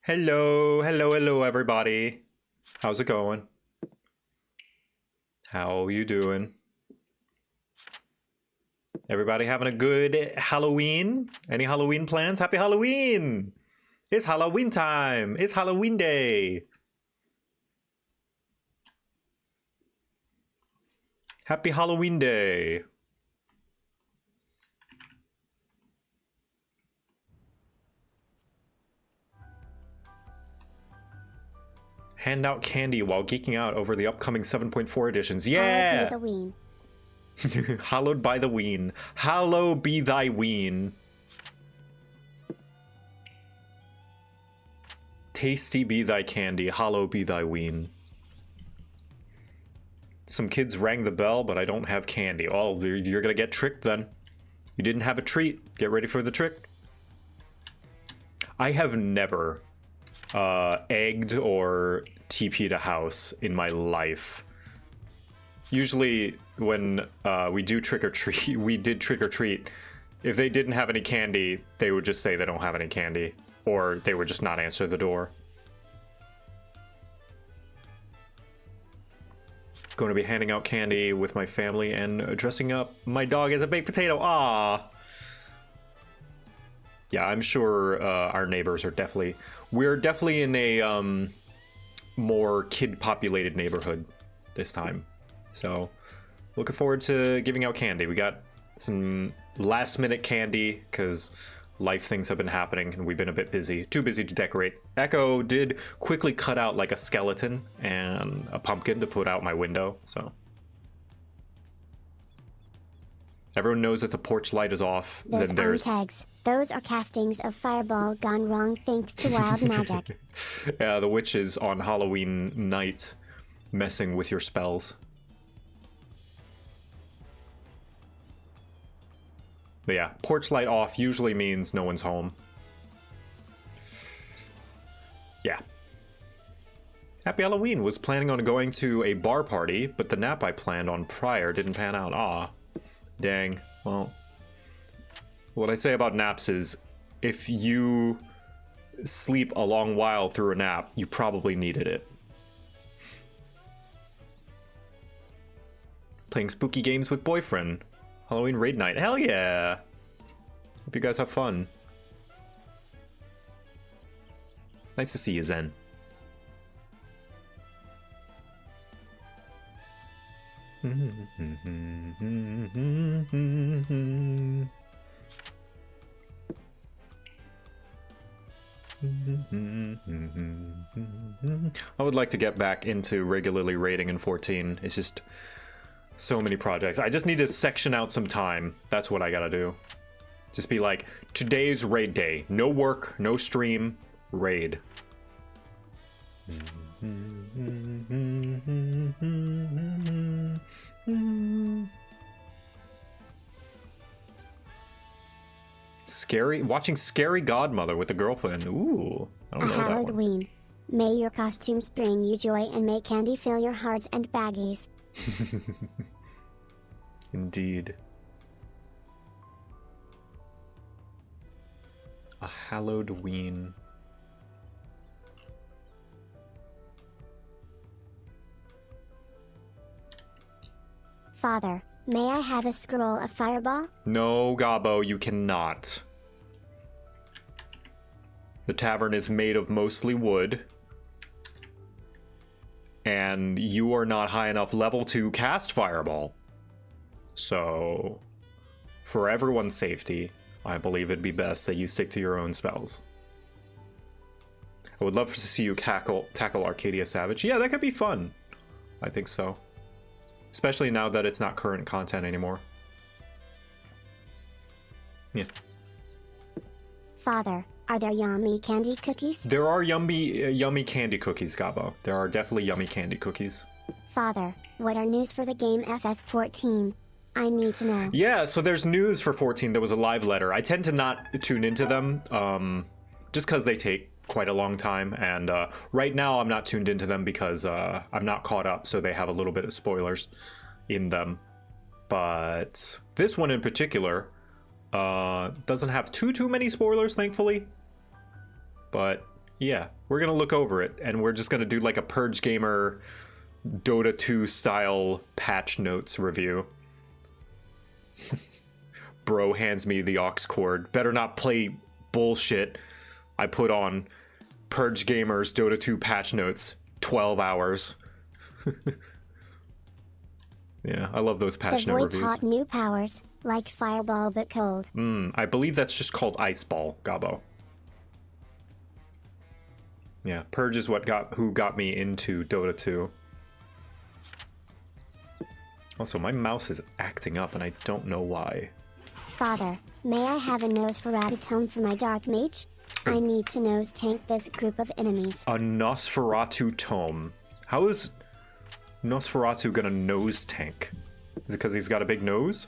Hello, everybody. How's it going? How you doing? Everybody having a good Halloween? Any Halloween plans? Happy Halloween! It's Halloween time! It's Halloween day! Happy Halloween day! Hand out candy while geeking out over the upcoming 7.4 editions. Yeah! Hallowed by the ween. Hallow be thy ween. Tasty be thy candy. Hallow be thy ween. Some kids rang the bell, but I don't have candy. Oh, you're gonna get tricked then. You didn't have a treat. Get ready for the trick. I have never egged or TP'd a house in my life. Usually when we do trick or treat, we did trick or treat. If they didn't have any candy, they would just say they don't have any candy, or they would just not answer the door. Going to be handing out candy with my family and dressing up my dog as a baked potato. Ah. Yeah, I'm sure our neighbors are definitely... We're definitely in a more kid-populated neighborhood this time. So, looking forward to giving out candy. We got some last-minute candy, because life things have been happening, and we've been a bit busy. Too busy to decorate. Echo did quickly cut out, like, a skeleton and a pumpkin to put out my window, so... Everyone knows that the porch light is off. Those then there's tags. Those are castings of fireball gone wrong thanks to wild magic. Yeah, the witches on Halloween night messing with your spells. But yeah, porch light off usually means no one's home. Yeah. Happy Halloween. Was planning on going to a bar party, but the nap I planned on prior didn't pan out. Aw. Dang. Well, what I say about naps is, if you sleep a long while through a nap, you probably needed it. Playing spooky games with boyfriend. Halloween raid night. Hell yeah! Hope you guys have fun. Nice to see you, Zen. I would like to get back into regularly raiding in 14. It's just so many projects. I just need to section out some time. That's what I gotta do. Just be like, today's raid day. No work, no stream, raid. Watching Scary Godmother with a girlfriend. Ooh, I don't know that one. Halloween. May your costumes bring you joy and may candy fill your hearts and baggies. Indeed. A hallowed ween. Father, may I have a scroll of fireball? No, Gabo, you cannot. The tavern is made of mostly wood. And you are not high enough level to cast fireball. So, for everyone's safety, I believe it'd be best that you stick to your own spells. I would love to see you tackle Arcadia Savage. Yeah, that could be fun. I think so. Especially now that it's not current content anymore. Yeah. Father, are there yummy candy cookies? There are yummy candy cookies, Gabo. There are definitely yummy candy cookies. Father, what are news for the game FF14? I need to know. Yeah, so there's news for 14. There was a live letter. I tend to not tune into them, just because they take quite a long time. And right now I'm not tuned into them because I'm not caught up, so they have a little bit of spoilers in them. But this one in particular doesn't have too many spoilers, thankfully. But Yeah, we're gonna look over it, and we're just gonna do like a Purge Gamer Dota 2 style patch notes review. Bro hands me the aux cord. Better not play bullshit. I put on Purge Gamer's Dota 2 patch notes. 12 hours. Yeah, I love those patch note reviews. The void taught new powers, like fireball but cold. I believe that's just called Ice Ball, Gabo. Yeah, Purge is who got me into Dota 2. Also, my mouse is acting up and I don't know why. Father, may I have a Nosferatu tome for my Dark Mage? I need to nose tank this group of enemies. A Nosferatu tome. How is Nosferatu gonna nose tank? Is it because he's got a big nose?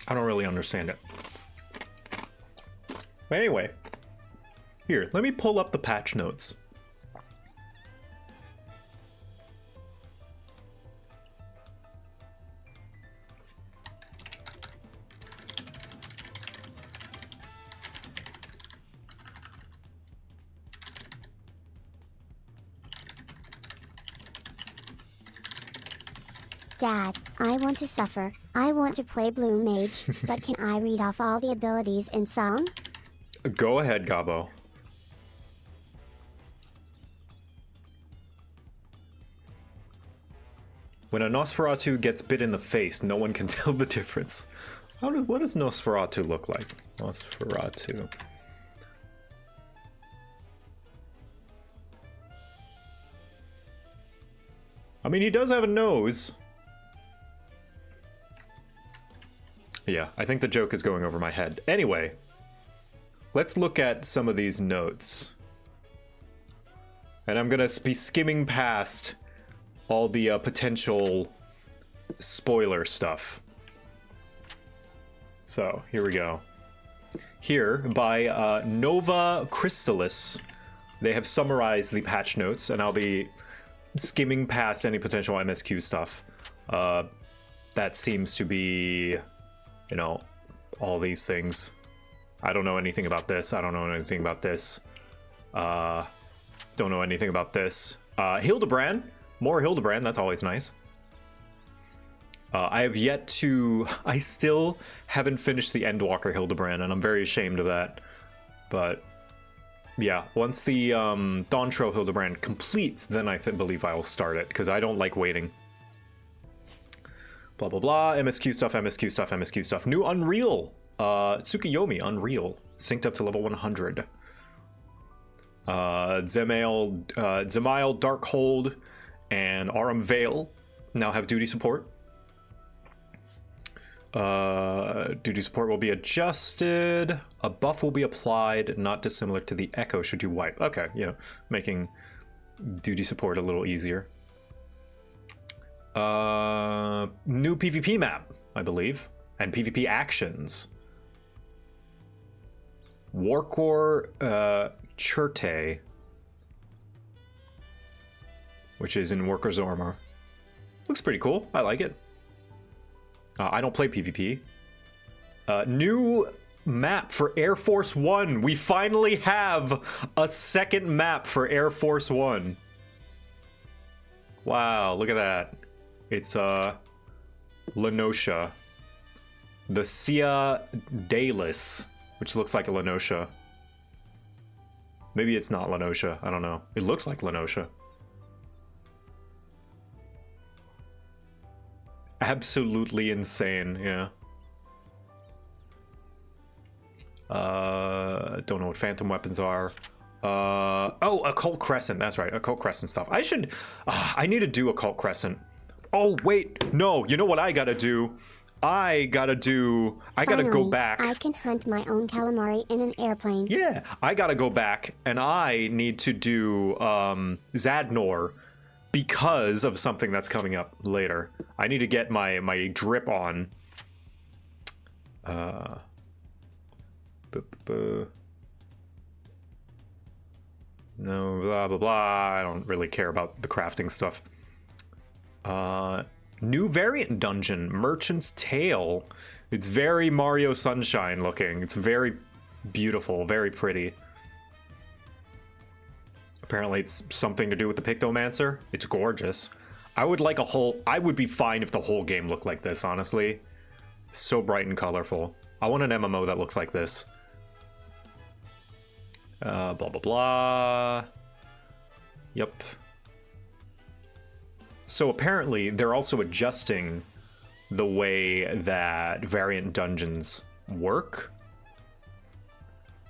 I don't really understand it. But anyway, here, let me pull up the patch notes. Dad, I want to suffer. I want to play Blue Mage, but can I read off all the abilities in song? Go ahead, Gabo. When a Nosferatu gets bit in the face, no one can tell the difference. What does Nosferatu look like? Nosferatu. I mean, he does have a nose. Yeah, I think the joke is going over my head. Anyway, let's look at some of these notes. And I'm gonna be skimming past all the potential spoiler stuff. So, here we go. Here, by Nova Crystallis, they have summarized the patch notes, and I'll be skimming past any potential MSQ stuff. That seems to be, you know, all these things. I don't know anything about this. I don't know anything about this. Don't know anything about this. Hildebrand. More Hildebrand. That's always nice. I have yet to... I still haven't finished the Endwalker Hildebrand, and I'm very ashamed of that. But, yeah. Once the Dawntrail Hildebrand completes, then I believe I'll start it, because I don't like waiting. Blah, blah, blah. MSQ stuff, MSQ stuff, MSQ stuff. New Unreal. Tsukuyomi Unreal. Synced up to level 100. Zemail Darkhold and Aram Vale now have duty support. Duty support will be adjusted. A buff will be applied, not dissimilar to the Echo should you wipe. Okay, yeah, making duty support a little easier. New PvP map, I believe, and PvP actions. Warcore Churte, which is in Worker's Armor. Looks pretty cool. I like it. I don't play PvP. New map for Air Force One. We finally have a second map for Air Force One. Wow, look at that. It's Lenosha. The Sia Dalis, which looks like a Lenosha. Maybe it's not Lenosha. I don't know. It looks like Lenosha. Absolutely insane, yeah. Don't know what phantom weapons are. Oh, Occult Crescent. That's right, Occult Crescent stuff. I need to do Occult Crescent. Oh, wait, no, you know what I gotta do? I gotta go back. I can hunt my own calamari in an airplane. Yeah, I gotta go back, and I need to do Zadnor because of something that's coming up later. I need to get my drip on. No, blah, blah, blah. I don't really care about the crafting stuff. New variant dungeon, Merchant's Tale. It's very Mario Sunshine looking. It's very beautiful, very pretty. Apparently it's something to do with the Pictomancer. It's gorgeous. I would be fine if the whole game looked like this, honestly. So bright and colorful. I want an MMO that looks like this. Blah, blah, blah. Yep. So apparently they're also adjusting the way that variant dungeons work.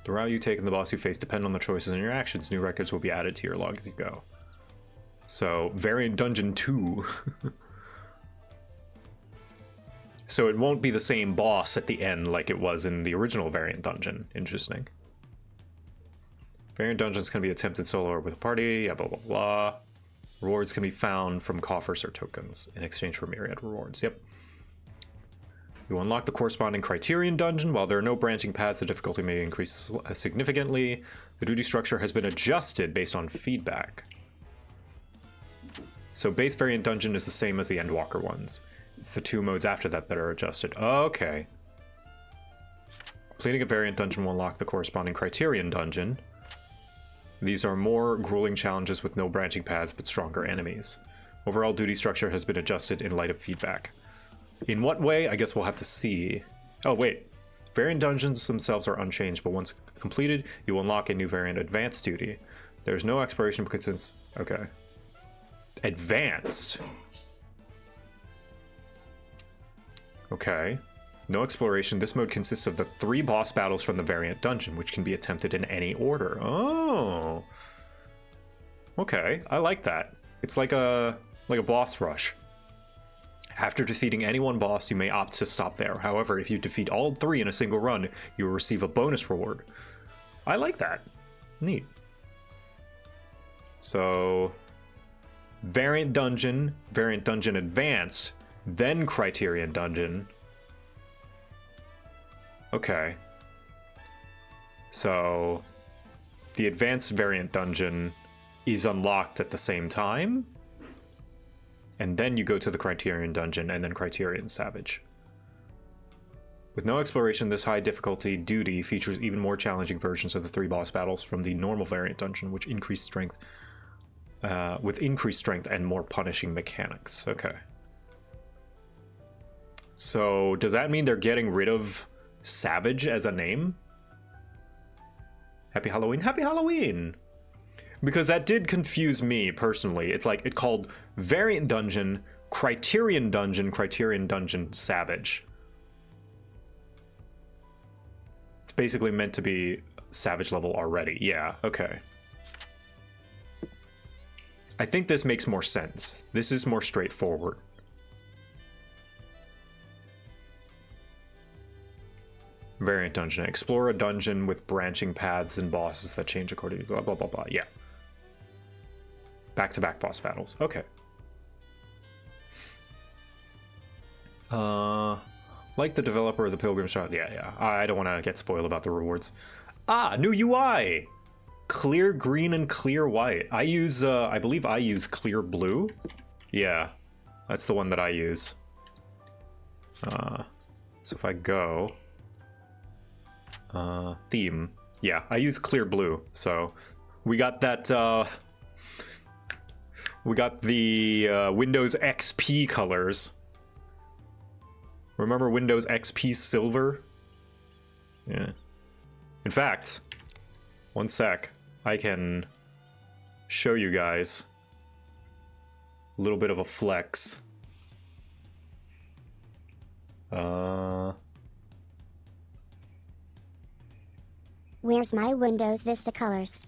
The route you take and the boss you face depend on the choices and your actions. New records will be added to your log as you go. So, variant dungeon 2. So it won't be the same boss at the end like it was in the original variant dungeon. Interesting. Variant dungeons can be attempted solo or with a party. Yeah, blah, blah, blah. Rewards can be found from coffers or tokens in exchange for myriad rewards. Yep. You unlock the corresponding Criterion dungeon. While there are no branching paths, the difficulty may increase significantly. The duty structure has been adjusted based on feedback. So base variant dungeon is the same as the Endwalker ones. It's the 2 modes after that that are adjusted. Okay. Completing a variant dungeon will unlock the corresponding Criterion dungeon. These are more grueling challenges with no branching paths but stronger enemies. Overall duty structure has been adjusted in light of feedback. In what way? I guess we'll have to see. Oh, wait. Variant dungeons themselves are unchanged, but once completed, you will unlock a new variant advanced duty. There's no expiration since... Okay. Advanced. Okay. No exploration. This mode consists of the 3 boss battles from the variant dungeon, which can be attempted in any order. Oh. Okay, I like that. It's like a boss rush. After defeating any one boss, you may opt to stop there. However, if you defeat all 3 in a single run, you will receive a bonus reward. I like that. Neat. So, variant dungeon advanced, then Criterion dungeon. Okay. So, the advanced variant dungeon is unlocked at the same time? And then you go to the Criterion dungeon and then Criterion Savage. With no exploration, this high difficulty duty features even more challenging versions of the 3 boss battles from the normal variant dungeon, which increase strength with increased strength and more punishing mechanics. Okay. So does that mean they're getting rid of Savage as a name? Happy Halloween, Happy Halloween! Because that did confuse me personally. It's like it called Variant Dungeon, Criterion Dungeon Savage. It's basically meant to be Savage level already. Yeah, okay. I think this makes more sense. This is more straightforward. Variant Dungeon. Explore a dungeon with branching paths and bosses that change according to blah, blah, blah, blah. Yeah. Back-to-back boss battles. Okay. Like the developer of the Pilgrim's Child. Yeah. I don't want to get spoiled about the rewards. Ah, new UI! Clear green and clear white. I use, I believe I use clear blue. Yeah, that's the one that I use. So if I go... theme. Yeah, I use clear blue. So we got that, we got the Windows XP colors. Remember Windows XP Silver? Yeah. In fact, one sec. I can show you guys a little bit of a flex. Where's my Windows Vista colors?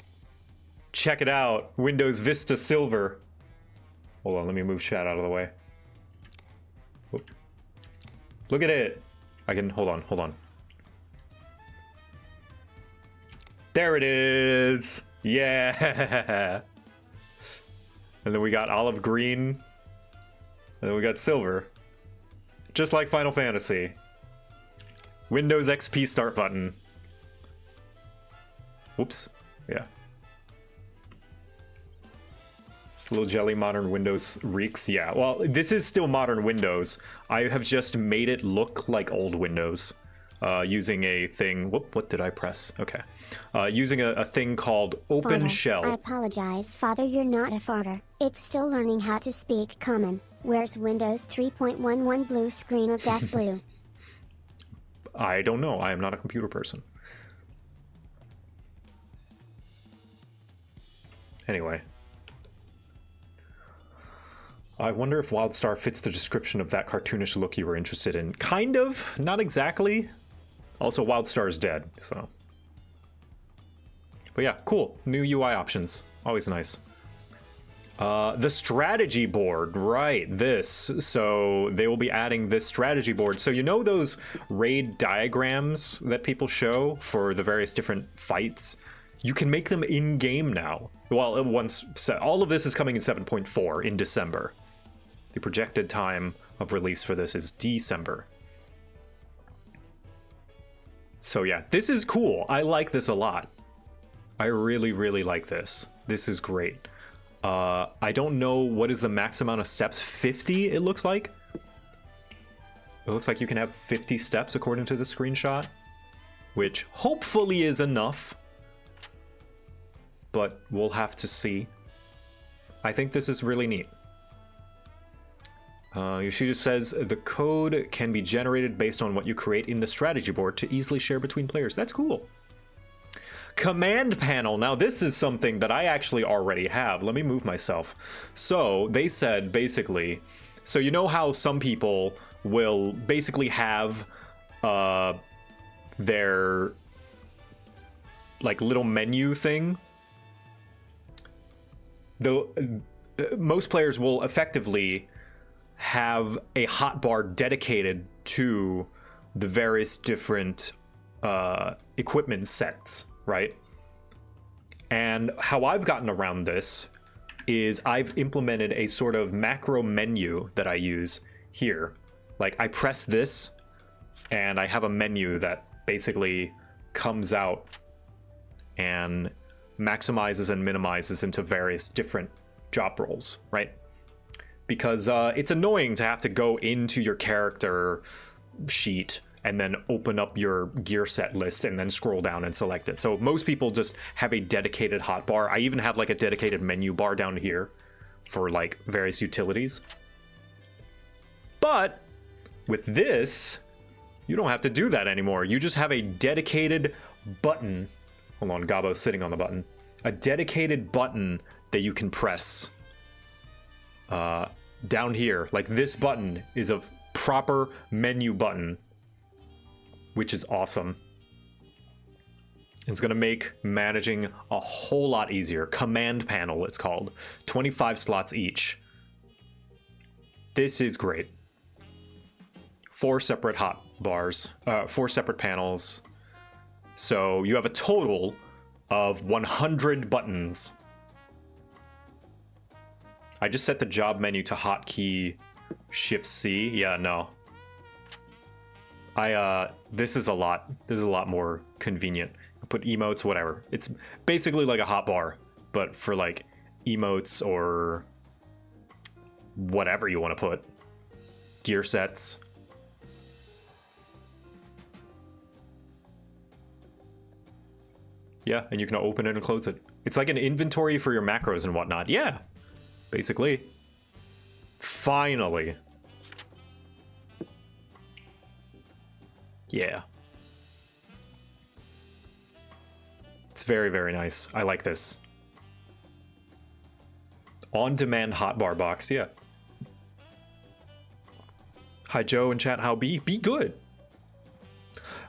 Check it out. Windows Vista Silver. Hold on, let me move chat out of the way. Oop. Look at it. I can, hold on. There it is. Yeah. And then we got olive green. And then we got silver. Just like Final Fantasy. Windows XP start button. Whoops. Yeah. Little jelly modern Windows reeks. Yeah, well, this is still modern Windows. I have just made it look like old Windows using a thing. Whoop, what did I press? Okay. Using a thing called Open Father, Shell. I apologize, Father, you're not a farter. It's still learning how to speak common. Where's Windows 3.11 blue screen of death blue? I don't know. I am not a computer person. Anyway. I wonder if WildStar fits the description of that cartoonish look you were interested in. Kind of, not exactly. Also, WildStar is dead, so. But yeah, cool. New UI options. Always nice. The strategy board, right, this. So they will be adding this strategy board. So you know those raid diagrams that people show for the various different fights? You can make them in-game now. Well, all of this is coming in 7.4 in December. The projected time of release for this is December. So yeah, this is cool. I like this a lot. I really, really like this. This is great. I don't know what is the max amount of steps. 50, it looks like. It looks like you can have 50 steps according to the screenshot, which hopefully is enough. But we'll have to see. I think this is really neat. Yoshida says the code can be generated based on what you create in the strategy board to easily share between players. That's cool. Command panel. Now this is something that I actually already have. Let me move myself. So they said basically, so you know how some people will basically have their like little menu thing. Though most players will effectively have a hotbar dedicated to the various different equipment sets, right? And how I've gotten around this is I've implemented a sort of macro menu that I use here. Like I press this and I have a menu that basically comes out and maximizes and minimizes into various different job roles, right? Because it's annoying to have to go into your character sheet and then open up your gear set list and then scroll down and select it. So most people just have a dedicated hotbar. I even have like a dedicated menu bar down here for like various utilities. But with this, you don't have to do that anymore. You just have a dedicated button. Hold on, Gabo's sitting on the button. A dedicated button that you can press down here. Like this button is a proper menu button, which is awesome. It's going to make managing a whole lot easier. Command panel, it's called. 25 slots each. This is great. 4 separate hotbars, 4 separate panels. So you have a total of 100 buttons. I just set the job menu to hotkey Shift C. Yeah, no. This is a lot more convenient. Put emotes, whatever. It's basically like a hotbar, but for like emotes or whatever you want to put. Gear sets. Yeah, and you can open it and close it. It's like an inventory for your macros and whatnot. Yeah, basically. Finally. Yeah. It's very, very nice. I like this. On-demand hotbar box, yeah. Hi, Joe and chat. How be? Be good.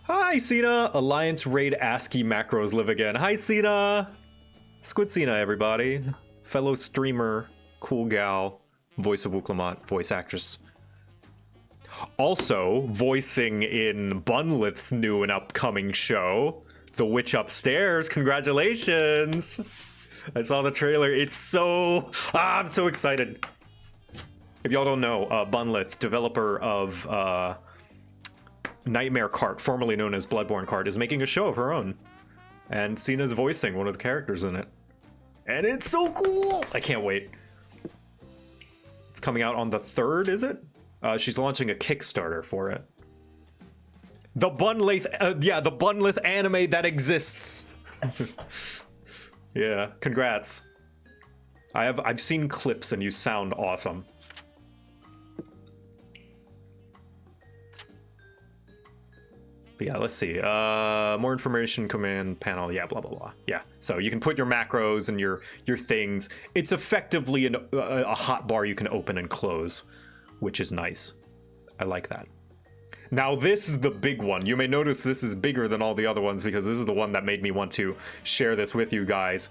Hi, Cena. Alliance Raid ASCII macros live again. Hi, Cena. Squid Cena, everybody. Fellow streamer, cool gal, voice of Wuklamot, voice actress. Also, voicing in Bunlith's new and upcoming show, The Witch Upstairs. Congratulations. I saw the trailer. It's so... I'm so excited. If y'all don't know, Bunlith, developer of Nightmare Cart, formerly known as Bloodborne Cart, is making a show of her own. And Cena's voicing one of the characters in it. And it's so cool! I can't wait. It's coming out on the 3rd, is it? She's launching a Kickstarter for it. The Bunlith, yeah, the Bunlith anime that exists. Yeah, congrats. I've seen clips and you sound awesome. But yeah, let's see. More information, command panel. Yeah, blah blah blah. Yeah, so you can put your macros and your things. It's effectively a hotbar you can open and close, which is nice. I like that. Now this is the big one. You may notice this is bigger than all the other ones because this is the one that made me want to share this with you guys.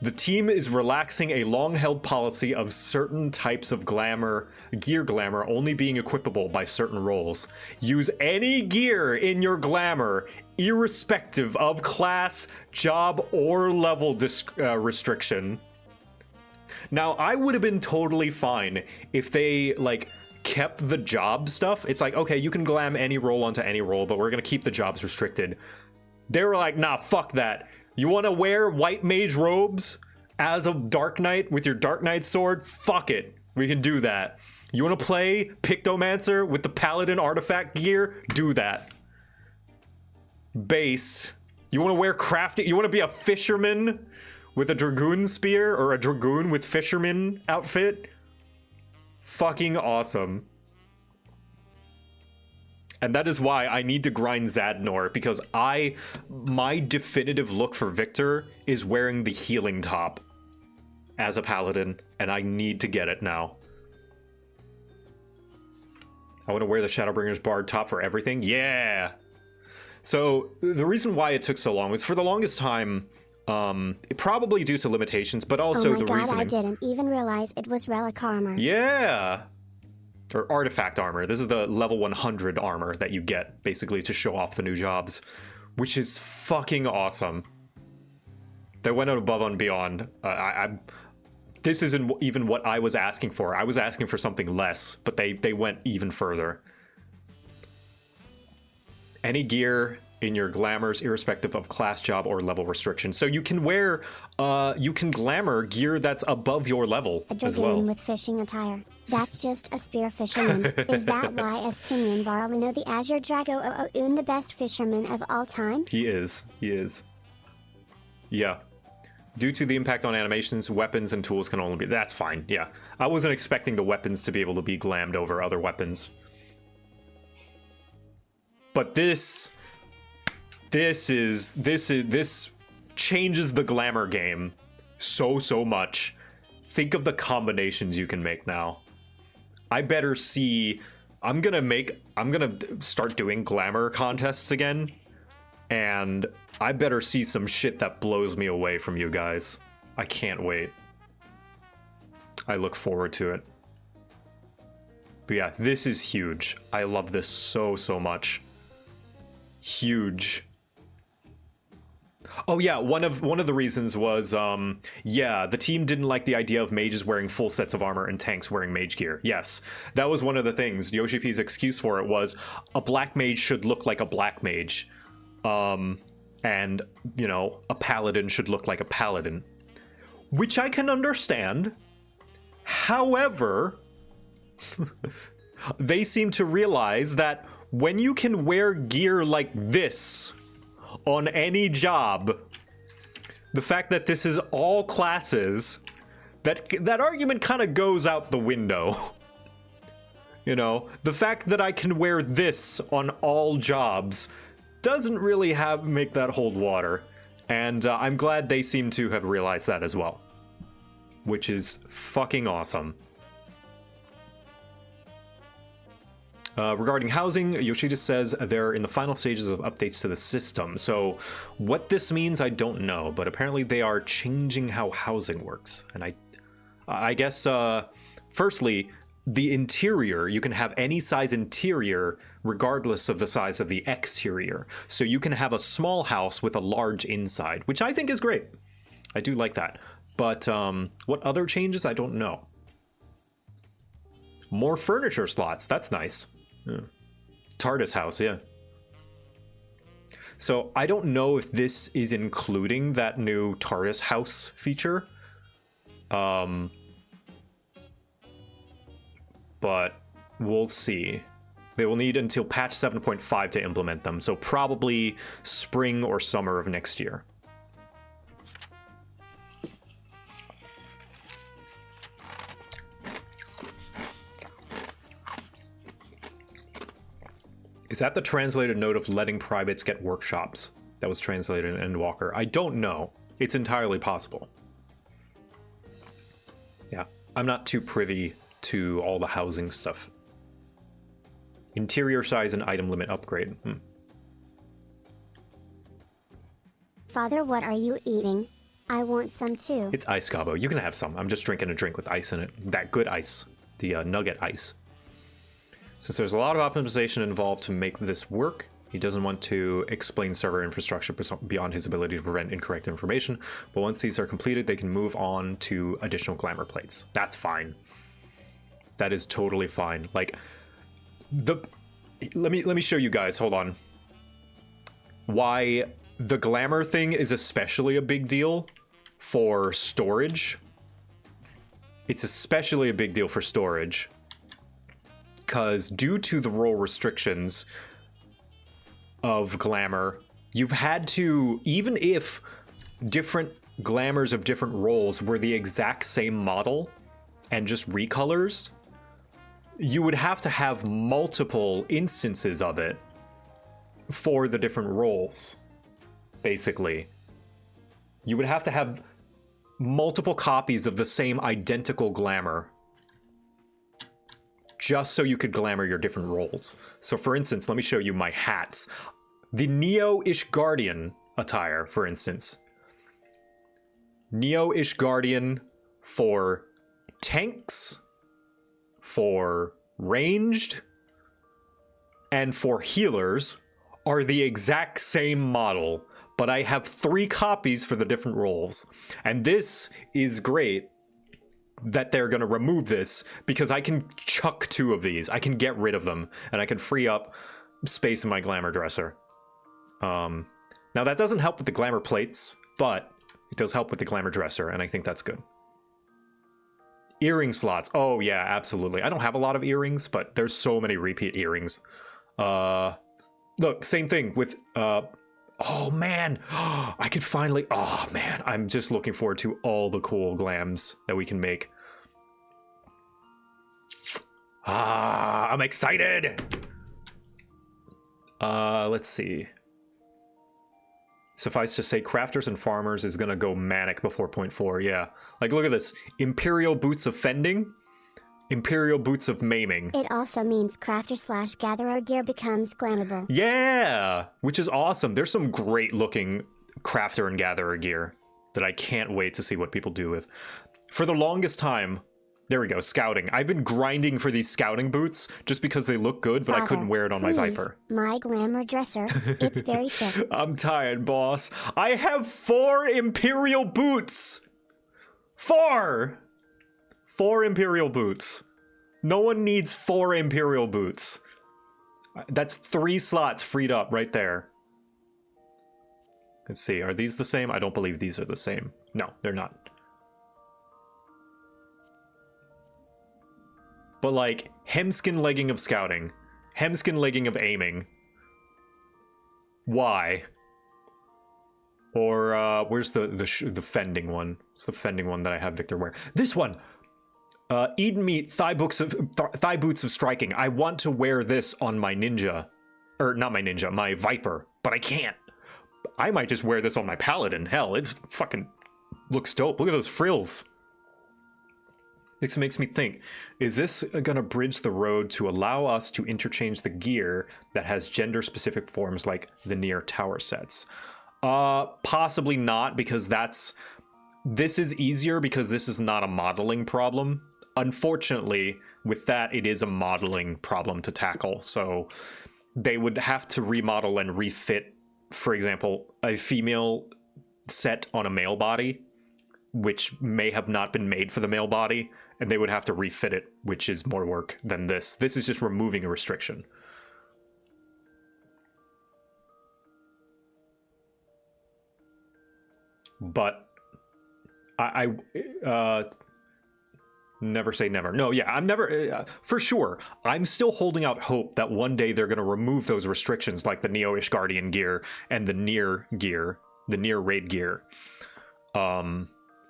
The team is relaxing a long-held policy of certain types of gear glamour only being equipable by certain roles. Use any gear in your glamour, irrespective of class, job, or level restriction. Now, I would have been totally fine if they, like, kept the job stuff. It's like, okay, you can glam any role onto any role, but we're gonna keep the jobs restricted. They were like, nah, fuck that. You want to wear white mage robes as a Dark Knight with your Dark Knight sword? Fuck it. We can do that. You want to play Pictomancer with the Paladin artifact gear? Do that. Base. You want to wear crafty? You want to be a fisherman with a dragoon spear or a dragoon with fisherman outfit? Fucking awesome. And that is why I need to grind Zadnor, because my definitive look for Victor is wearing the healing top as a paladin, and I need to get it now. I want to wear the Shadowbringer's Bard top for everything. Yeah! So the reason why it took so long was for the longest time, probably due to limitations, but also the reason. I didn't even realize it was relic armor. Yeah! Or artifact armor. This is the level 100 armor that you get, basically, to show off the new jobs, which is fucking awesome. They went out above and beyond. This isn't even what I was asking for. I was asking for something less, but they went even further. Any gear in your glamours, irrespective of class, job, or level restriction. So you can wear, you can glamour gear that's above your level as well. A dragoon with fishing attire. That's just a spear fisherman. Is that why Estinian Varlino the Azure Drago Oun the best fisherman of all time? He is. He is. Yeah. Due to the impact on animations, weapons and tools can only be... That's fine, yeah. I wasn't expecting the weapons to be able to be glammed over other weapons. But this changes the glamour game so much. Think of the combinations you can make now. I better see... I'm gonna start doing glamour contests again, and I better see some shit that blows me away from you guys. I can't wait. I look forward to it. But yeah, this is huge. I love this so much. Huge. Oh yeah, one of the reasons was, yeah, the team didn't like the idea of mages wearing full sets of armor and tanks wearing mage gear. Yes, that was one of the things. Yoshi P's excuse for it was a black mage should look like a black mage. And, you know, a paladin should look like a paladin. Which I can understand. However, they seem to realize that when you can wear gear like this on any job, the fact that this is all classes, that argument kind of goes out the window. You know, the fact that I can wear this on all jobs doesn't really make that hold water. And I'm glad they seem to have realized that as well, which is fucking awesome. Regarding housing, Yoshida says they're in the final stages of updates to the system. So what this means, I don't know, but apparently they are changing how housing works. And I guess, firstly, the interior, you can have any size interior regardless of the size of the exterior. So you can have a small house with a large inside, which I think is great. I do like that. But what other changes, I don't know. More furniture slots, that's nice. Yeah. TARDIS house, yeah. So I don't know if this is including that new TARDIS house feature. but we'll see. They will need until patch 7.5 to implement them, so probably spring or summer of next year. Is that the translated note of letting privates get workshops that was translated in Endwalker? I don't know. It's entirely possible. Yeah, I'm not too privy to all the housing stuff. Interior size and item limit upgrade. Father, what are you eating? I want some too. It's ice gobbo. You can have some. I'm just drinking a drink with ice in it. That good ice. The nugget ice. Since there's a lot of optimization involved to make this work, he doesn't want to explain server infrastructure beyond his ability to prevent incorrect information. But once these are completed, they can move on to additional glamour plates. That's fine. That is totally fine. Like, let me show you guys. Hold on. Why the glamour thing is especially a big deal for storage. It's especially a big deal for storage. Because due to the role restrictions of glamour, you've had to, even if different glamours of different roles were the exact same model and just recolors, you would have to have multiple instances of it for the different roles, basically. You would have to have multiple copies of the same identical glamour just so you could glamour your different roles. So for instance, let me show you my hats. The Neo-Ishgardian attire, for instance. Neo-Ishgardian for tanks, for ranged, and for healers are the exact same model, but I have 3 copies for the different roles. And this is great that they're going to remove this, because I can chuck 2 of these. I can get rid of them, and I can free up space in my glamour dresser. Now, that doesn't help with the glamour plates, but it does help with the glamour dresser, and I think that's good. Earring slots. Oh, yeah, absolutely. I don't have a lot of earrings, but there's so many repeat earrings. Look, same thing with... oh, man. I could finally... Oh, man. I'm just looking forward to all the cool glams that we can make. I'm excited! Let's see. Suffice to say, crafters and farmers is gonna go manic before 0.4, yeah. Like, look at this. Imperial boots of fending, Imperial boots of maiming. It also means crafter/gatherer gear becomes glammable. Yeah! Which is awesome. There's some great looking crafter and gatherer gear that I can't wait to see what people do with. For the longest time, there we go, scouting. I've been grinding for these scouting boots just because they look good, but Father, I couldn't wear it on my Viper. My glamour dresser. It's very sick. I'm tired, boss. I have 4 Imperial boots! 4 Imperial boots. No one needs 4 Imperial boots. That's 3 slots freed up right there. Let's see, are these the same? I don't believe these are the same. No, they're not. But like, hemskin legging of scouting, hemskin legging of aiming. Why? Or where's the fending one? It's the fending one that I have Victor wear. This one. Eden meat thigh boots of striking. I want to wear this on my ninja, or not my ninja, my Viper, but I can't. I might just wear this on my paladin. Hell, it fucking looks dope. Look at those frills. This makes me think, is this gonna bridge the road to allow us to interchange the gear that has gender-specific forms like the near tower sets? Possibly not, because this is easier because this is not a modeling problem. Unfortunately, with that, it is a modeling problem to tackle. So they would have to remodel and refit, for example, a female set on a male body, which may have not been made for the male body, and they would have to refit it, which is more work than this. This is just removing a restriction. But Never say never. No, yeah, I'm never, for sure. I'm still holding out hope that one day they're going to remove those restrictions like the Neo-ish Guardian gear and the Near gear, the Near raid gear.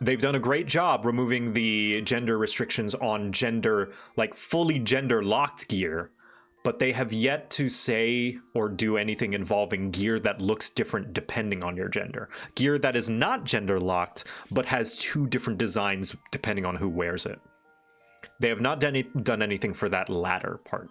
They've done a great job removing the gender restrictions on gender, like fully gender locked gear, but they have yet to say or do anything involving gear that looks different depending on your gender. Gear that is not gender locked, but has two different designs depending on who wears it. They have not done anything for that latter part.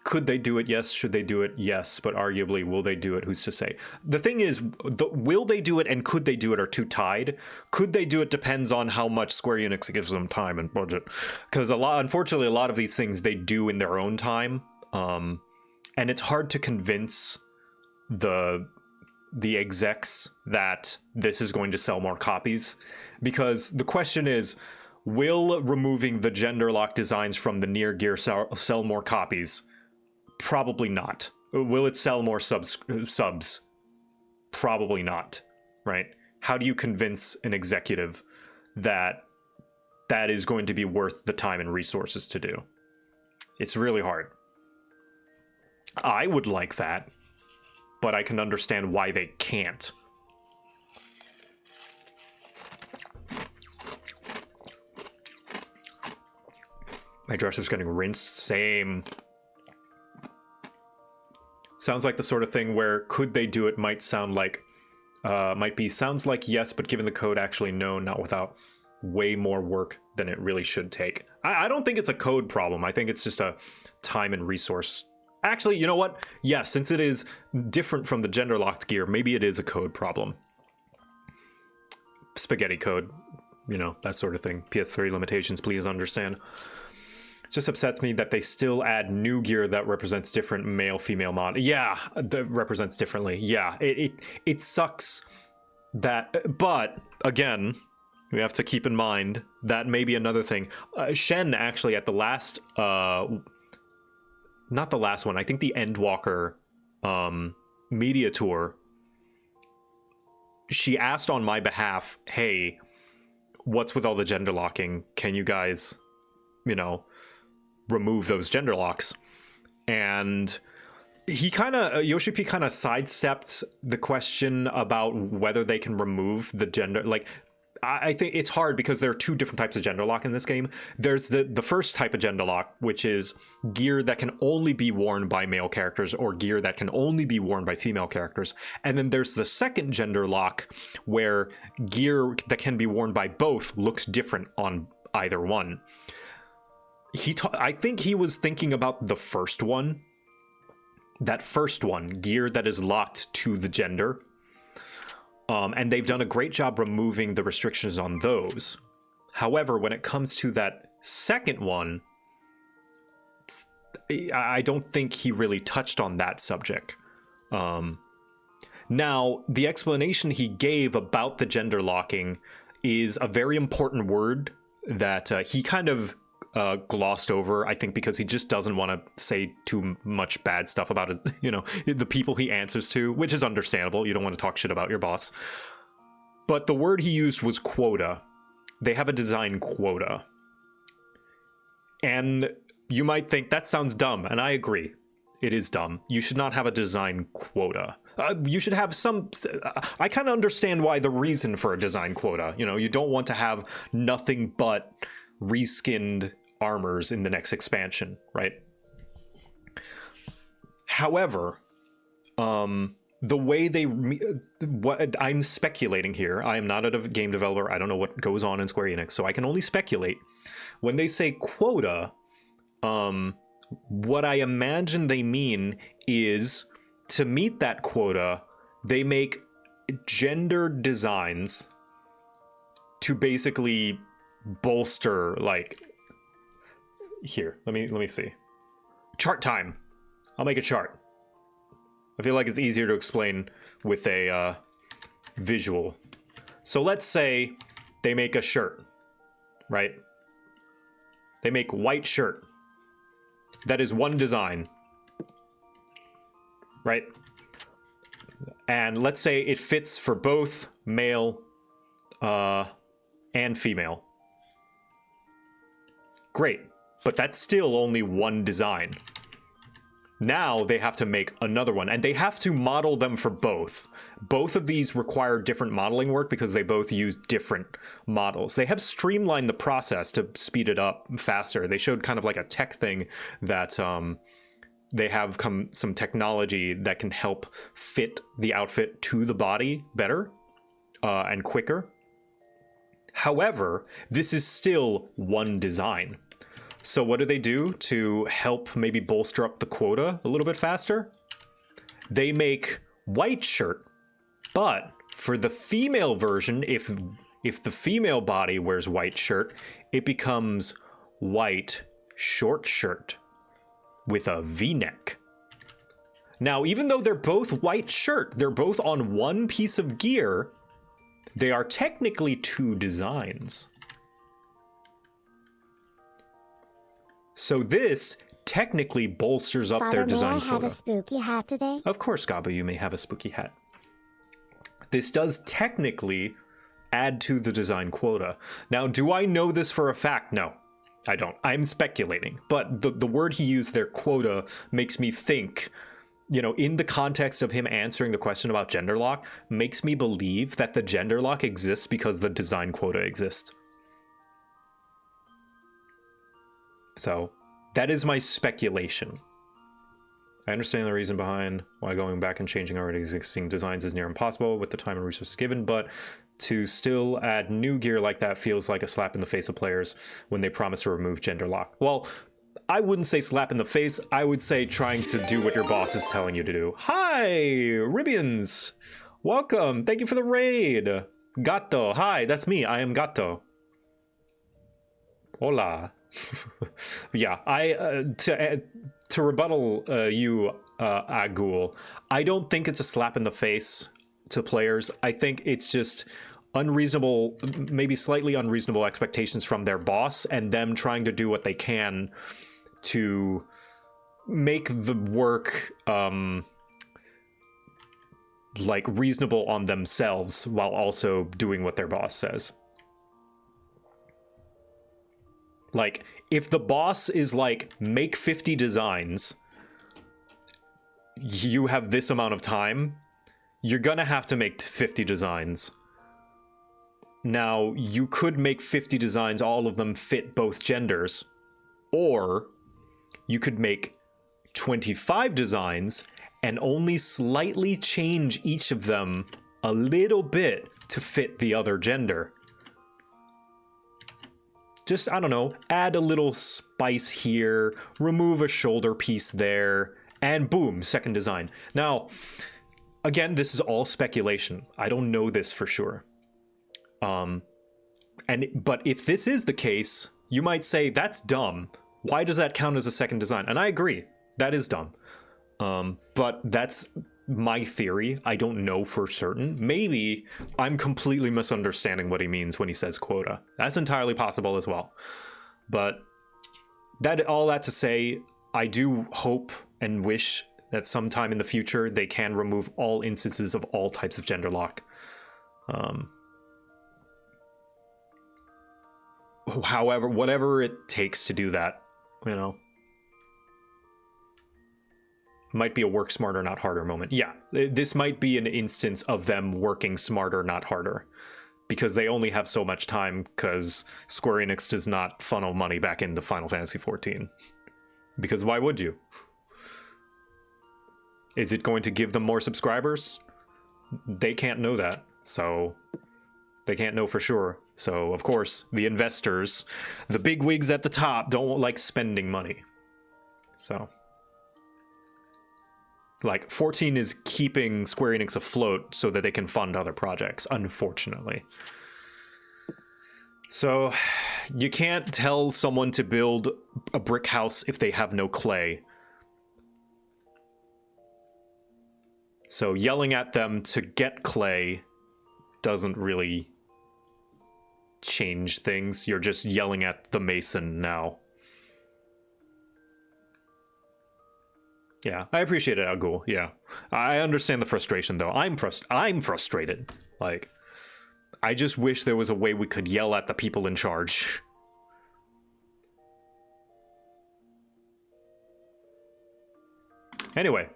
Could they do it? Yes. Should they do it? Yes. But arguably, will they do it? Who's to say? The thing is, will they do it and could they do it are two tied. Could they do it depends on how much Square Enix gives them time and budget. Because unfortunately, a lot of these things they do in their own time. And it's hard to convince the execs that this is going to sell more copies, because the question is, will removing the gender lock designs from the Near gear sell more copies? Probably not. Will it sell more subs? Probably not, right? How do you convince an executive that that is going to be worth the time and resources to do? It's really hard. I would like that, but I can understand why they can't. My dresser's getting rinsed. Same. Sounds like the sort of thing where could they do it might sound like, sounds like yes, but given the code actually no, not without way more work than it really should take. I don't think it's a code problem. I think it's just a time and resource. Actually, you know what? Yeah, since it is different from the gender locked gear, maybe it is a code problem. Spaghetti code, you know, that sort of thing. PS3 limitations, please understand. It just upsets me that they still add new gear that represents different male-female mod. Yeah, that represents differently. Yeah, it sucks that, but again, we have to keep in mind that may be another thing. Shen actually at the last, not the last one, I think the Endwalker media tour, she asked on my behalf, hey, what's with all the gender locking? Can you guys, you know, remove those gender locks? And he kind of, Yoshi P kind of sidestepped the question about whether they can remove the gender, like, I think it's hard because there are two different types of gender lock in this game. There's the first type of gender lock, which is gear that can only be worn by male characters or gear that can only be worn by female characters. And then there's the second gender lock where gear that can be worn by both looks different on either one. I think he was thinking about the first one. That first one, gear that is locked to the gender. And they've done a great job removing the restrictions on those. However, when it comes to that second one, I don't think he really touched on that subject. Now, the explanation he gave about the gender locking is a very important word that he kind of glossed over, I think, because he just doesn't want to say too much bad stuff about it, you know, the people he answers to, which is understandable. You don't want to talk shit about your boss. But the word he used was quota. They have a design quota. And you might think that sounds dumb, and I agree. It is dumb. You should not have a design quota. You should have some... I kind of understand why the reason for a design quota. You know, you don't want to have nothing but reskinned armors in the next expansion, right? However, the way they... what I'm speculating here. I am not a game developer. I don't know what goes on in Square Enix, so I can only speculate. When they say quota, what I imagine they mean is to meet that quota, they make gender designs to basically bolster, like, here, let me see. Chart time. I'll make a chart. I feel like it's easier to explain with a visual. So let's say they make a shirt, right? They make white shirt. That is one design, right? And let's say it fits for both male and female. Great, but that's still only one design. Now they have to make another one, and they have to model them for both. Both of these require different modeling work because they both use different models. They have streamlined the process to speed it up faster. They showed kind of like a tech thing that they have some technology that can help fit the outfit to the body better and quicker. However, this is still one design. So what do they do to help maybe bolster up the quota a little bit faster? They make white shirt, but for the female version, if the female body wears white shirt, it becomes white short shirt with a V-neck. Now, even though they're both white shirt, they're both on one piece of gear, they are technically two designs. So this technically bolsters up Father, their design may I have quota. a spooky hat today? Of course, Gaba, you may have a spooky hat. This does technically add to the design quota. Now, do I know this for a fact? No, I don't. I'm speculating. But the word he used there, quota, makes me think, you know, in the context of him answering the question about gender lock, makes me believe that the gender lock exists because the design quota exists. So that is my speculation. I understand the reason behind why going back and changing already existing designs is near impossible with the time and resources given, but to still add new gear like that feels like a slap in the face of players when they promise to remove gender lock. Well, I wouldn't say slap in the face. I would say trying to do what your boss is telling you to do. Hi, Ribians. Welcome. Thank you for the raid. Gato. Hi, that's me. I am Gato. Hola. Yeah, to rebuttal you, Agul, I don't think it's a slap in the face to players. I think it's just unreasonable, maybe slightly unreasonable expectations from their boss and them trying to do what they can to make the work like reasonable on themselves while also doing what their boss says. Like, if the boss is like, make 50 designs, you have this amount of time, you're gonna have to make 50 designs. Now, you could make 50 designs, all of them fit both genders, or you could make 25 designs and only slightly change each of them a little bit to fit the other gender. Just, I don't know, add a little spice here, remove a shoulder piece there, and boom, second design. Now, again, this is all speculation. I don't know this for sure. But if this is the case, you might say, that's dumb. Why does that count as a second design? And I agree, that is dumb. But that's my theory. I don't know for certain. Maybe I'm completely misunderstanding what he means when he says quota. That's entirely possible as well. But all that to say, I do hope and wish that sometime in the future they can remove all instances of all types of gender lock. However, whatever it takes to do that, you know. Might be a work smarter, not harder moment. Yeah, this might be an instance of them working smarter, not harder. Because they only have so much time, because Square Enix does not funnel money back into Final Fantasy XIV. Because why would you? Is it going to give them more subscribers? They can't know that, so they can't know for sure. So, of course, the investors, the bigwigs at the top, don't like spending money. So... like, 14 is keeping Square Enix afloat so that they can fund other projects, unfortunately. So, you can't tell someone to build a brick house if they have no clay. So, yelling at them to get clay doesn't really change things. You're just yelling at the mason now. Yeah, I appreciate it, Agul. Yeah, I understand the frustration, though. I'm frustrated. Like, I just wish there was a way we could yell at the people in charge. Anyway,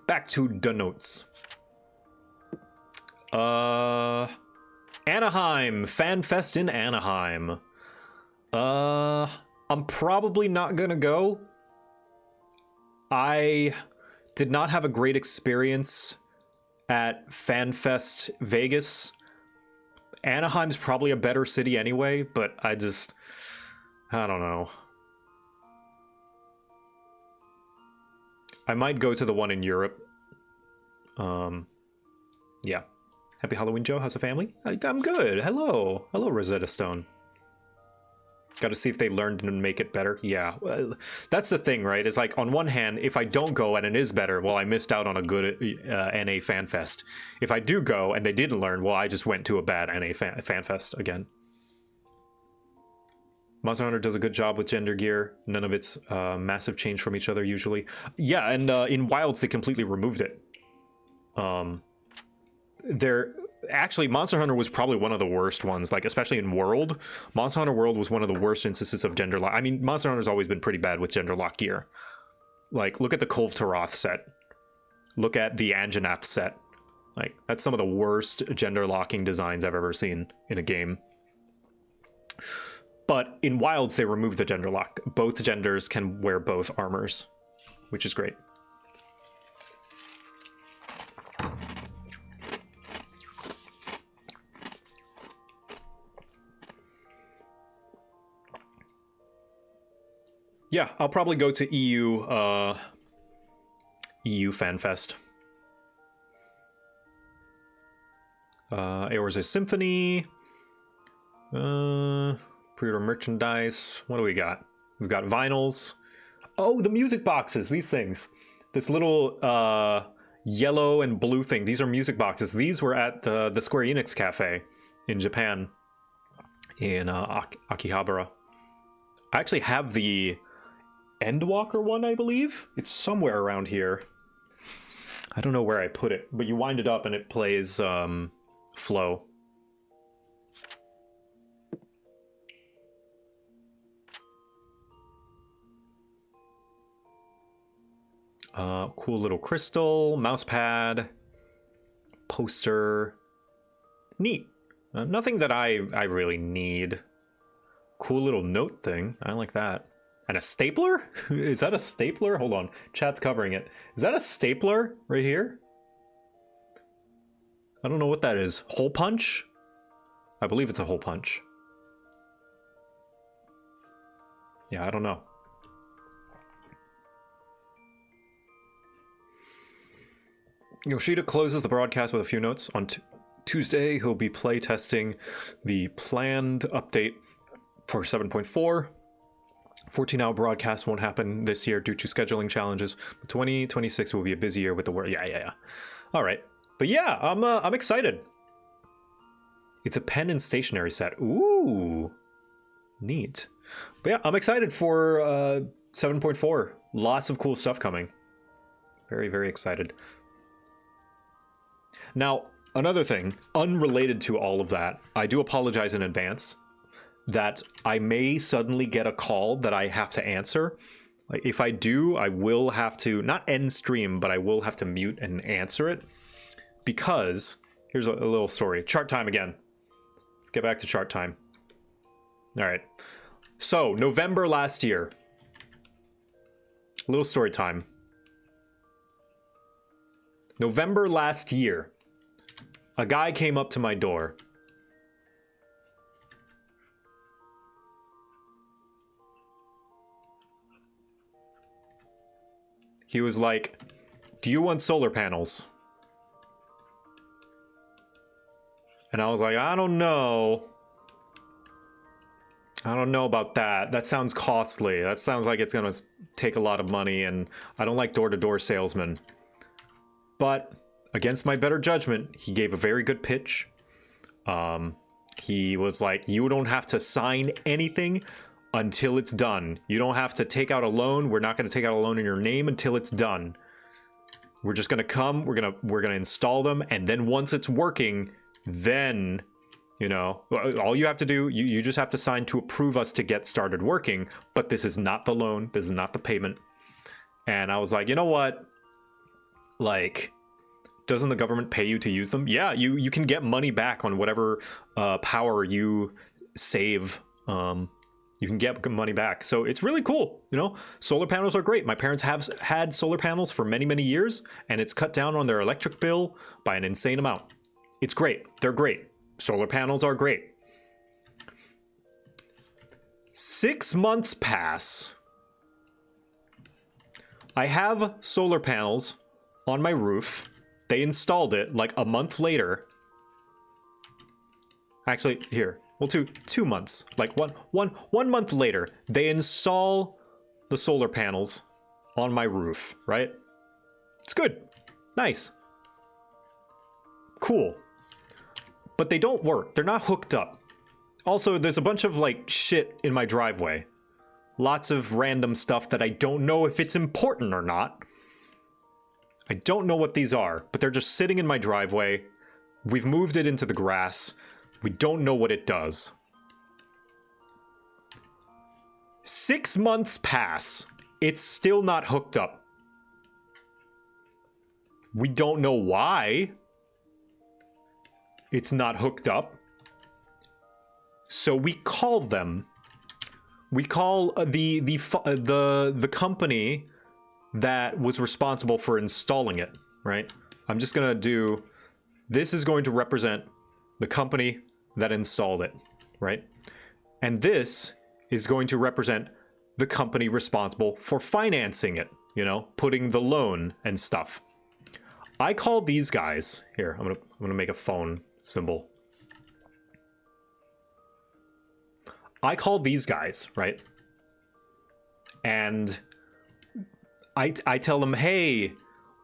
back to the notes. Anaheim, FanFest in Anaheim. I'm probably not gonna go. I did not have a great experience at FanFest Vegas. Anaheim's probably a better city anyway, but I don't know. I might go to the one in Europe. Yeah. Happy Halloween, Joe. How's the family? I'm good. Hello. Hello, Rosetta Stone. Got to see if they learned and make it better. Yeah. Well, that's the thing, right? It's like, on one hand, if I don't go and it is better, well, I missed out on a good NA FanFest. If I do go and they didn't learn, well, I just went to a bad NA FanFest again. Monster Hunter does a good job with gender gear. None of it's massive change from each other usually. Yeah, and in Wilds they completely removed it. Actually, Monster Hunter was probably one of the worst ones, like especially in World. Monster Hunter World was one of the worst instances of gender lock. I mean, Monster Hunter's always been pretty bad with gender lock gear. Like, look at the Kolv Taroth set. Look at the Anjanath set. Like, that's some of the worst gender locking designs I've ever seen in a game. But in Wilds, they removed the gender lock. Both genders can wear both armors, which is great. Yeah, I'll probably go to EU FanFest. Eorze Symphony. Pre-order merchandise. What do we got? We've got vinyls. Oh, the music boxes. These things. This little yellow and blue thing. These are music boxes. These were at the Square Enix Cafe in Japan, in Akihabara. I actually have the Endwalker one, I believe. It's somewhere around here. I don't know where I put it, but you wind it up and it plays Flow. Cool little crystal, mouse pad, poster. Neat. Nothing that I really need. Cool little note thing. I like that. And a stapler? Is that a stapler? Hold on. Chat's covering it. Is that a stapler right here? I don't know what that is. Hole punch? I believe it's a hole punch. Yeah, I don't know. Yoshida closes the broadcast with a few notes. On Tuesday, he'll be playtesting the planned update for 7.4. 14-hour broadcast won't happen this year due to scheduling challenges. But 2026 will be a busy year with the work. Yeah. All right. But yeah, I'm excited. It's a pen and stationery set. Ooh. Neat. But yeah, I'm excited for 7.4. Lots of cool stuff coming. Very, very excited. Now, another thing, unrelated to all of that, I do apologize in advance that I may suddenly get a call that I have to answer. Like, if I do, I will have to, not end stream, but I will have to mute and answer it. Because, here's a little story. Chart time again. Let's get back to chart time. All right. So, November last year. A little story time. November last year. A guy came up to my door. He was like, "Do you want solar panels?" And I was like, I don't know. I don't know about that. That sounds costly. That sounds like it's gonna take a lot of money, and I don't like door-to-door salesmen. But against my better judgment, he gave a very good pitch. He was like, you don't have to sign anything until it's done. You don't have to take out a loan. We're not going to take out a loan in your name until it's done. We're just going to come. We're going to install them. And then once it's working, then You know, all you have to do, you just have to sign to approve us to get started working, but this is not the loan, this is not the payment. And I was like, you know what? Like, doesn't the government pay you to use them? Yeah, you can get money back on whatever power you save. You can get money back. So it's really cool. You know, solar panels are great. My parents have had solar panels for many, many years, and it's cut down on their electric bill by an insane amount. It's great. They're great. Solar panels are great. 6 months pass. I have solar panels on my roof. They installed it like a month later. Actually, here. Well, 2 months. Like one month later, they install the solar panels on my roof, right? It's good. Nice. Cool. But they don't work. They're not hooked up. Also, there's a bunch of like shit in my driveway. Lots of random stuff that I don't know if it's important or not. I don't know what these are, but they're just sitting in my driveway. We've moved it into the grass. We don't know what it does. 6 months pass. It's still not hooked up. We don't know why it's not hooked up. So we call them. We call the company that was responsible for installing it, right? I'm just gonna do, this is going to represent the company that installed it, right? And this is going to represent the company responsible for financing it, you know, putting the loan and stuff. I call these guys, here, I'm gonna make a phone symbol. I call these guys, right? And I tell them, hey,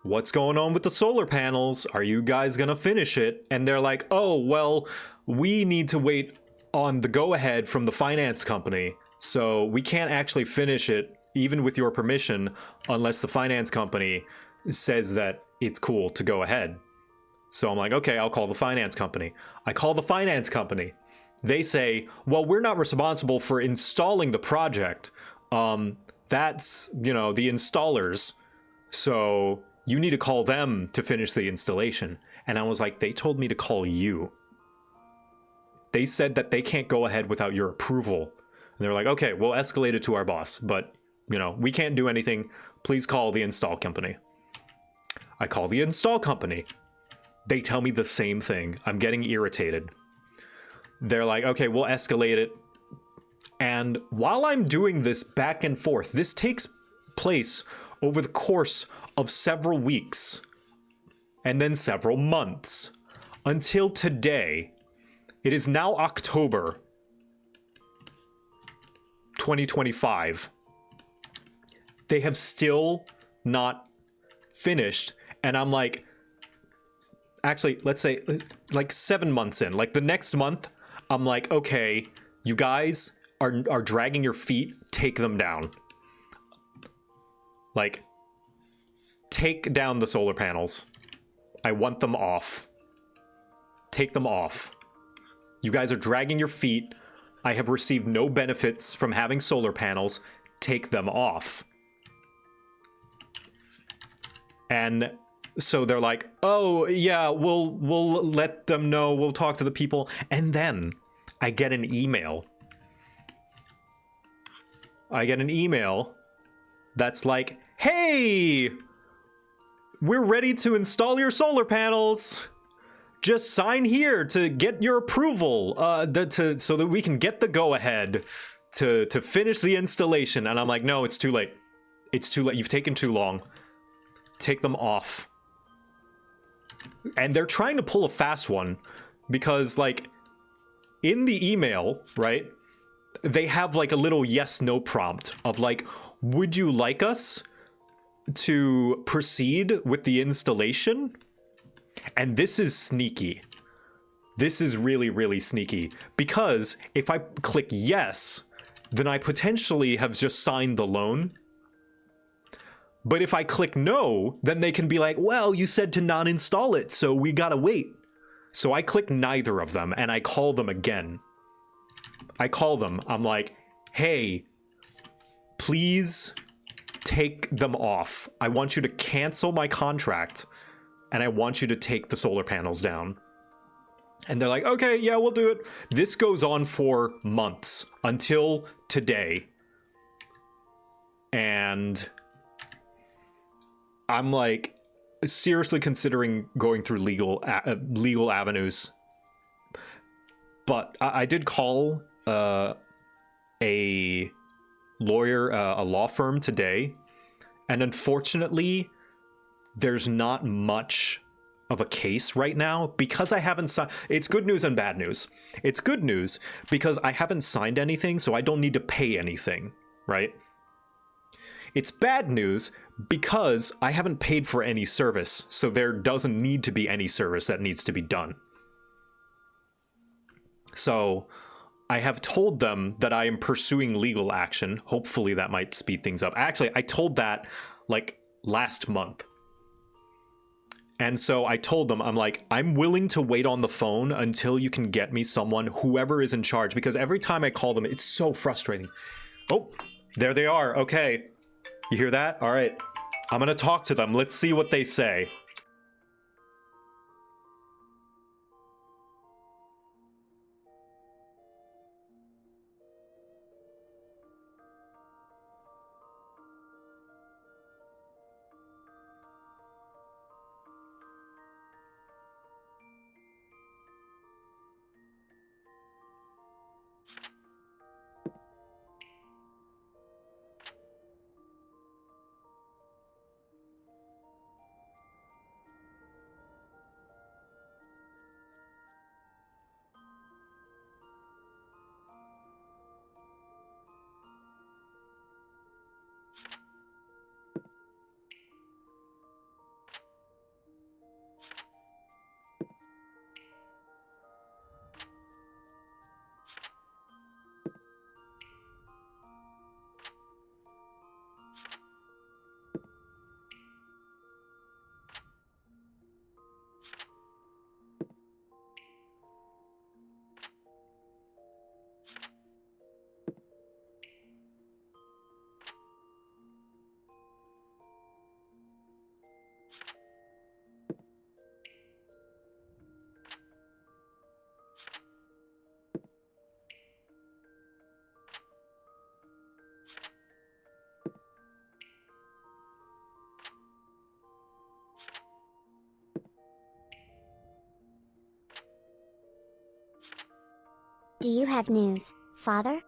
what's going on with the solar panels? Are you guys gonna finish it? And they're like, oh, well, we need to wait on the go-ahead from the finance company, so we can't actually finish it, even with your permission, unless the finance company says that it's cool to go ahead. So I'm like, okay, I'll call the finance company. I call the finance company. They say, well, we're not responsible for installing the project. That's, you know, the installers. So you need to call them to finish the installation. And I was like, they told me to call you. They said that they can't go ahead without your approval. And they're like, okay, we'll escalate it to our boss, but, you know, we can't do anything. Please call the install company. I call the install company. They tell me the same thing. I'm getting irritated. They're like, okay, we'll escalate it. And while I'm doing this back and forth, this takes place over the course of several weeks and then several months until today. It is now October 2025. They have still not finished. And I'm like, actually, let's say like 7 months in, like the next month, I'm like, okay, you guys are dragging your feet, take them down. Like, take down the solar panels. I want them off. Take them off. You guys are dragging your feet. I have received no benefits from having solar panels. Take them off. And so they're like, oh, yeah, we'll let them know. We'll talk to the people. And then I get an email. That's like, hey, we're ready to install your solar panels. Just sign here to get your approval, so that we can get the go-ahead to finish the installation. And I'm like, no, it's too late. It's too late. You've taken too long. Take them off. And they're trying to pull a fast one because, like, in the email, right, they have like a little yes/no prompt of like, would you like us to proceed with the installation? And this is sneaky. This is really, really sneaky because if I click yes, then I potentially have just signed the loan. But if I click no, then they can be like, well, you said to not install it, so we gotta wait. So I click neither of them and I call them again. I call them. I'm like, hey, please take them off. I want you to cancel my contract and I want you to take the solar panels down. And they're like, okay, yeah, we'll do it. This goes on for months until today. And I'm like seriously considering going through legal avenues. But I did call a lawyer, a law firm today. And unfortunately, there's not much of a case right now because I haven't signed. It's good news and bad news. It's good news because I haven't signed anything, so I don't need to pay anything, right? It's bad news because I haven't paid for any service, so there doesn't need to be any service that needs to be done. So I have told them that I am pursuing legal action. Hopefully that might speed things up. Actually, I told that like last month. And so I told them, I'm like, I'm willing to wait on the phone until you can get me someone, whoever is in charge, because every time I call them, it's so frustrating. Oh, there they are. Okay. You hear that? All right. I'm going to talk to them. Let's see what they say. Do you have news, Father?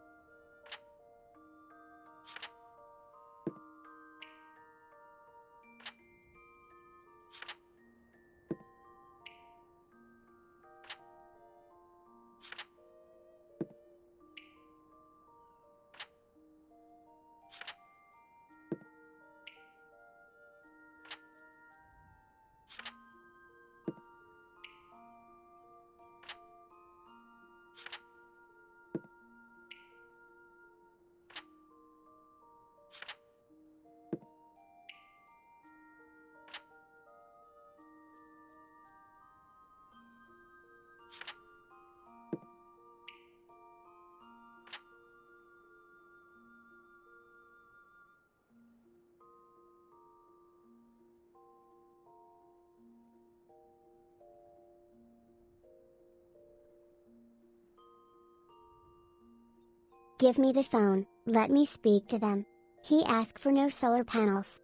Give me the phone, let me speak to them. He asked for no solar panels.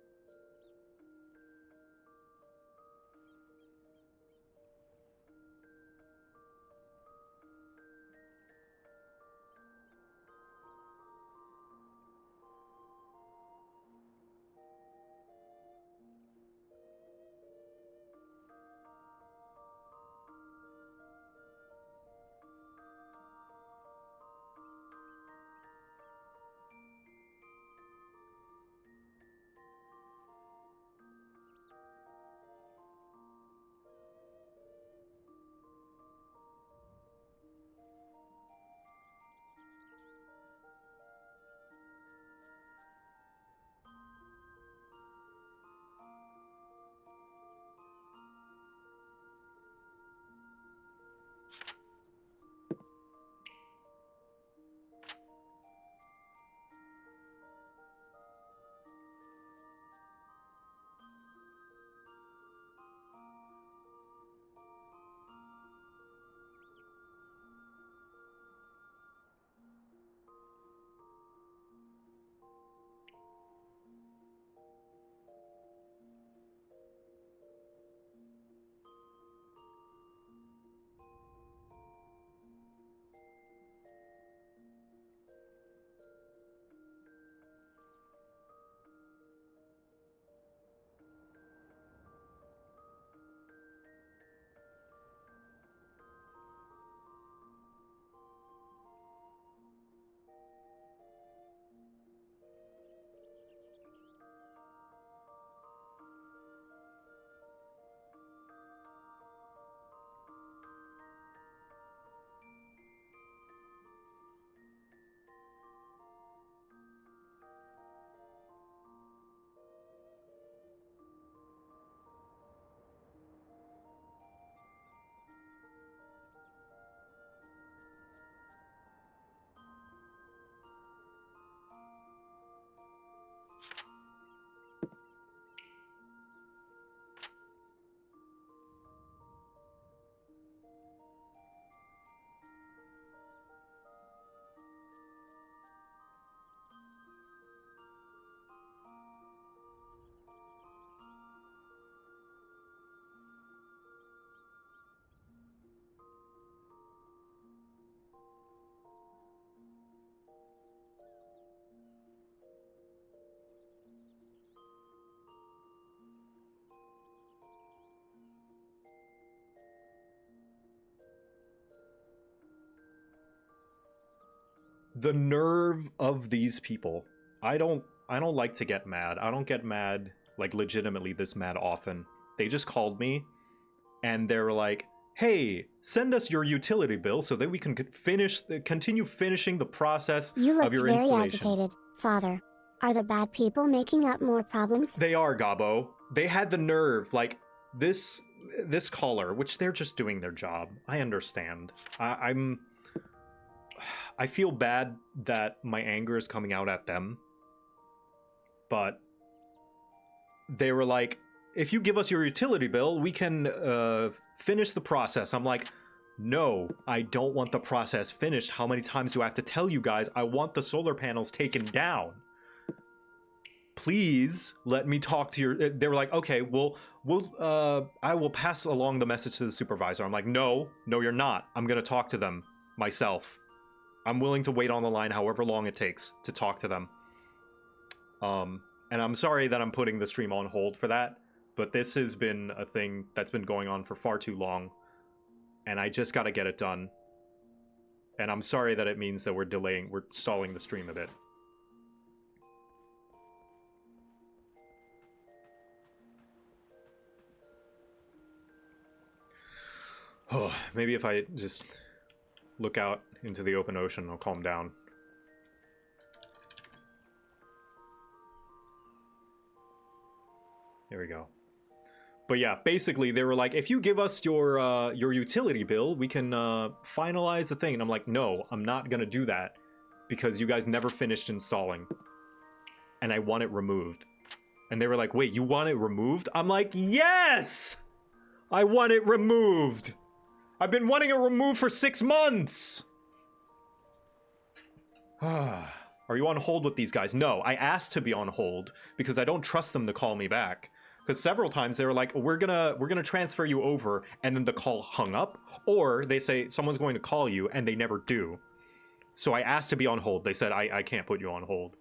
The nerve of these people. I don't like to get mad. I don't get mad, like legitimately this mad often. They just called me and they were like, hey, send us your utility bill so that we can continue finishing the process of your installation. You look very agitated, Father. Are the bad people making up more problems? They are, Gabo. They had the nerve, like, this caller, which they're just doing their job. I understand. I feel bad that my anger is coming out at them. But they were like, if you give us your utility bill, we can finish the process. I'm like, no, I don't want the process finished. How many times do I have to tell you guys? I want the solar panels taken down. Please let me talk to your... They were like, okay, I will pass along the message to the supervisor. I'm like, no, you're not. I'm going to talk to them myself. I'm willing to wait on the line however long it takes to talk to them. And I'm sorry that I'm putting the stream on hold for that, but this has been a thing that's been going on for far too long, and I just got to get it done. And I'm sorry that it means that we're stalling the stream a bit. Oh, maybe if I just look out into the open ocean, I'll calm down. There we go. But yeah, basically they were like, if you give us your utility bill, we can finalize the thing. And I'm like, no, I'm not gonna do that because you guys never finished installing, and I want it removed. And they were like, wait, you want it removed? I'm like, yes, I want it removed. I've been wanting it removed for 6 months. Are you on hold with these guys? No, I asked to be on hold because I don't trust them to call me back. Because several times they were like, we're gonna transfer you over, and then the call hung up, or they say someone's going to call you and they never do. So I asked to be on hold. They said I can't put you on hold.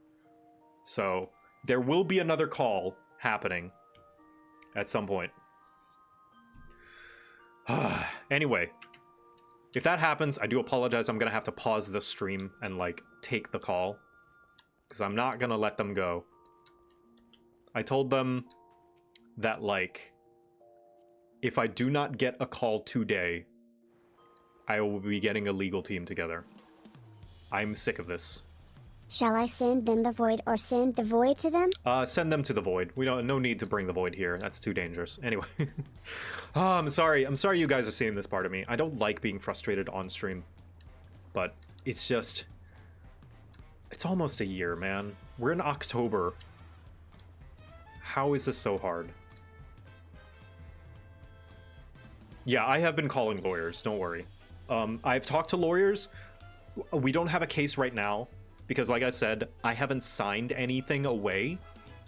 So there will be another call happening at some point. Anyway, if that happens, I do apologize. I'm gonna have to pause the stream and like take the call, because I'm not gonna let them go. I told them that, like, if I do not get a call today, I will be getting a legal team together. I'm sick of this. Shall I send them the void or send the void to them? Send them to the void. No need to bring the void here. That's too dangerous. Anyway. Oh, I'm sorry you guys are seeing this part of me. I don't like being frustrated on stream. But it's just... It's almost a year, man. We're in October. How is this so hard? Yeah, I have been calling lawyers, don't worry. I've talked to lawyers. We don't have a case right now, because like I said, I haven't signed anything away.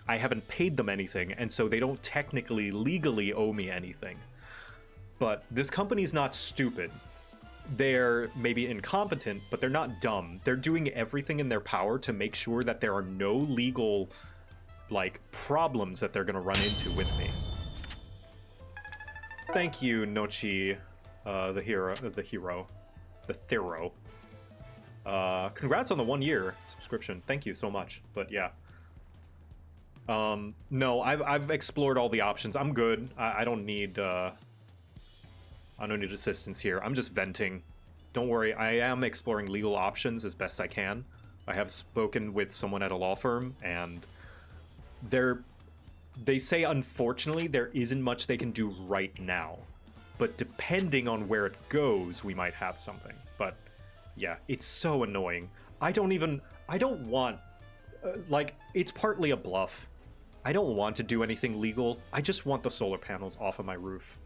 I haven't paid them anything, and so they don't technically, legally owe me anything. But this company's not stupid. They're maybe incompetent, but they're not dumb. They're doing everything in their power to make sure that there are no legal, like, problems that they're gonna run into with me. Thank you, Nochi, the hero. Congrats on the 1 year subscription. Thank you so much. But yeah. No, I've explored all the options. I'm good. I don't need assistance here. I'm just venting. Don't worry, I am exploring legal options as best I can. I have spoken with someone at a law firm, and they say, unfortunately, there isn't much they can do right now. But depending on where it goes, we might have something. But yeah, it's so annoying. I don't want, like, it's partly a bluff. I don't want to do anything legal. I just want the solar panels off of my roof.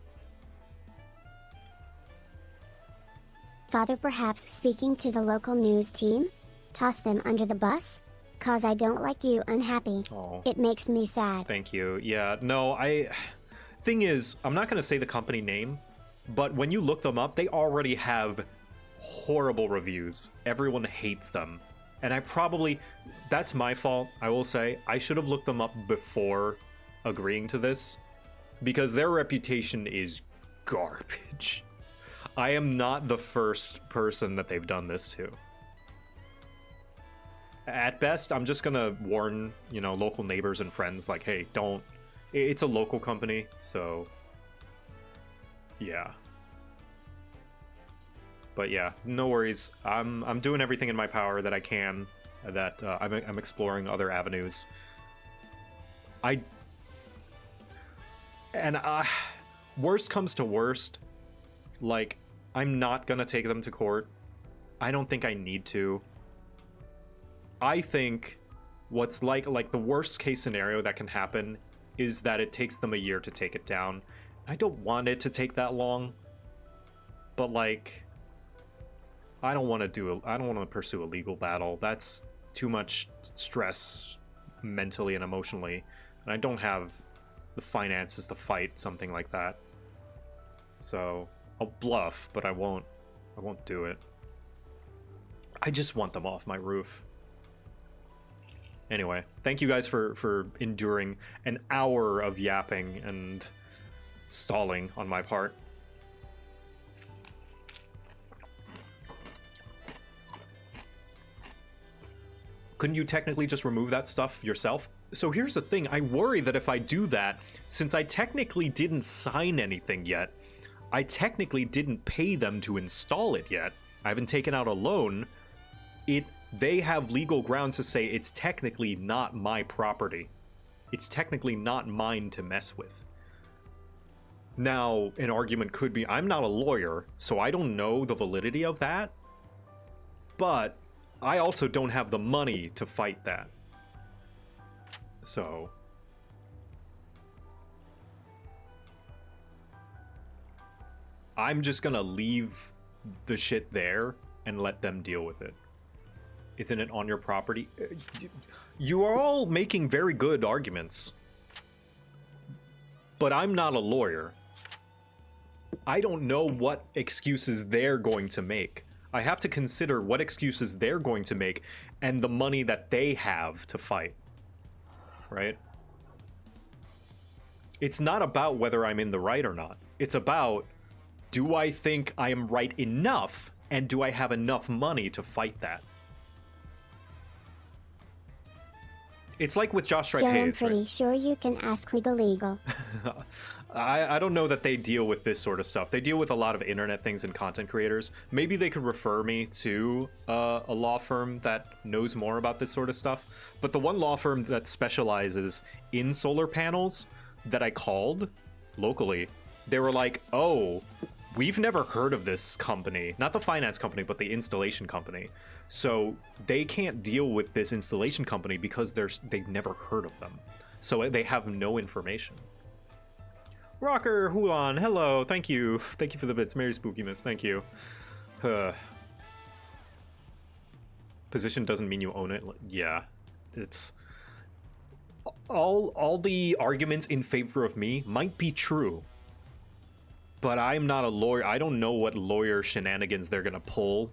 Father, perhaps speaking to the local news team? Toss them under the bus? 'Cause I don't like you unhappy. Oh. It makes me sad. Thank you. Yeah, no, Thing is, I'm not going to say the company name, but when you look them up, they already have horrible reviews. Everyone hates them. And that's my fault, I will say. I should have looked them up before agreeing to this, because their reputation is garbage. I am not the first person that they've done this to. At best, I'm just gonna warn, you know, local neighbors and friends, like, hey, don't. It's a local company, so yeah. But yeah, no worries. I'm doing everything in my power that I can. That I'm exploring other avenues. Worst comes to worst, like, I'm not gonna take them to court. I don't think I need to. I think what's like the worst case scenario that can happen is that it takes them a year to take it down. I don't want it to take that long, but like, I don't want to pursue a legal battle. That's too much stress mentally and emotionally, and I don't have the finances to fight something like that. So I'll bluff, but I won't do it. I just want them off my roof. Anyway, thank you guys for enduring an hour of yapping and stalling on my part. Couldn't you technically just remove that stuff yourself? So here's the thing, I worry that if I do that, since I technically didn't sign anything yet, I technically didn't pay them to install it yet, I haven't taken out a loan, they have legal grounds to say it's technically not my property. It's technically not mine to mess with. Now, an argument could be, I'm not a lawyer, so I don't know the validity of that, but I also don't have the money to fight that. So I'm just gonna leave the shit there and let them deal with it. Isn't it on your property? You are all making very good arguments, but I'm not a lawyer. I don't know what excuses they're going to make. I have to consider what excuses they're going to make and the money that they have to fight. Right? It's not about whether I'm in the right or not. It's about, do I think I am right enough, and do I have enough money to fight that? It's like with Josh Strike Hayes, I'm pretty right? sure you can ask Legal. I don't know that they deal with this sort of stuff. They deal with a lot of internet things and content creators. Maybe they could refer me to a law firm that knows more about this sort of stuff. But the one law firm that specializes in solar panels that I called locally, they were like, oh, we've never heard of this company. Not the finance company, but the installation company. So they can't deal with this installation company because they've never heard of them. So they have no information. Rocker Huan, hello, thank you. Thank you for the bits. Merry Spookiness, thank you. Position doesn't mean you own it. Yeah, it's... All the arguments in favor of me might be true. But I'm not a lawyer. I don't know what lawyer shenanigans they're gonna pull.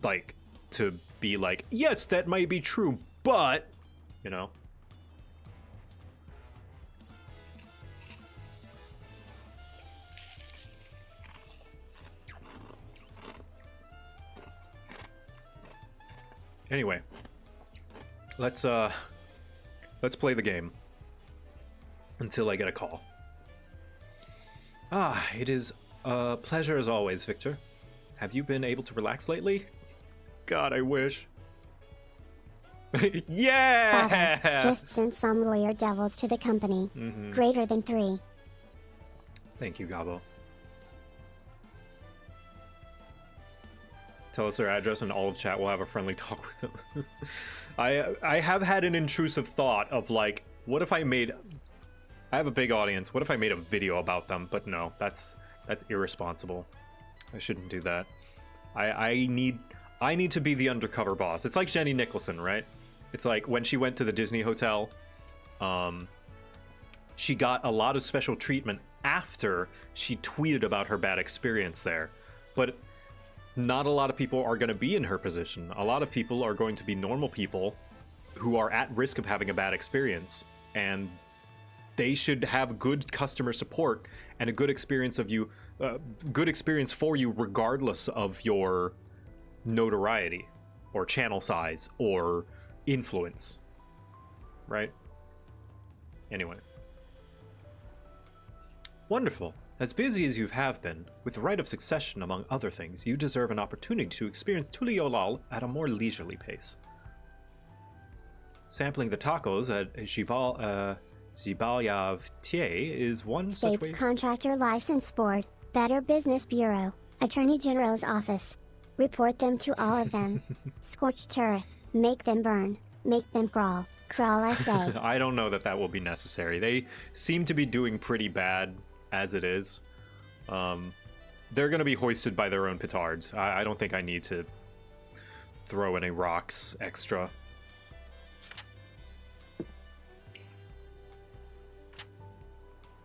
Like, to be like, yes, that might be true, but... You know? Anyway, let's play the game until I get a call. Ah, it is a pleasure as always, Victor. Have you been able to relax lately? God, I wish. Yeah! Father, just sent some lawyer devils to the company. Mm-hmm. Greater than 3. Thank you, Gabo. Tell us their address and all of chat will have a friendly talk with them. I have had an intrusive thought of like, what if I have a big audience, what if I made a video about them? But no, that's irresponsible. I shouldn't do that. I need to be the undercover boss. It's like Jenny Nicholson, right? It's like when she went to the Disney hotel, she got a lot of special treatment after she tweeted about her bad experience there. But not a lot of people are going to be in her position. A lot of people are going to be normal people who are at risk of having a bad experience, and they should have good customer support and a good experience for you regardless of your notoriety, or channel size, or influence, right? Anyway. Wonderful. As busy as you have been, with the right of succession among other things, you deserve an opportunity to experience Tuliolal at a more leisurely pace. Sampling the tacos at Zibalyav Tie is one such States way. Contractor License Board, Better Business Bureau, Attorney General's Office. Report them to all of them. Scorched earth, make them burn, make them crawl. Crawl, I say. I don't know that will be necessary. They seem to be doing pretty bad as it is. They're going to be hoisted by their own petards. I don't think I need to throw any rocks extra.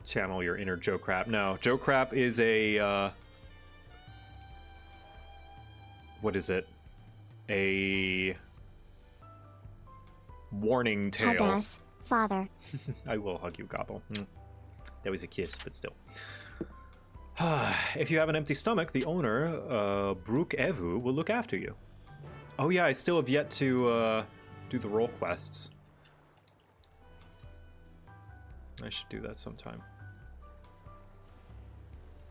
Channel your inner JoCat. No, JoCat is a what is it? A warning tale. Hug us, Father. I will hug you, Gobble. That was a kiss, but still. If you have an empty stomach, the owner, Brook Evu, will look after you. Oh yeah, I still have yet to do the role quests. I should do that sometime.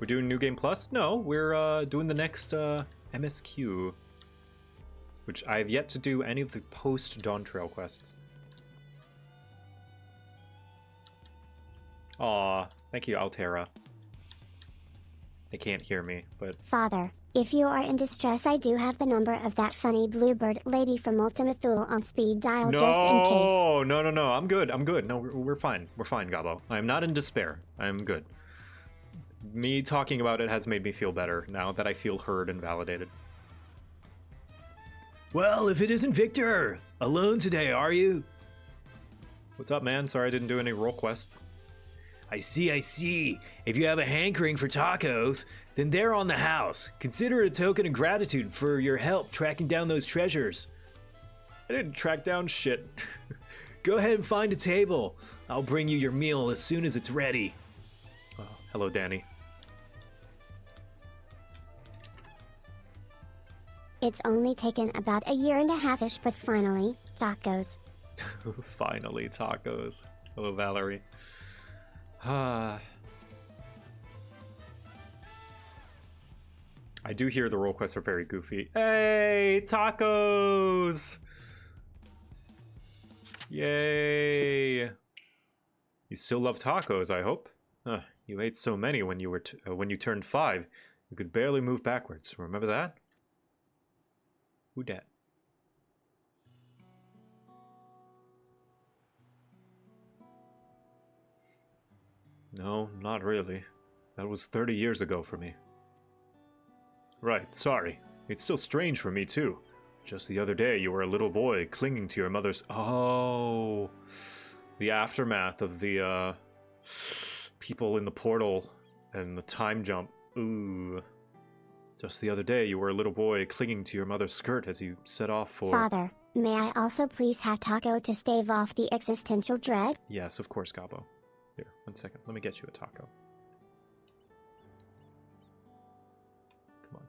We're doing New Game Plus? No, we're doing the next MSQ, which I have yet to do any of the post-Dawn Trail quests. Aw, thank you, Altera. They can't hear me, but... Father, if you are in distress, I do have the number of that funny bluebird lady from Ultima Thule on speed dial just in case. No, I'm good. No, we're fine. We're fine, Gabo. I am not in despair. I am good. Me talking about it has made me feel better now that I feel heard and validated. Well, if it isn't Victor! Alone today, are you? What's up, man? Sorry I didn't do any role quests. I see. If you have a hankering for tacos, then they're on the house. Consider it a token of gratitude for your help tracking down those treasures. I didn't track down shit. Go ahead and find a table. I'll bring you your meal as soon as it's ready. Oh, hello, Danny. It's only taken about a year and a half-ish, but finally, tacos. Finally, tacos. Hello, Valerie. I do hear the role quests are very goofy. Hey, tacos! Yay! You still love tacos, I hope. You ate so many when you were when you turned 5, you could barely move backwards. Remember that? Who dat? No, not really. That was 30 years ago for me. Right, sorry. It's still strange for me, too. Just the other day, you were a little boy clinging to your mother's... Oh! The aftermath of the, people in the portal and the time jump. Ooh. Just the other day, you were a little boy clinging to your mother's skirt as you set off for... Father, may I also please have taco to stave off the existential dread? Yes, of course, Gabo. Here, 1 second. Let me get you a taco. Come on.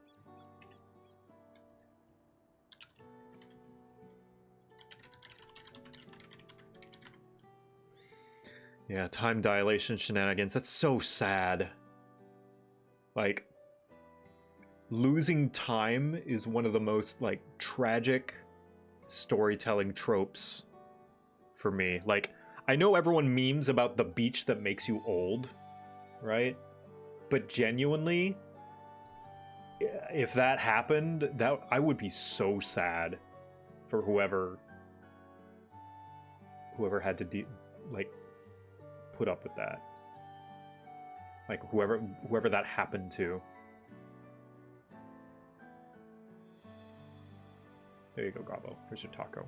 Yeah, time dilation shenanigans. That's so sad. Like, losing time is one of the most, like, tragic storytelling tropes for me. Like, I know everyone memes about the beach that makes you old, right? But genuinely, if that happened, I would be so sad for whoever had to put up with that. Like whoever that happened to. There you go, Gabo. Here's your taco.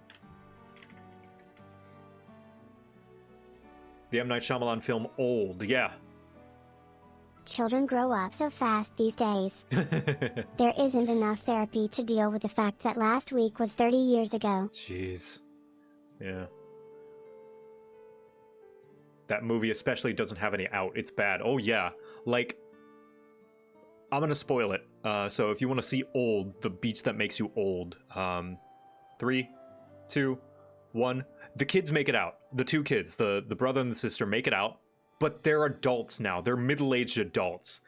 The M. Night Shyamalan film Old, yeah. Children grow up so fast these days. There isn't enough therapy to deal with the fact that last week was 30 years ago. Jeez. Yeah. That movie especially doesn't have any out. It's bad. Oh, yeah. Like, I'm gonna spoil it. So if you want to see Old, The Beach That Makes You Old, 3, 2, 1. The kids make it out. The two kids, the brother and the sister, make it out. But they're adults now. They're middle-aged adults.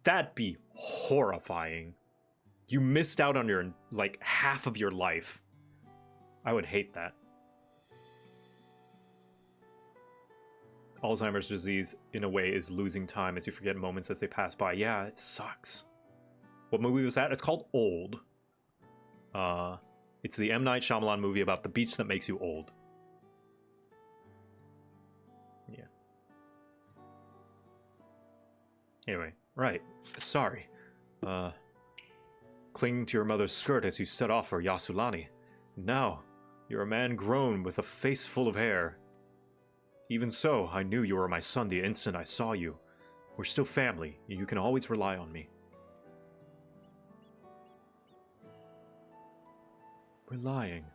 That'd be horrifying. You missed out on your, like, half of your life. I would hate that. Alzheimer's disease, in a way, is losing time as you forget moments as they pass by. Yeah, it sucks. What movie was that? It's called Old. It's the M. Night Shyamalan movie about the beach that makes you old. Yeah. Anyway, right. Sorry. Clinging to your mother's skirt as you set off for Yasulani. Now, you're a man grown with a face full of hair. Even so, I knew you were my son the instant I saw you. We're still family, and you can always rely on me. Relying.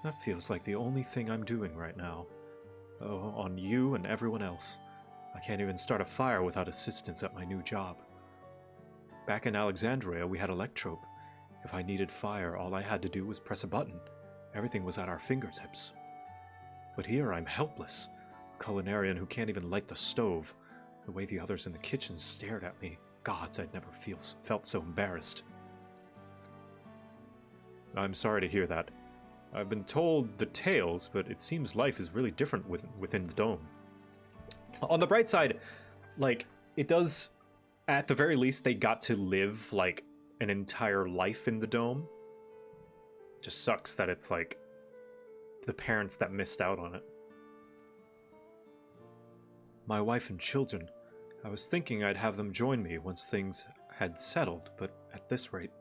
That feels like the only thing I'm doing right now. Oh, on you and everyone else. I can't even start a fire without assistance at my new job. Back in Alexandria, we had Electrope. If I needed fire, all I had to do was press a button. Everything was at our fingertips. But here I'm helpless. A culinarian who can't even light the stove. The way the others in the kitchen stared at me. Gods, I'd never felt so embarrassed. I'm sorry to hear that. I've been told the tales, but it seems life is really different within the dome. On the bright side, like, it does, at the very least, they got to live, like, an entire life in the dome. Just sucks that it's, like, the parents that missed out on it. My wife and children. I was thinking I'd have them join me once things had settled, but at this rate...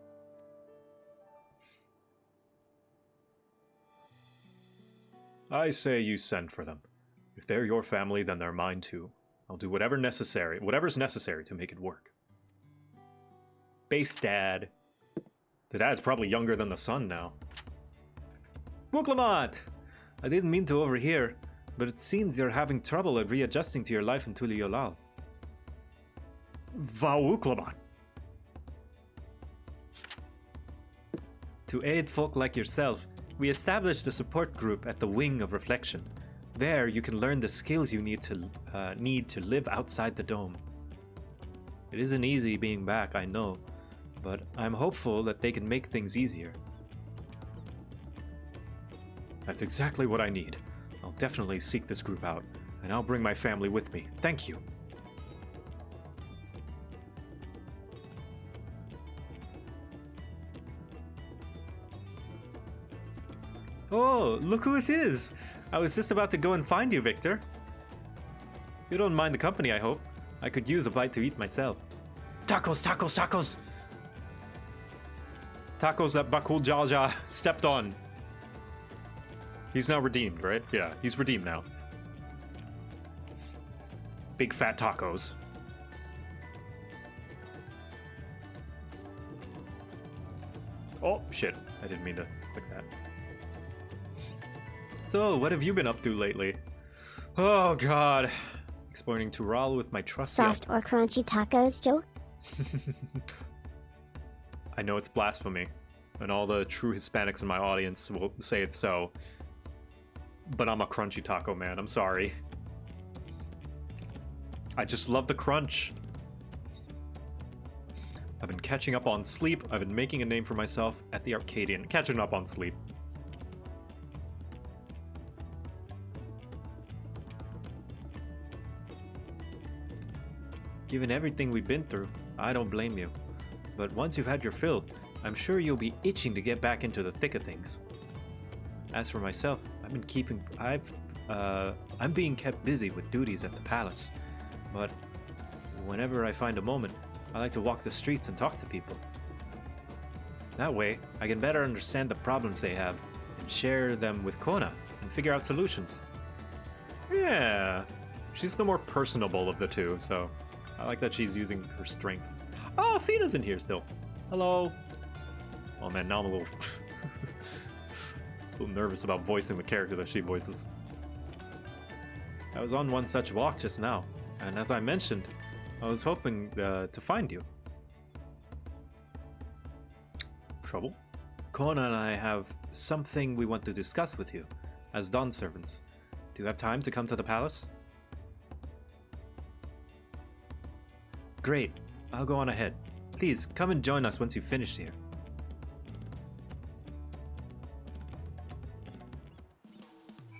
I say you send for them. If they're your family, then they're mine too. I'll do whatever's necessary to make it work. Base dad. The dad's probably younger than the son now. Wuklamad! I didn't mean to overhear, but it seems you're having trouble at readjusting to your life in Tuliolal. Wuklamad! To aid folk like yourself, we established a support group at the Wing of Reflection. There, you can learn the skills you need to live outside the dome. It isn't easy being back, I know, but I'm hopeful that they can make things easier. That's exactly what I need. I'll definitely seek this group out, and I'll bring my family with me. Thank you. Oh, look who it is! I was just about to go and find you, Victor. You don't mind the company, I hope. I could use a bite to eat myself. Tacos, tacos, tacos! Tacos that Bakul Jalja stepped on. He's now redeemed, right? Yeah, he's redeemed now. Big fat tacos. Oh, shit. I didn't mean to click that. So, what have you been up to lately? Oh, God. Exploring Tural with my trusty... Soft or crunchy tacos, Joe? I know it's blasphemy, and all the true Hispanics in my audience will say it's so. But I'm a crunchy taco man, I'm sorry. I just love the crunch. I've been catching up on sleep. I've been making a name for myself at the Arcadian. Catching up on sleep. Given everything we've been through, I don't blame you. But once you've had your fill, I'm sure you'll be itching to get back into the thick of things. As for myself, I'm being kept busy with duties at the palace. But whenever I find a moment, I like to walk the streets and talk to people. That way, I can better understand the problems they have and share them with Kona and figure out solutions. Yeah, she's the more personable of the two, so I like that she's using her strengths. Oh, Cena's in here still. Hello. Oh man, now I'm a little, a little nervous about voicing the character that she voices. I was on one such walk just now, and as I mentioned, I was hoping to find you. Trouble? Kona and I have something we want to discuss with you, as Dawn servants. Do you have time to come to the palace? Great. I'll go on ahead. Please, come and join us once you've finished here.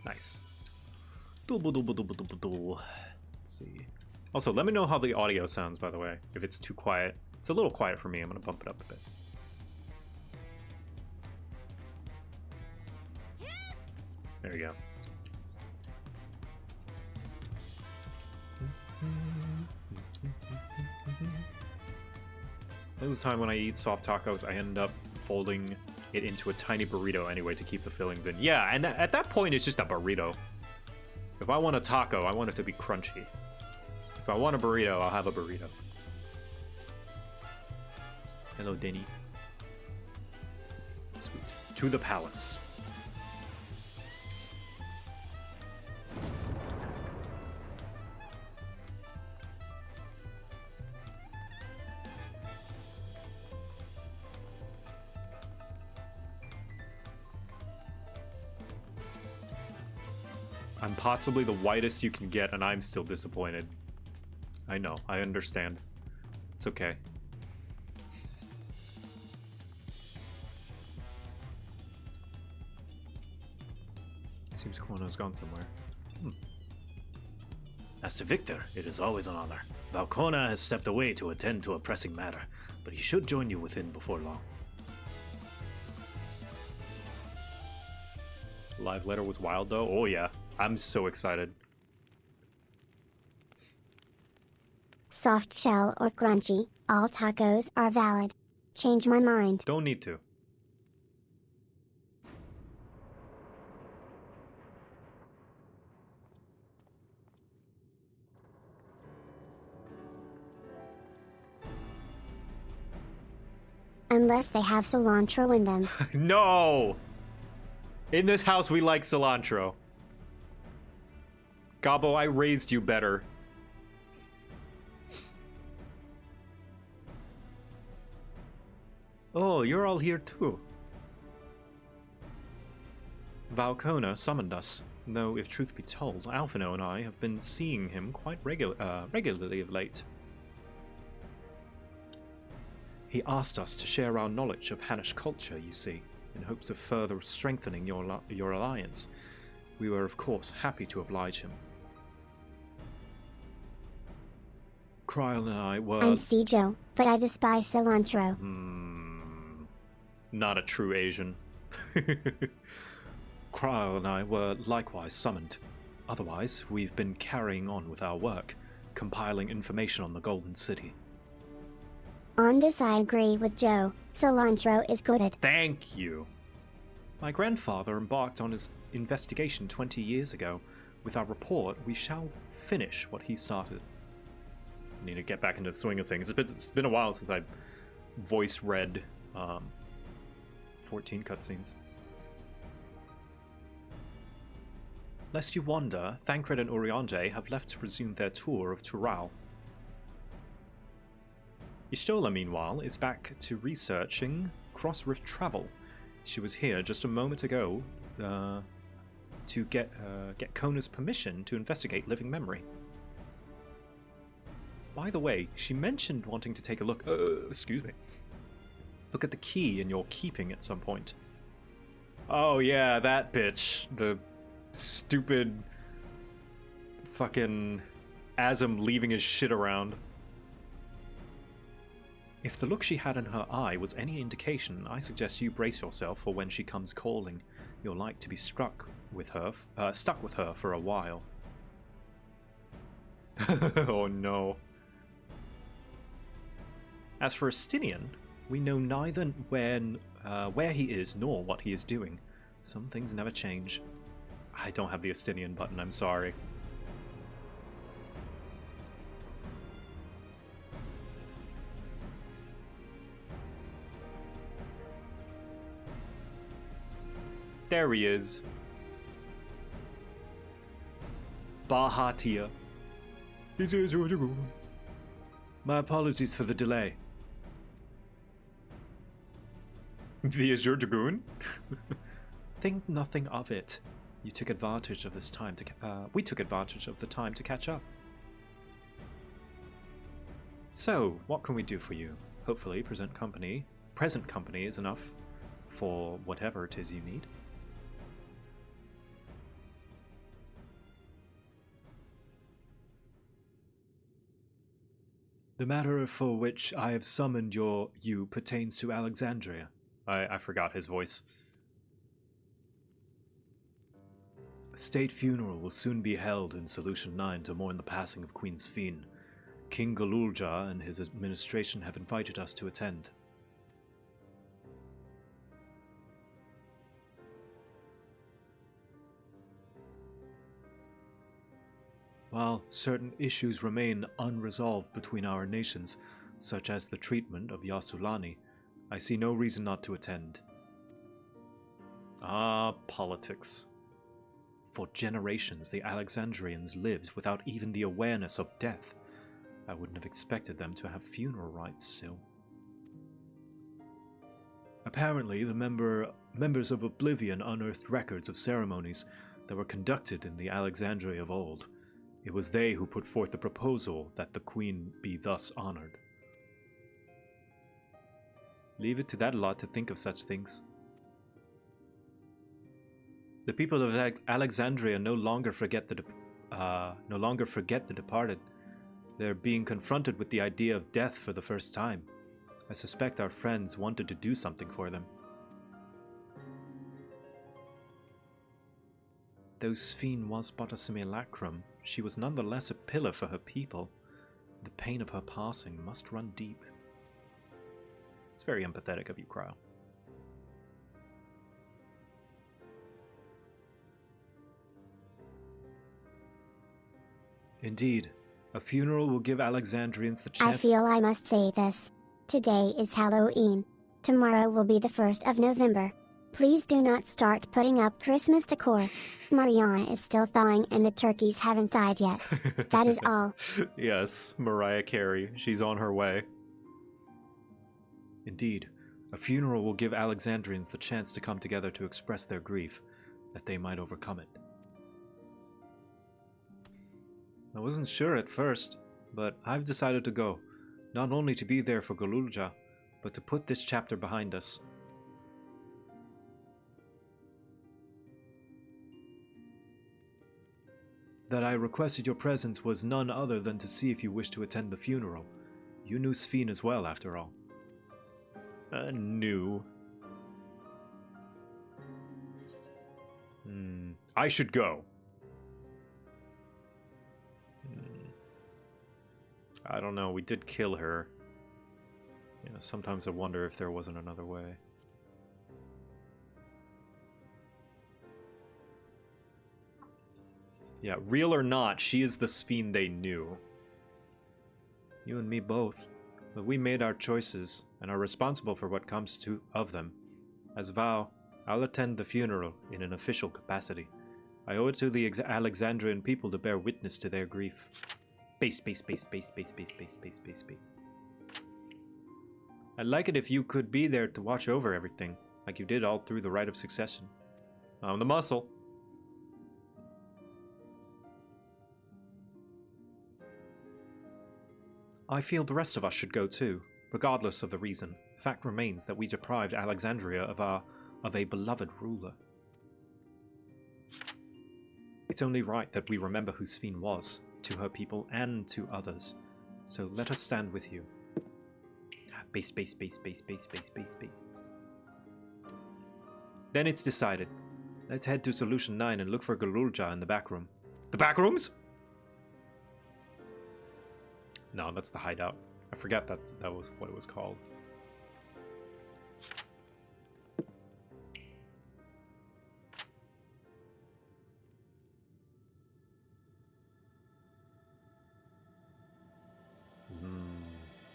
Nice. Let's see. Also, let me know how the audio sounds, by the way, if it's too quiet. It's a little quiet for me. I'm going to bump it up a bit. There we go. This is the time when I eat soft tacos, I end up folding it into a tiny burrito anyway to keep the fillings in. Yeah, and at that point, it's just a burrito. If I want a taco, I want it to be crunchy. If I want a burrito, I'll have a burrito. Hello, Denny. Sweet. To the palace. I'm possibly the whitest you can get, and I'm still disappointed. I know, I understand. It's okay. Seems Kono's gone somewhere. Master Victor, it is always an honor. Valkona has stepped away to attend to a pressing matter, but he should join you within before long. Live letter was wild though. Oh yeah, I'm so excited. Soft shell or crunchy, all tacos are valid. Change my mind. Don't need to. Unless they have cilantro in them. No! In this house, we like cilantro. Gabo, I raised you better. Oh, you're all here too. Valkona summoned us, though if truth be told, Alphino and I have been seeing him quite regularly of late. He asked us to share our knowledge of Hannish culture, you see, in hopes of further strengthening your alliance. We were, of course, happy to oblige him. Kryl and I were... I'm Sijo, but I despise cilantro. Not a true Asian. Kryl and I were likewise summoned. Otherwise, we've been carrying on with our work, compiling information on the Golden City. On this I agree with Joe. Cilantro is good. Thank you. My grandfather embarked on his investigation 20 years ago. With our report, we shall finish what he started. I need to get back into the swing of things. It's been a while since I voice read 14 cutscenes. Lest you wonder, Thancred and Urianger have left to resume their tour of Tural. Ishtola, meanwhile, is back to researching cross-rift travel. She was here just a moment ago to get Kona's permission to investigate living memory. By the way, she mentioned wanting to take a look... excuse me. Look at the key in your keeping at some point. Oh yeah, that bitch. The stupid... fucking... Azim leaving his shit around. If the look she had in her eye was any indication, I suggest you brace yourself for when she comes calling. You're like to be stuck with her for a while. Oh no. As for Estinian, we know neither where he is nor what he is doing. Some things never change. I don't have the Estinian button, I'm sorry. There he is. Bahatia. My apologies for the delay. The Azure Dragoon? Think nothing of it. You took advantage of this time to we took advantage of the time to catch up. So, what can we do for you? Hopefully, present company is enough for whatever it is you need. The matter for which I have summoned you pertains to Alexandria. I forgot his voice. A state funeral will soon be held in Solution 9 to mourn the passing of Queen Sphene. King Galulja and his administration have invited us to attend. While certain issues remain unresolved between our nations, such as the treatment of Yasulani, I see no reason not to attend. Ah, politics. For generations, the Alexandrians lived without even the awareness of death. I wouldn't have expected them to have funeral rites still. Apparently, the members of Oblivion unearthed records of ceremonies that were conducted in the Alexandria of old. It was they who put forth the proposal that the queen be thus honored. Leave it to that lot to think of such things. The people of Alexandria no longer forget the departed. They're being confronted with the idea of death for the first time. I suspect our friends wanted to do something for them. Though Sphene was but a simulacrum, she was nonetheless a pillar for her people. The pain of her passing must run deep. It's very empathetic of you, Cryo. Indeed, a funeral will give Alexandrians the chance... I feel I must say this. Today is Halloween. Tomorrow will be the 1st of November. Please do not start putting up Christmas decor. Mariana is still thawing and the turkeys haven't died yet. That is all. Yes, Mariah Carey. She's on her way. Indeed, a funeral will give Alexandrians the chance to come together to express their grief, that they might overcome it. I wasn't sure at first, but I've decided to go, not only to be there for Galulja, but to put this chapter behind us. That I requested your presence was none other than to see if you wished to attend the funeral. You knew Sphene as well, after all. Knew. I should go. I don't know, we did kill her. You know, sometimes I wonder if there wasn't another way. Yeah, real or not, she is the Sphene they knew. You and me both. But we made our choices, and are responsible for what comes of them. As vow, I'll attend the funeral in an official capacity. I owe it to the Alexandrian people to bear witness to their grief. Space. I'd like it if you could be there to watch over everything, like you did all through the Rite of Succession. I'm the muscle. I feel the rest of us should go too, regardless of the reason. The fact remains that we deprived Alexandria of a beloved ruler. It's only right that we remember who Sphene was, to her people and to others. So let us stand with you. Base. Then it's decided. Let's head to Solution 9 and look for Galulja in the back room. The back rooms? No, that's the hideout. I forgot that was what it was called.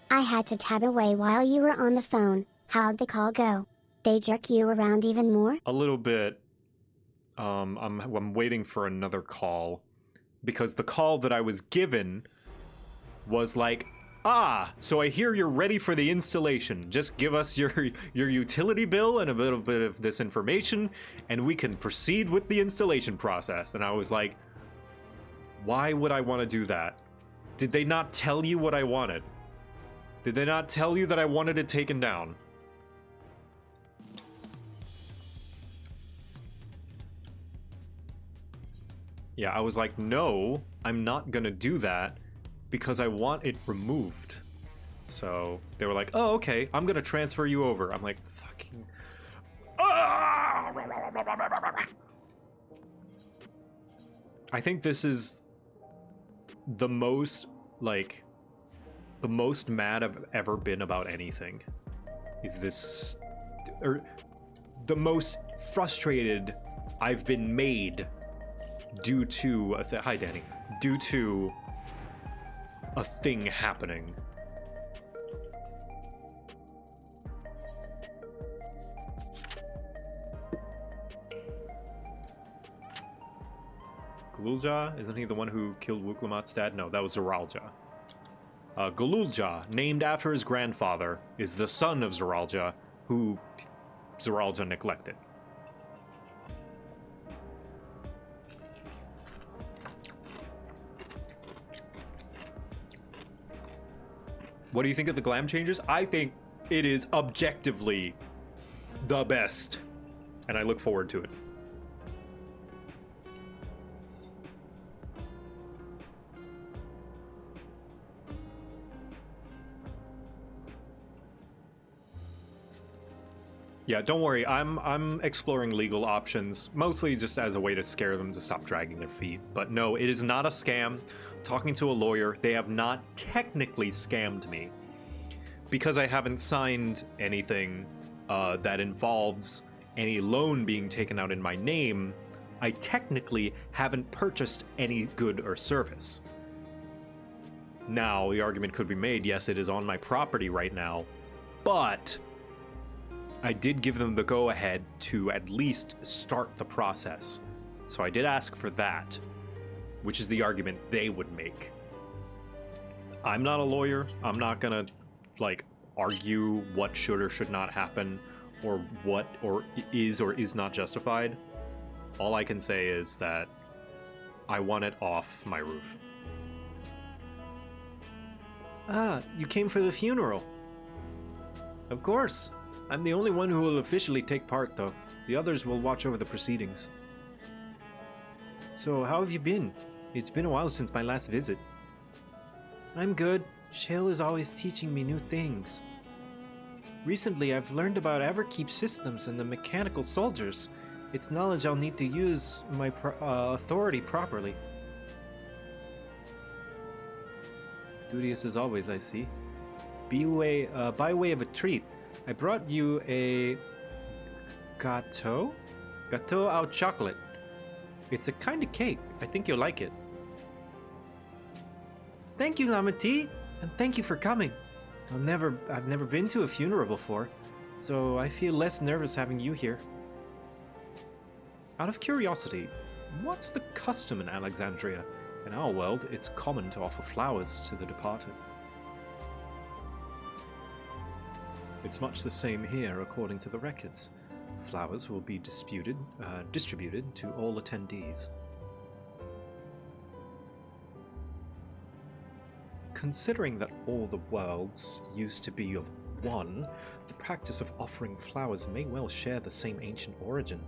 I had to tab away while you were on the phone. How'd the call go? They jerk you around even more? A little bit. I'm waiting for another call. Because the call that I was given was like, Ah, so I hear you're ready for the installation. Just give us your utility bill and a little bit of this information, and we can proceed with the installation process. And I was like, why would I want to do that? Did they not tell you what I wanted? Did they not tell you that I wanted it taken down? Yeah, I was like, no, I'm not gonna do that because I want it removed. So they were like, oh, okay, I'm gonna transfer you over. I'm like, fucking... I think this is the most, like, the most mad I've ever been about anything. Is this... or the most frustrated I've been made due to... hi, Danny. Due to a thing happening. Galulja? Isn't he the one who killed Wuklamat's dad? No, that was Zeralja. Galulja, named after his grandfather, is the son of Zeralja, who Zeralja neglected. What do you think of the glam changes? I think it is objectively the best, and I look forward to it. Yeah, don't worry. I'm exploring legal options, mostly just as a way to scare them to stop dragging their feet. But no, it is not a scam. Talking to a lawyer, they have not technically scammed me because I haven't signed anything that involves any loan being taken out in my name. I technically haven't purchased any good or service. Now, the argument could be made, yes, it is on my property right now, but I did give them the go-ahead to at least start the process. So I did ask for that, which is the argument they would make. I'm not a lawyer. I'm not gonna, like, argue what should or should not happen, or what or is not justified. All I can say is that I want it off my roof. Ah, you came for the funeral. Of course. I'm the only one who will officially take part, though. The others will watch over the proceedings. So, how have you been? It's been a while since my last visit. I'm good. Shale is always teaching me new things. Recently, I've learned about Everkeep systems and the mechanical soldiers. It's knowledge I'll need to use my authority properly. Studious as always, I see. By way of a treat, I brought you a gâteau? Gâteau au chocolate. It's a kind of cake. I think you'll like it. Thank you, Lamati, and thank you for coming. I've never been to a funeral before, so I feel less nervous having you here. Out of curiosity, what's the custom in Alexandria? In our world, it's common to offer flowers to the departed. It's much the same here, according to the records. Flowers will be distributed to all attendees. Considering that all the worlds used to be of one, the practice of offering flowers may well share the same ancient origin.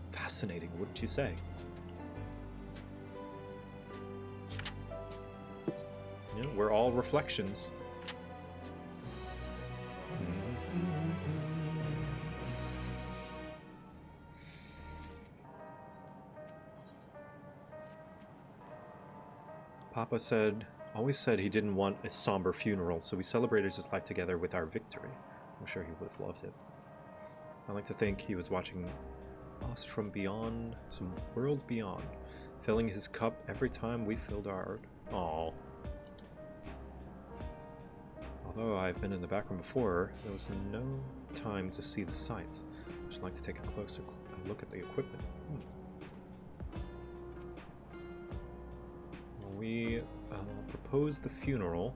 Fascinating, wouldn't you say? Yeah, we're all reflections. Papa always said he didn't want a somber funeral, so we celebrated his life together with our victory. I'm sure he would have loved it. I like to think he was watching us from beyond, some world beyond, filling his cup every time we filled our... Aww. Although I've been in the back room before, there was no time to see the sights. I'd just like to take a closer look at the equipment. We proposed the funeral.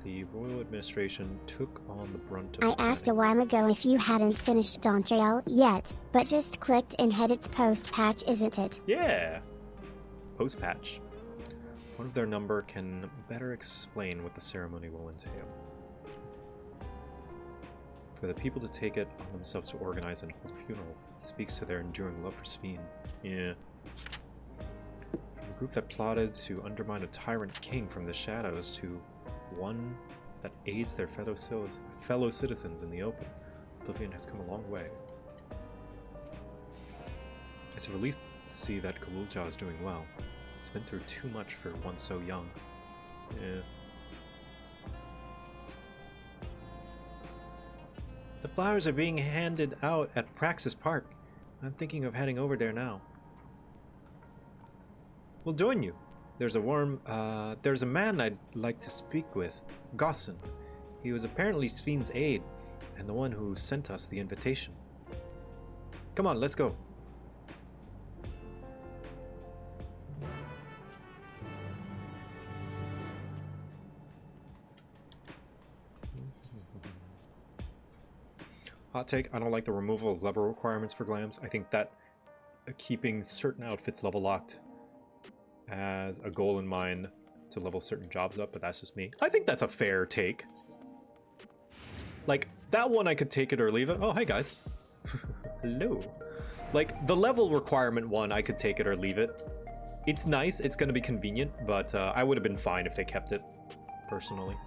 The royal administration took on the brunt of I the asked a planning. while ago if you hadn't finished Dontrail yet, but just clicked and hit its post patch, isn't it? Yeah! Post-patch. One of their number can better explain what the ceremony will entail. For the people to take it on themselves to organize and hold a funeral, it speaks to their enduring love for Sveen. Yeah. From a group that plotted to undermine a tyrant king from the shadows to one that aids their fellow citizens in the open, Oblivion has come a long way. It's a relief to see that Galulja is doing well. He's been through too much for one so young. Yeah. The flowers are being handed out at Praxis Park. I'm thinking of heading over there now. We'll join you. There's a man I'd like to speak with, Gossin. He was apparently Sveen's aide, and the one who sent us the invitation. Come on, let's go. Hot take, I don't like the removal of level requirements for glams. I think that keeping certain outfits level locked as a goal in mind to level certain jobs up, but that's just me. I think that's a fair take. Like, that one I could take it or leave it. Oh, hey guys. Hello. Like, the level requirement one, I could take it or leave it. It's nice, it's gonna be convenient, but I would have been fine if they kept it, personally.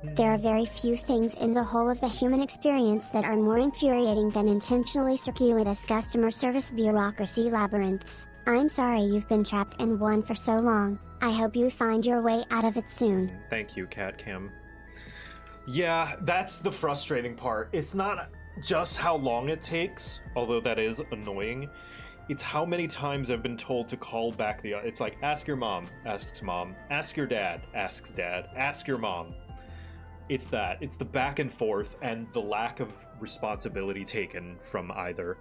There are very few things in the whole of the human experience that are more infuriating than intentionally circuitous customer service bureaucracy labyrinths. I'm sorry you've been trapped in one for so long. I hope you find your way out of it soon. Thank you, CatCam. Yeah, that's the frustrating part. It's not just how long it takes, although that is annoying. It's how many times I've been told to call back the... It's like, ask your mom, asks mom. Ask your dad, asks dad. Ask your mom. It's that. It's the back and forth and the lack of responsibility taken from either.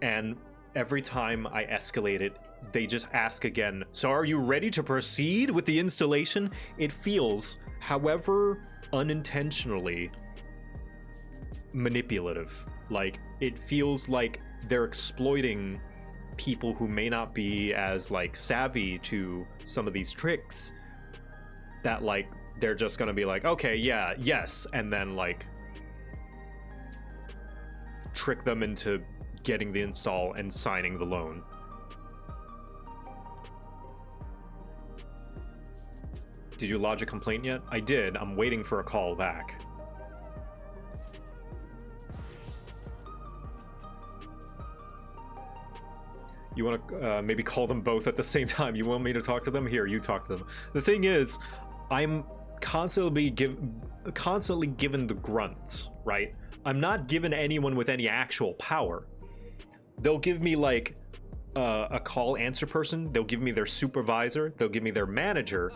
And every time I escalate it, they just ask again, so are you ready to proceed with the installation? It feels, however unintentionally, manipulative. Like, it feels like they're exploiting people who may not be as, like, savvy to some of these tricks, that, like, they're just gonna be like, okay, yeah, yes, and then, like, trick them into getting the install and signing the loan. Did you lodge a complaint yet? I did. I'm waiting for a call back. You want to maybe call them both at the same time? You want me to talk to them? Here, you talk to them. The thing is, I'm constantly given the grunts, right? I'm not given anyone with any actual power. They'll give me, like, a call answer person. They'll give me their supervisor. They'll give me their manager.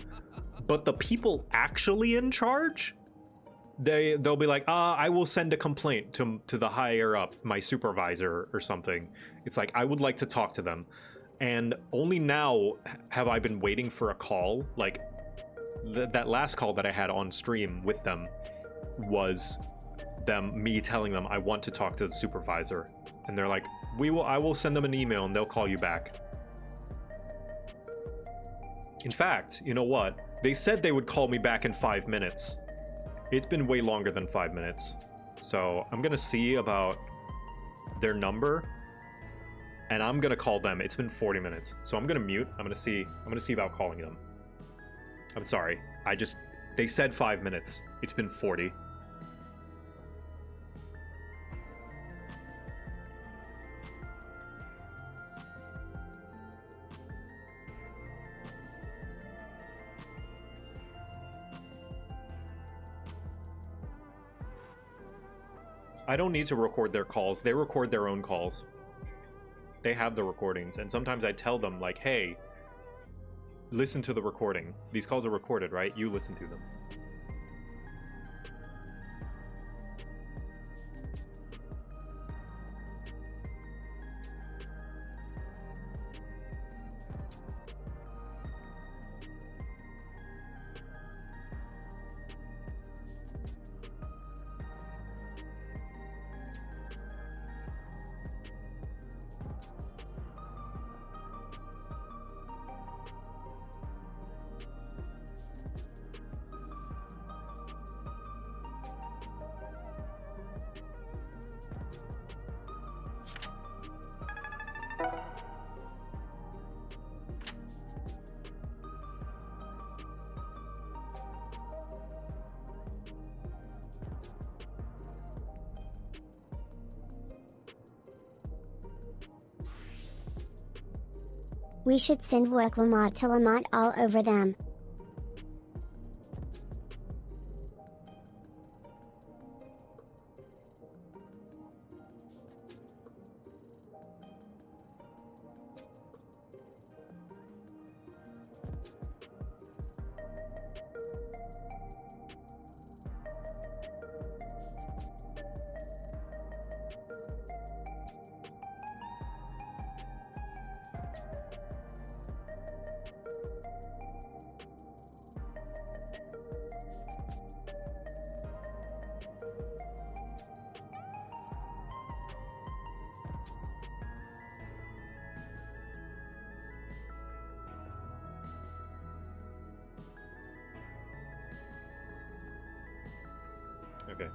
But the people actually in charge, they'll be like, I will send a complaint to the higher up, my supervisor or something. It's like, I would like to talk to them. And only now have I been waiting for a call. Like, that last call that I had on stream with them was me telling them I want to talk to the supervisor. And they're like, I will send them an email and they'll call you back. In fact, you know what? They said they would call me back in 5 minutes. It's been way longer than 5 minutes. So I'm gonna see about their number and I'm gonna call them. It's been 40 minutes. So I'm gonna mute. I'm gonna see about calling them. I'm sorry. They said 5 minutes. It's been 40. I don't need to record their calls. They record their own calls. They have the recordings. And sometimes I tell them, like, hey, listen to the recording. These calls are recorded, right? You listen to them. We should send work Lamont to Lamont all over them. Okay.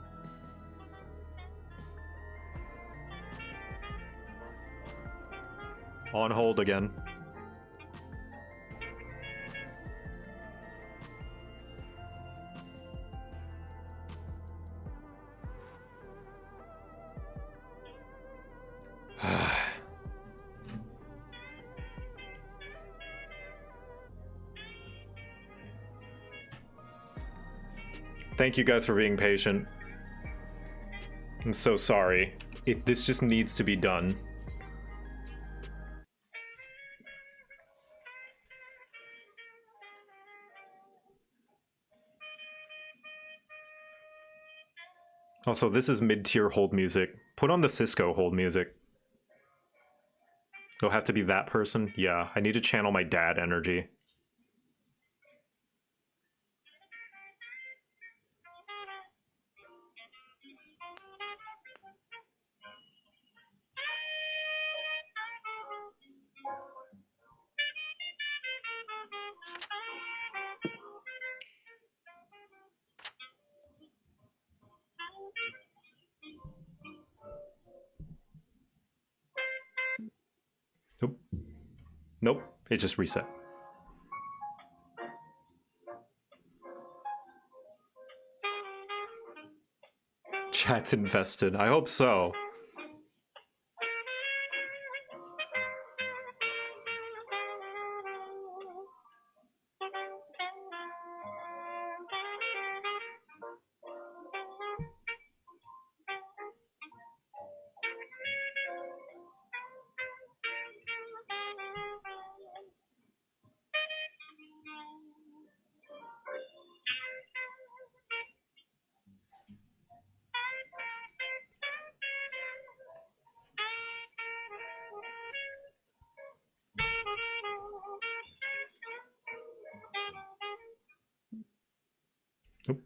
On hold again. Thank you guys for being patient. I'm so sorry. This just needs to be done. Also, this is mid-tier hold music. Put on the Cisco hold music. It'll have to be that person? Yeah, I need to channel my dad energy. Nope. Nope, it just reset. Chat's invested. I hope so. Nope.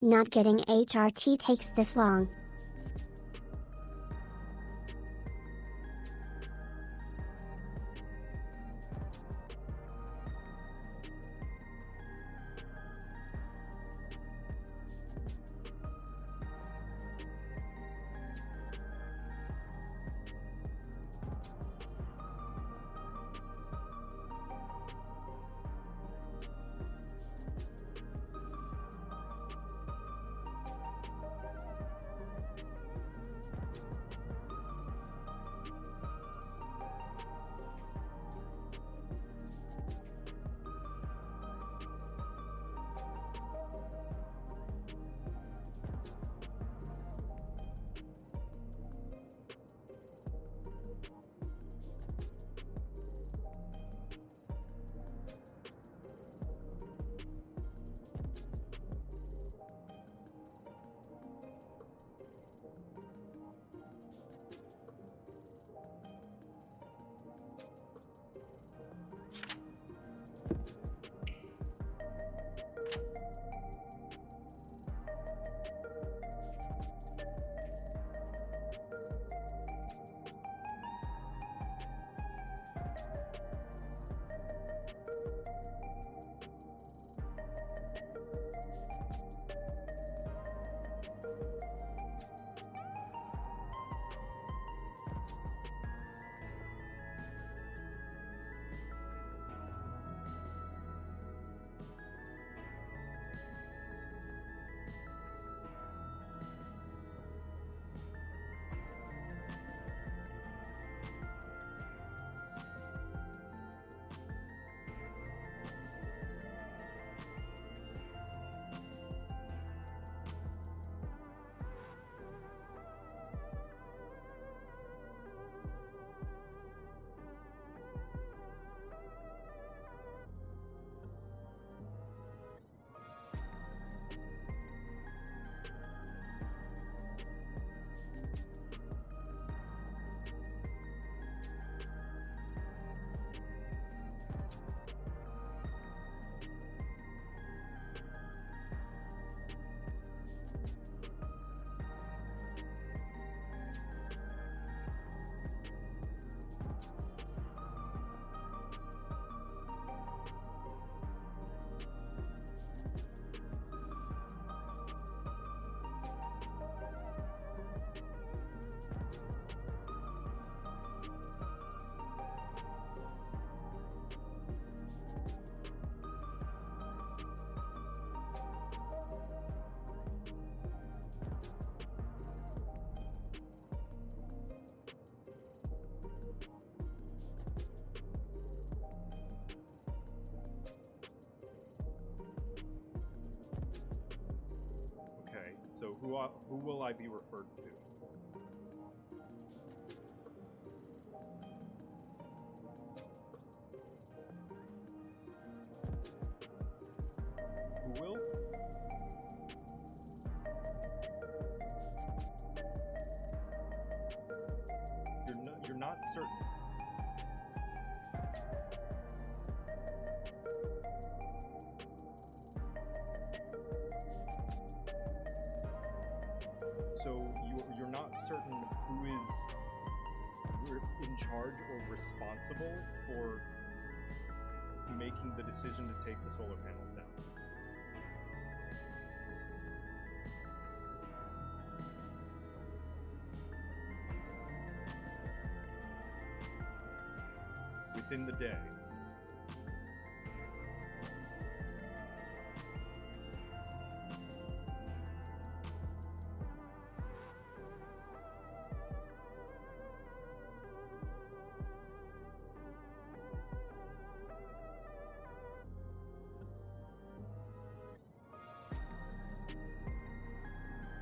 Not getting HRT takes this long. Who will I be referred to? Who will? You're not certain. So you're not certain who is in charge or responsible for making the decision to take the solar panels down. Within the day.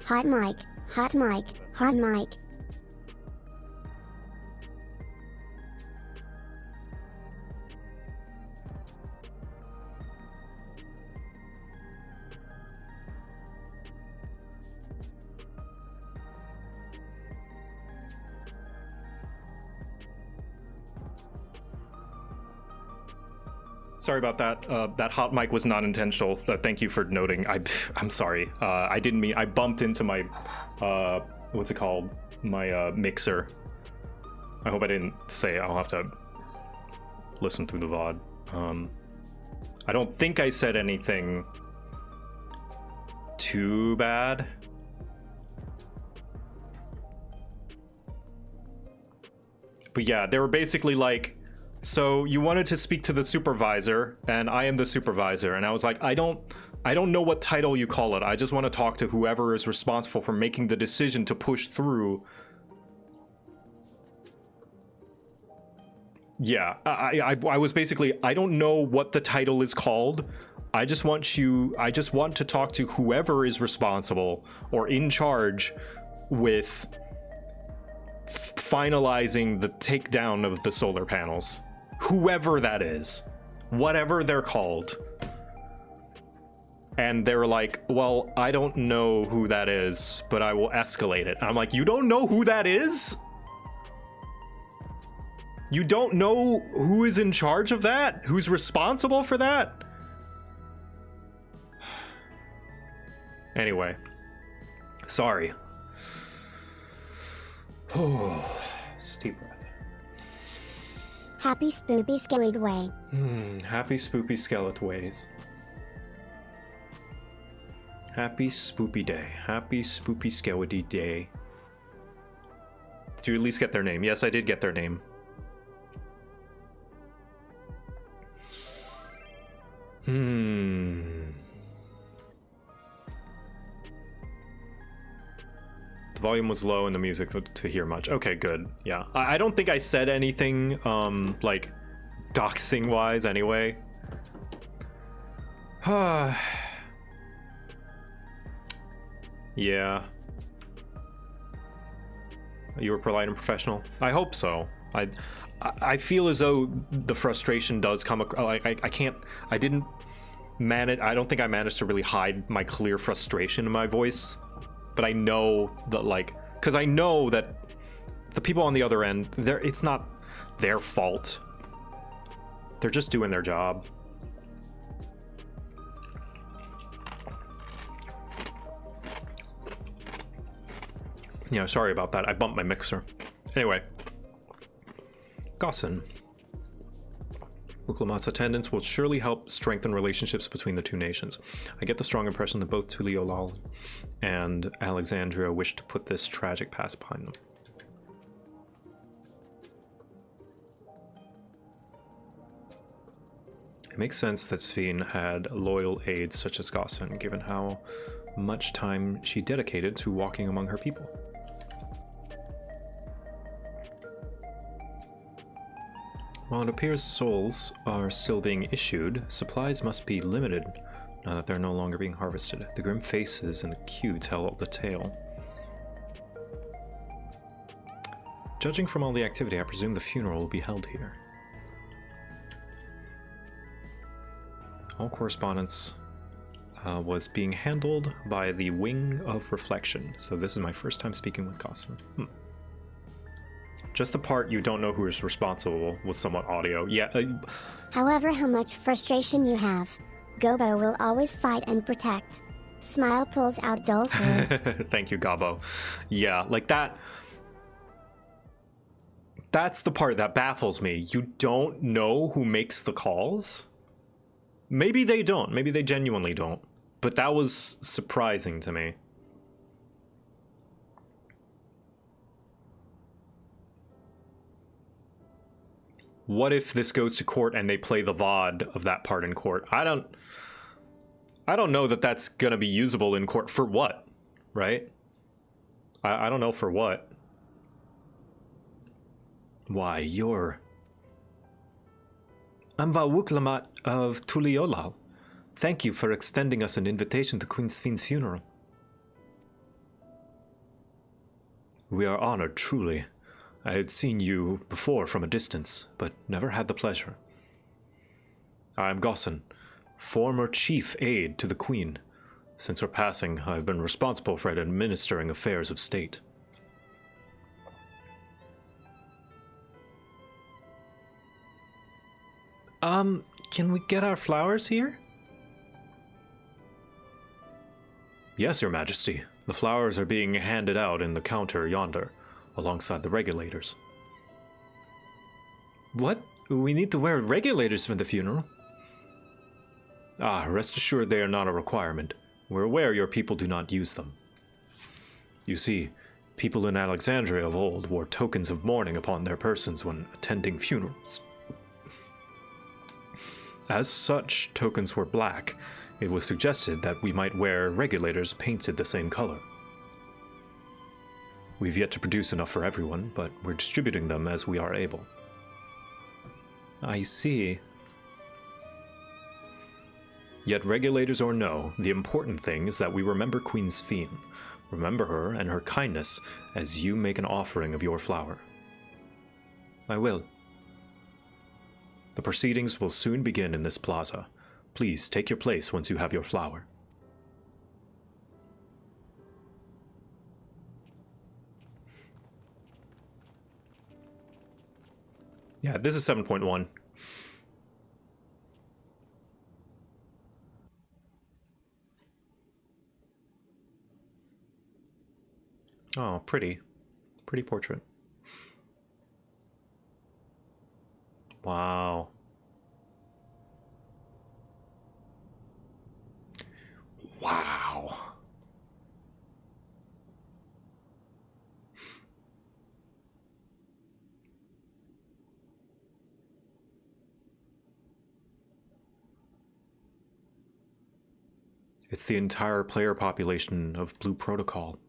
Hot mic, hot mic, hot mic. Sorry about that. That hot mic was not intentional. Thank you for noting. I'm sorry. I didn't mean. I bumped into my what's it called? My mixer. I hope I didn't say. I'll have to listen through the VOD. I don't think I said anything too bad. But yeah, they were basically like, so you wanted to speak to the supervisor, and I am the supervisor. And I was like, I don't know what title you call it. I just want to talk to whoever is responsible for making the decision to push through. Yeah, I was basically, I don't know what the title is called. I just want to talk to whoever is responsible or in charge with finalizing the takedown of the solar panels. Whoever that is, whatever they're called. And they're like, well, I don't know who that is, but I will escalate it. I'm like, you don't know who that is? You don't know who is in charge of that? Who's responsible for that? Anyway, sorry. Oh, steep breath. Happy spoopy skeleton way. Happy spoopy skeleton ways. Happy spoopy day. Happy spoopy skeleton day. Did you at least get their name? Yes, I did get their name. The volume was low and the music to hear much. Okay, good. Yeah, I don't think I said anything like doxing wise anyway. Yeah. You were polite and professional. I hope so. I feel as though the frustration does come like I didn't manage. I don't think I managed to really hide my clear frustration in my voice. But I know that, like, because I know that the people on the other end, it's not their fault. They're just doing their job. Yeah, sorry about that. I bumped my mixer. Anyway. Gossin. Uklamat's attendance will surely help strengthen relationships between the two nations. I get the strong impression that both Tuliolal and Alexandria wish to put this tragic past behind them. It makes sense that Sveen had loyal aides such as Gossin, given how much time she dedicated to walking among her people. While it appears souls are still being issued, supplies must be limited now that they're no longer being harvested. The grim faces in the queue tell the tale. Judging from all the activity, I presume the funeral will be held here. All correspondence was being handled by the Wing of Reflection. So this is my first time speaking with Gossen. Just the part you don't know who is responsible with somewhat audio. Yeah. However, how much frustration you have, Gobo will always fight and protect. Smile pulls out dull sword. Thank you, Gabo. Yeah, like that. That's the part that baffles me. You don't know who makes the calls? Maybe they don't. Maybe they genuinely don't. But that was surprising to me. What if this goes to court and they play the VOD of that part in court? I don't know that that's gonna be usable in court. For what? Right? I don't know for what. Why, I'm Vawuklamat of Tuliolal. Thank you for extending us an invitation to Queen Svin's funeral. We are honored, truly. I had seen you before from a distance, but never had the pleasure. I am Gossen, former chief aide to the Queen. Since her passing, I have been responsible for administering affairs of state. Can we get our flowers here? Yes, Your Majesty. The flowers are being handed out in the counter yonder, alongside the regulators. What? We need to wear regulators for the funeral? Ah, rest assured they are not a requirement. We're aware your people do not use them. You see, people in Alexandria of old wore tokens of mourning upon their persons when attending funerals. As such, tokens were black. It was suggested that we might wear regulators painted the same color. We've yet to produce enough for everyone, but we're distributing them as we are able. I see. Yet regulators or no, the important thing is that we remember Queen Sphene. Remember her and her kindness as you make an offering of your flower. I will. The proceedings will soon begin in this plaza. Please take your place once you have your flower. Yeah, this is 7.1. Oh, pretty. Pretty portrait. Wow. Wow. It's the entire player population of Blue Protocol.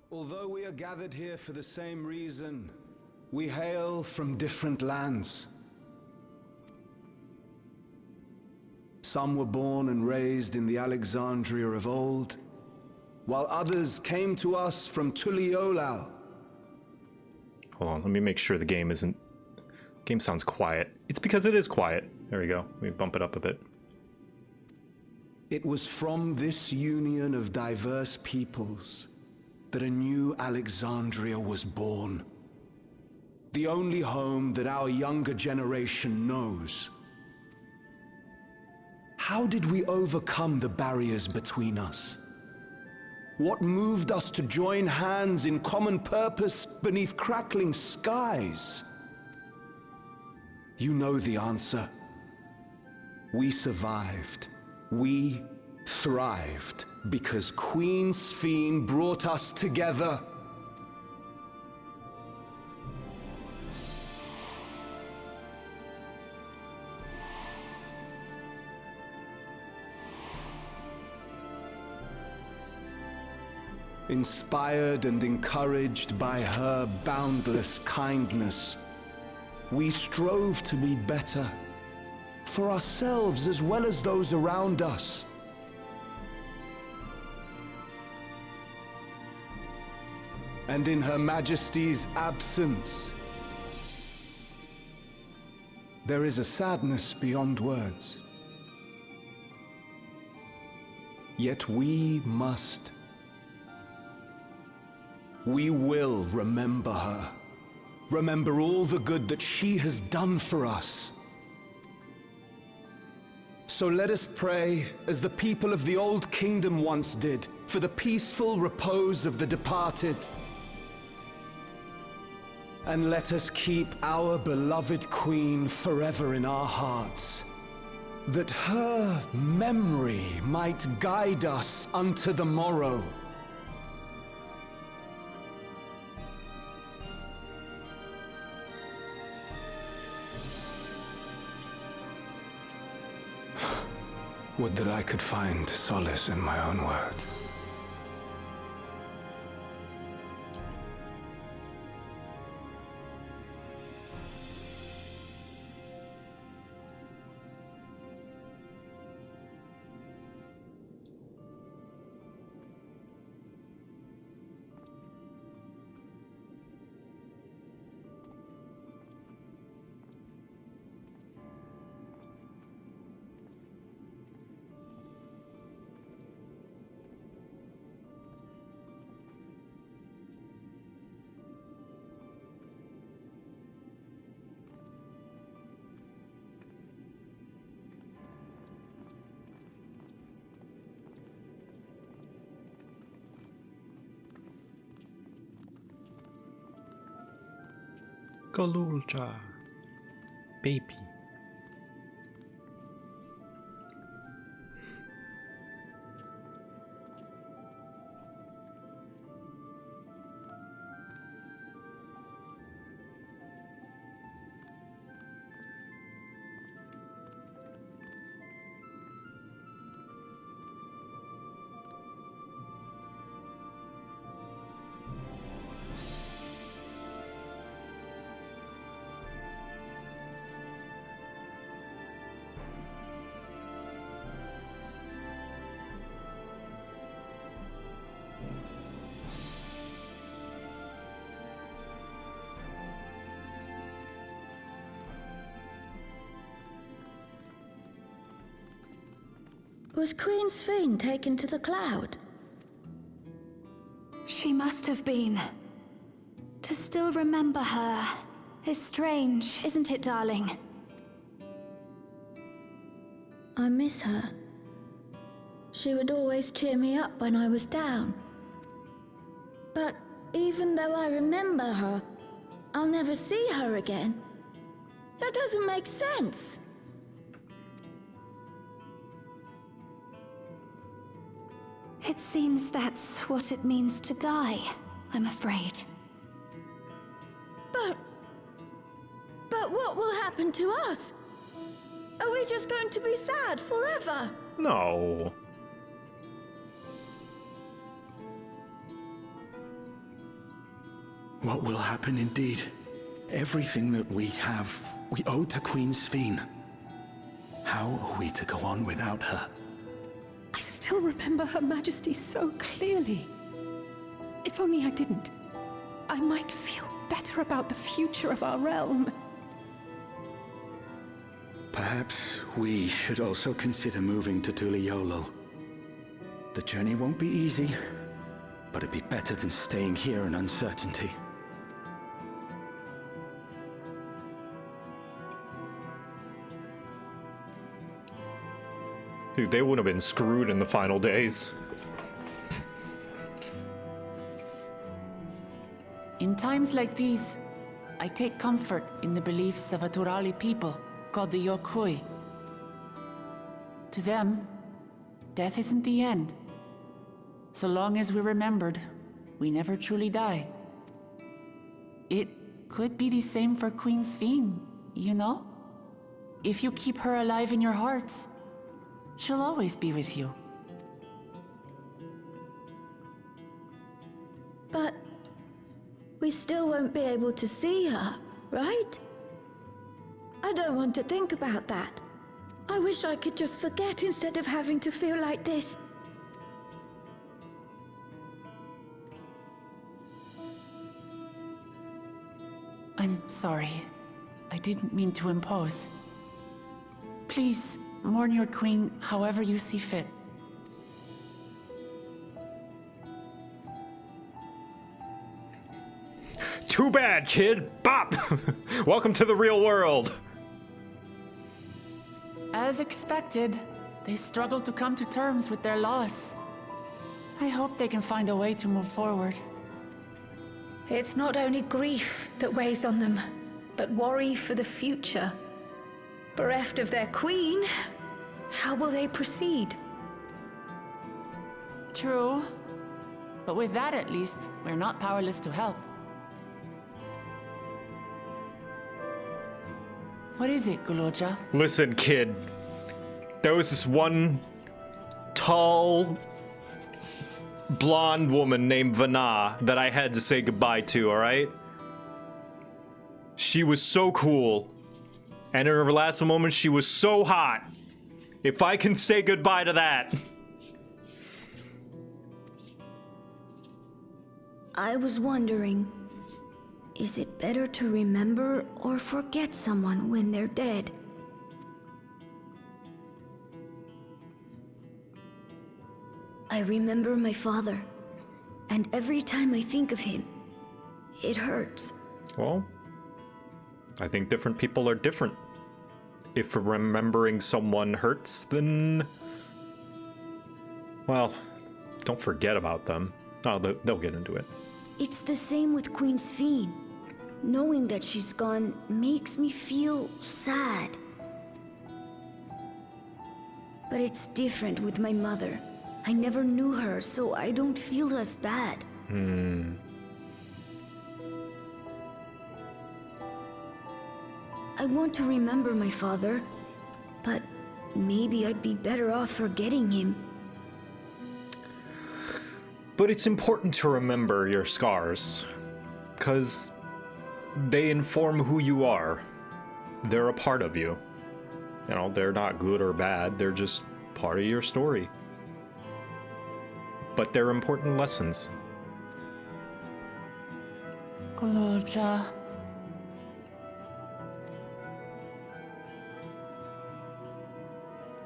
Although we are gathered here for the same reason, we hail from different lands. Some were born and raised in the Alexandria of old, while others came to us from Tuliolal. Hold on, let me make sure the game isn't... Game sounds quiet. It's because it is quiet. There we go. Let me bump it up a bit. It was from this union of diverse peoples that a new Alexandria was born. The only home that our younger generation knows. How did we overcome the barriers between us? What moved us to join hands in common purpose beneath crackling skies? You know the answer. We survived. We thrived because Queen Sphene brought us together. Inspired and encouraged by her boundless kindness, we strove to be better, for ourselves as well as those around us. And in Her Majesty's absence, there is a sadness beyond words. Yet we must. We will remember her. Remember all the good that she has done for us. So let us pray, as the people of the Old Kingdom once did, for the peaceful repose of the departed. And let us keep our beloved Queen forever in our hearts, that her memory might guide us unto the morrow. Would that I could find solace in my own words. Galulja. Baby. Was Queen Sphene taken to the cloud? She must have been. To still remember her is strange, isn't it, darling? I miss her. She would always cheer me up when I was down. But even though I remember her, I'll never see her again. That doesn't make sense. It seems that's what it means to die, I'm afraid. But what will happen to us? Are we just going to be sad forever? No. What will happen indeed? Everything that we have, we owe to Queen Sphene. How are we to go on without her? I still remember Her Majesty so clearly. If only I didn't, I might feel better about the future of our realm. Perhaps we should also consider moving to Tuliolo. The journey won't be easy, but it'd be better than staying here in uncertainty. Dude, they would have been screwed in the final days. In times like these, I take comfort in the beliefs of a Turali people called the Yokui. To them, death isn't the end. So long as we're remembered, we never truly die. It could be the same for Queen Sphene, you know? If you keep her alive in your hearts, she'll always be with you. we still won't be able to see her, right? I don't want to think about that. I wish I could just forget instead of having to feel like this. I'm sorry. I didn't mean to impose. Please, mourn your queen however you see fit. Too bad, kid. Bop! Welcome to the real world. As expected, they struggle to come to terms with their loss. I hope they can find a way to move forward. It's not only grief that weighs on them, but worry for the future. Bereft of their queen, how will they proceed? True. But with that at least, we're not powerless to help. What is it, Guloja? Listen, kid. There was this one tall, blonde woman named Vana that I had to say goodbye to, alright? She was so cool. And in her last moment, she was so hot. If I can say goodbye to that. I was wondering, is it better to remember or forget someone when they're dead? I remember my father, and every time I think of him, it hurts. Well, I think different people are different. If remembering someone hurts, then... well, don't forget about them. Oh, they'll get into it. It's the same with Queen Sphene. Knowing that she's gone makes me feel sad. But it's different with my mother. I never knew her, so I don't feel as bad. I want to remember my father, but maybe I'd be better off forgetting him. But it's important to remember your scars, because they inform who you are. They're a part of you. You know, they're not good or bad, they're just part of your story. But they're important lessons. Guloja.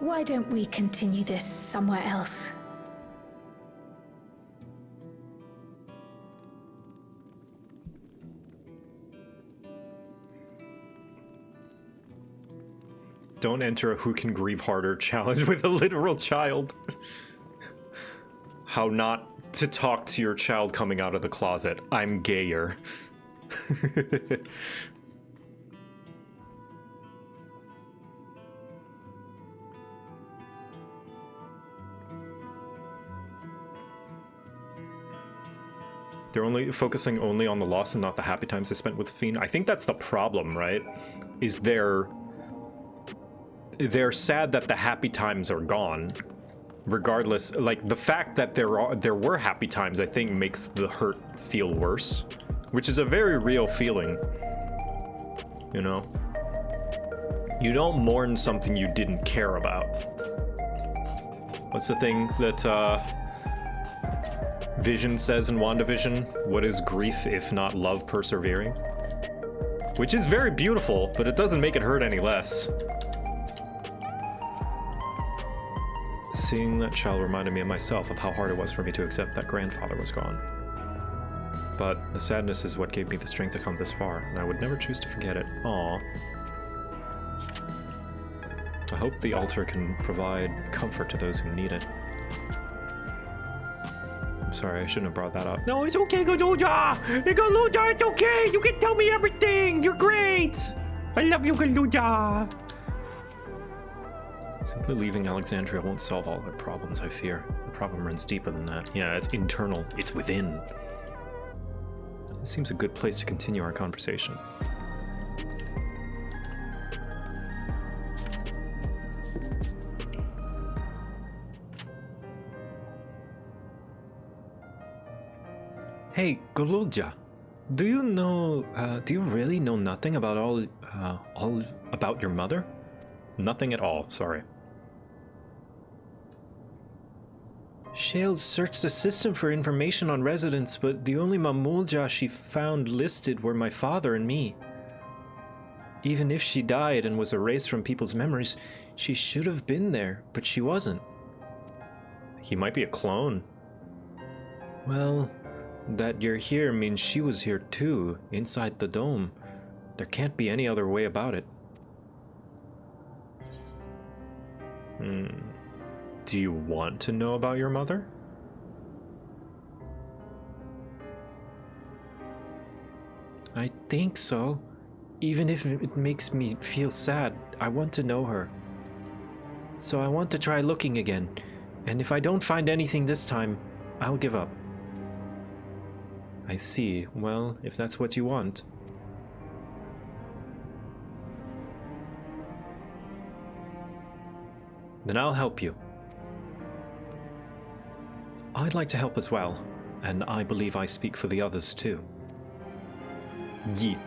Why don't we continue this somewhere else? Don't enter a who can grieve harder challenge with a literal child. How not to talk to your child coming out of the closet. I'm gayer. They're only focusing only on the loss and not the happy times they spent with Fiend. I think that's the problem, right? Is they're sad that the happy times are gone. Regardless, like the fact that there were happy times, I think makes the hurt feel worse, which is a very real feeling. You know? You don't mourn something you didn't care about. What's the thing that Vision says in WandaVision? What is grief if not love persevering? Which is very beautiful, but it doesn't make it hurt any less. Seeing that child reminded me of myself, of how hard it was for me to accept that grandfather was gone. But the sadness is what gave me the strength to come this far, and I would never choose to forget it. Aww. I hope the altar can provide comfort to those who need it. I'm sorry, I shouldn't have brought that up. No, it's okay, Galuja! Galuja, it's okay! You can tell me everything! You're great! I love you, Galuja! Simply leaving Alexandria won't solve all our problems, I fear. The problem runs deeper than that. Yeah, it's internal. It's within. This seems a good place to continue our conversation. Hey, Golulja. Do you know, do you really know nothing about all about your mother? Nothing at all, sorry. Shale searched the system for information on residents, but the only Mamulja she found listed were my father and me. Even if she died and was erased from people's memories, she should have been there, but she wasn't. He might be a clone. Well, that you're here means she was here too, inside the dome. There can't be any other way about it. Do you want to know about your mother? I think so. Even if it makes me feel sad, I want to know her. So I want to try looking again, and if I don't find anything this time, I'll give up. I see. Well, if that's what you want. Then I'll help you. I'd like to help as well, and I believe I speak for the others too. Yi.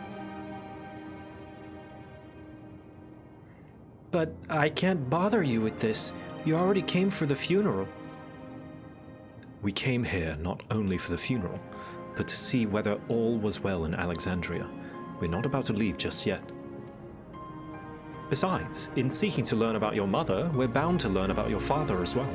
But I can't bother you with this. You already came for the funeral. We came here not only for the funeral, but to see whether all was well in Alexandria. We're not about to leave just yet. Besides, in seeking to learn about your mother, we're bound to learn about your father as well.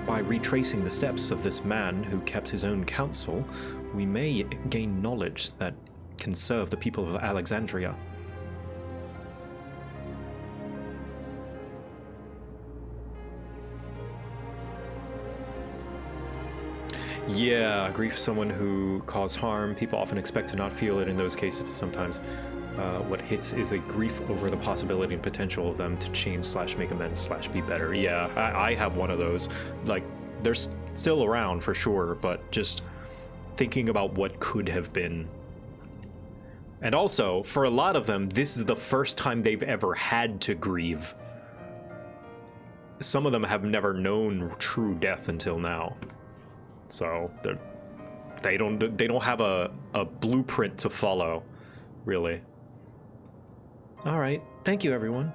By retracing the steps of this man who kept his own counsel, we may gain knowledge that can serve the people of Alexandria. Yeah, grief someone who caused harm. People often expect to not feel it in those cases. Sometimes what hits is a grief over the possibility and potential of them to change / make amends / be better. Yeah, I have one of those. Like, they're still around for sure, but just thinking about what could have been. And also, for a lot of them, this is the first time they've ever had to grieve. Some of them have never known true death until now. So they don't have a blueprint to follow, really. All right, thank you, everyone.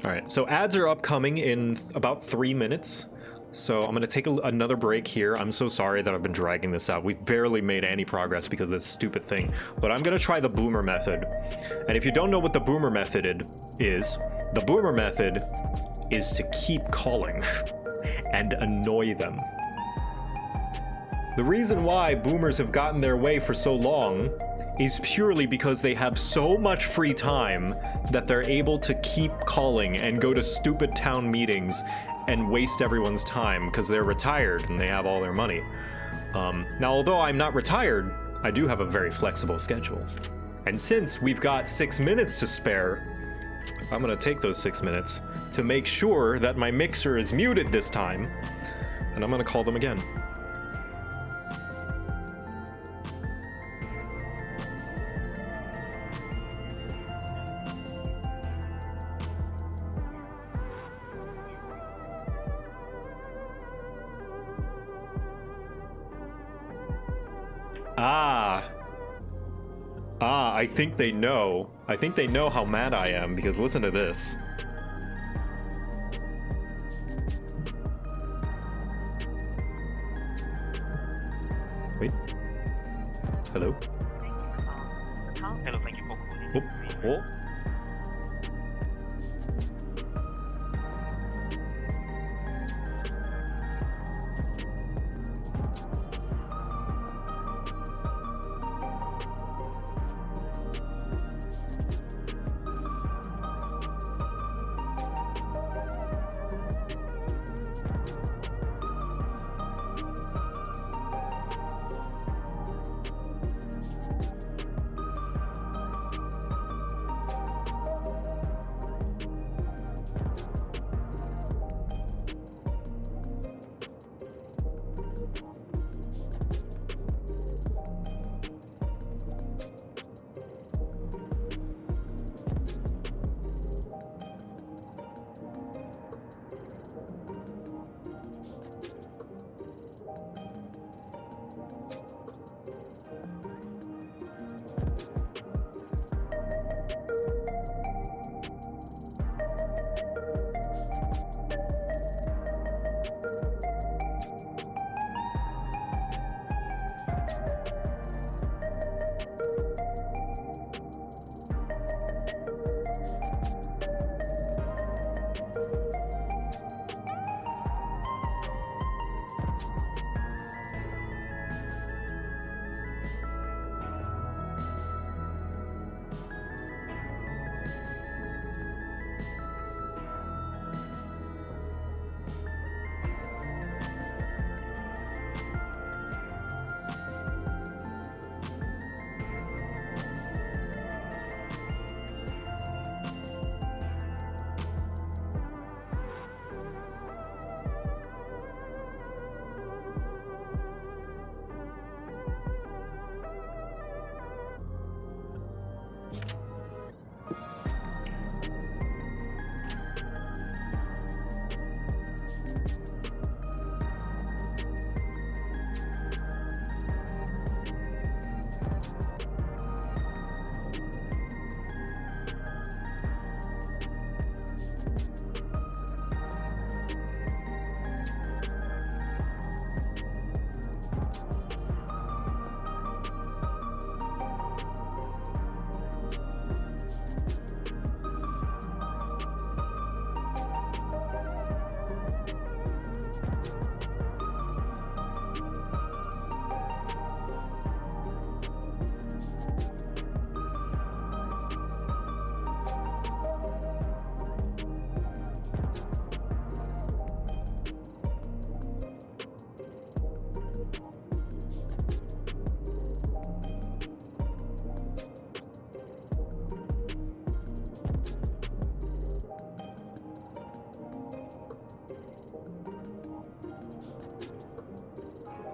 All right, so ads are upcoming in about 3 minutes. So I'm going to take another break here. I'm so sorry that I've been dragging this out. We've barely made any progress because of this stupid thing. But I'm going to try the boomer method. And if you don't know what the boomer method is, the boomer method is to keep calling and annoy them. The reason why boomers have gotten their way for so long is purely because they have so much free time that they're able to keep calling and go to stupid town meetings and waste everyone's time because they're retired and they have all their money. Now, although I'm not retired, I do have a very flexible schedule. And since we've got 6 minutes to spare, I'm gonna take those 6 minutes to make sure that my mixer is muted this time, and I'm gonna call them again. I think they know. I think they know how mad I am, because listen to this. Wait. Hello? Hello, thank you for calling. Oh.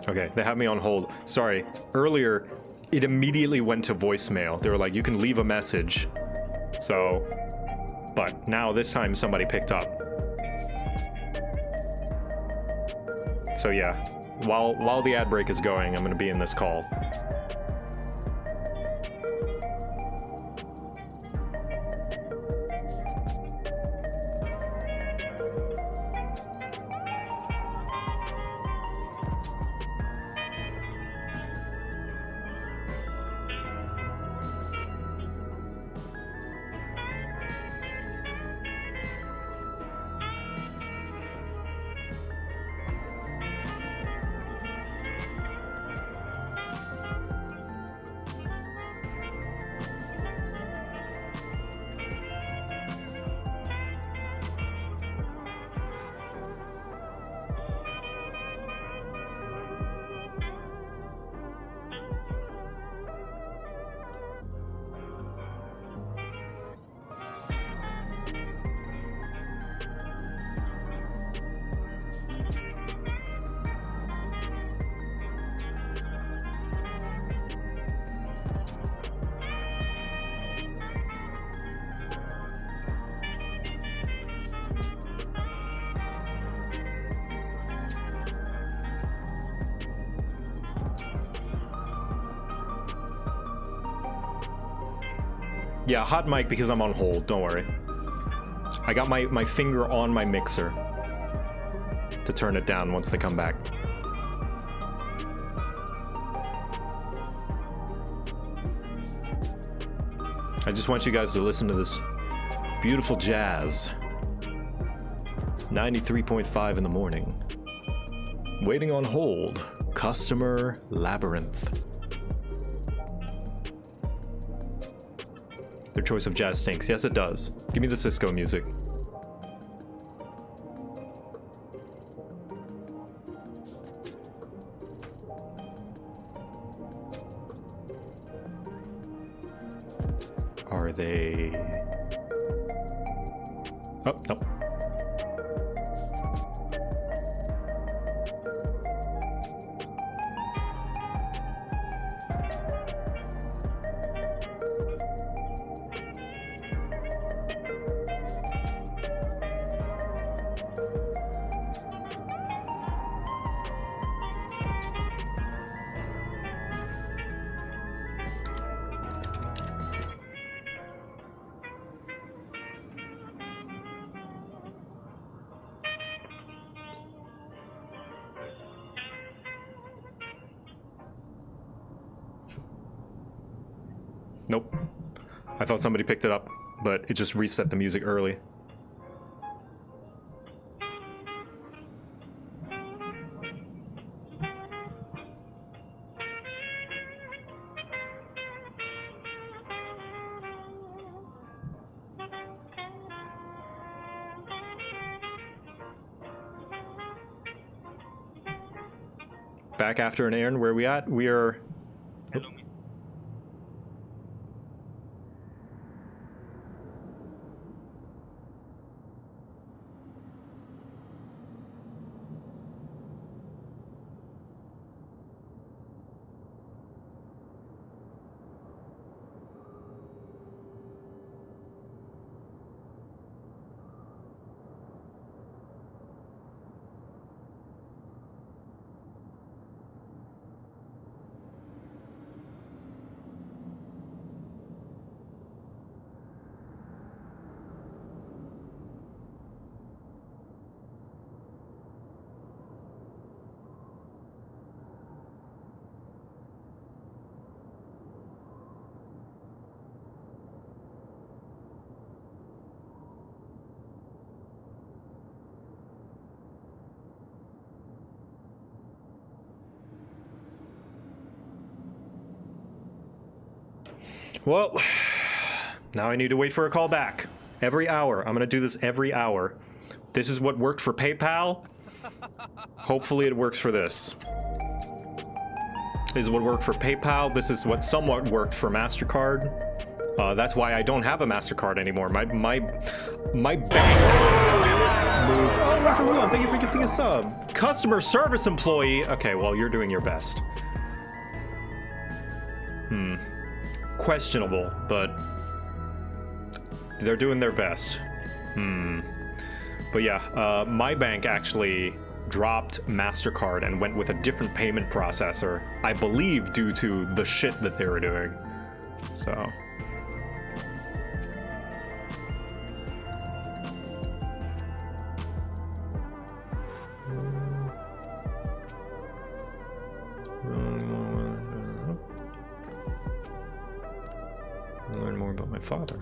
Okay, they have me on hold. Sorry, earlier it immediately went to voicemail. They were like, you can leave a message. So, but now this time somebody picked up. So yeah, while the ad break is going, I'm gonna be in this call. Yeah, hot mic because I'm on hold, don't worry. I got my finger on my mixer to turn it down once they come back. I just want you guys to listen to this beautiful jazz. 93.5 in the morning. Waiting on hold. Customer Labyrinth. Their choice of jazz stinks. Yes, it does. Give me the Cisco music. Are they... Oh, no. Nope. I thought somebody picked it up, but it just reset the music early. Back after an errand, where are we at? We are... Well, now I need to wait for a call back. Every hour. I'm gonna do this every hour. This is what worked for PayPal. Hopefully it works for this. This is what worked for PayPal. This is what somewhat worked for MasterCard. That's why I don't have a MasterCard anymore. My bank Moved. Oh, Rockaroo, thank you for gifting a sub. Customer service employee. Okay, well, you're doing your best. Questionable, but they're doing their best. But yeah, my bank actually dropped MasterCard and went with a different payment processor, I believe due to the shit that they were doing. So. Learn more about my father.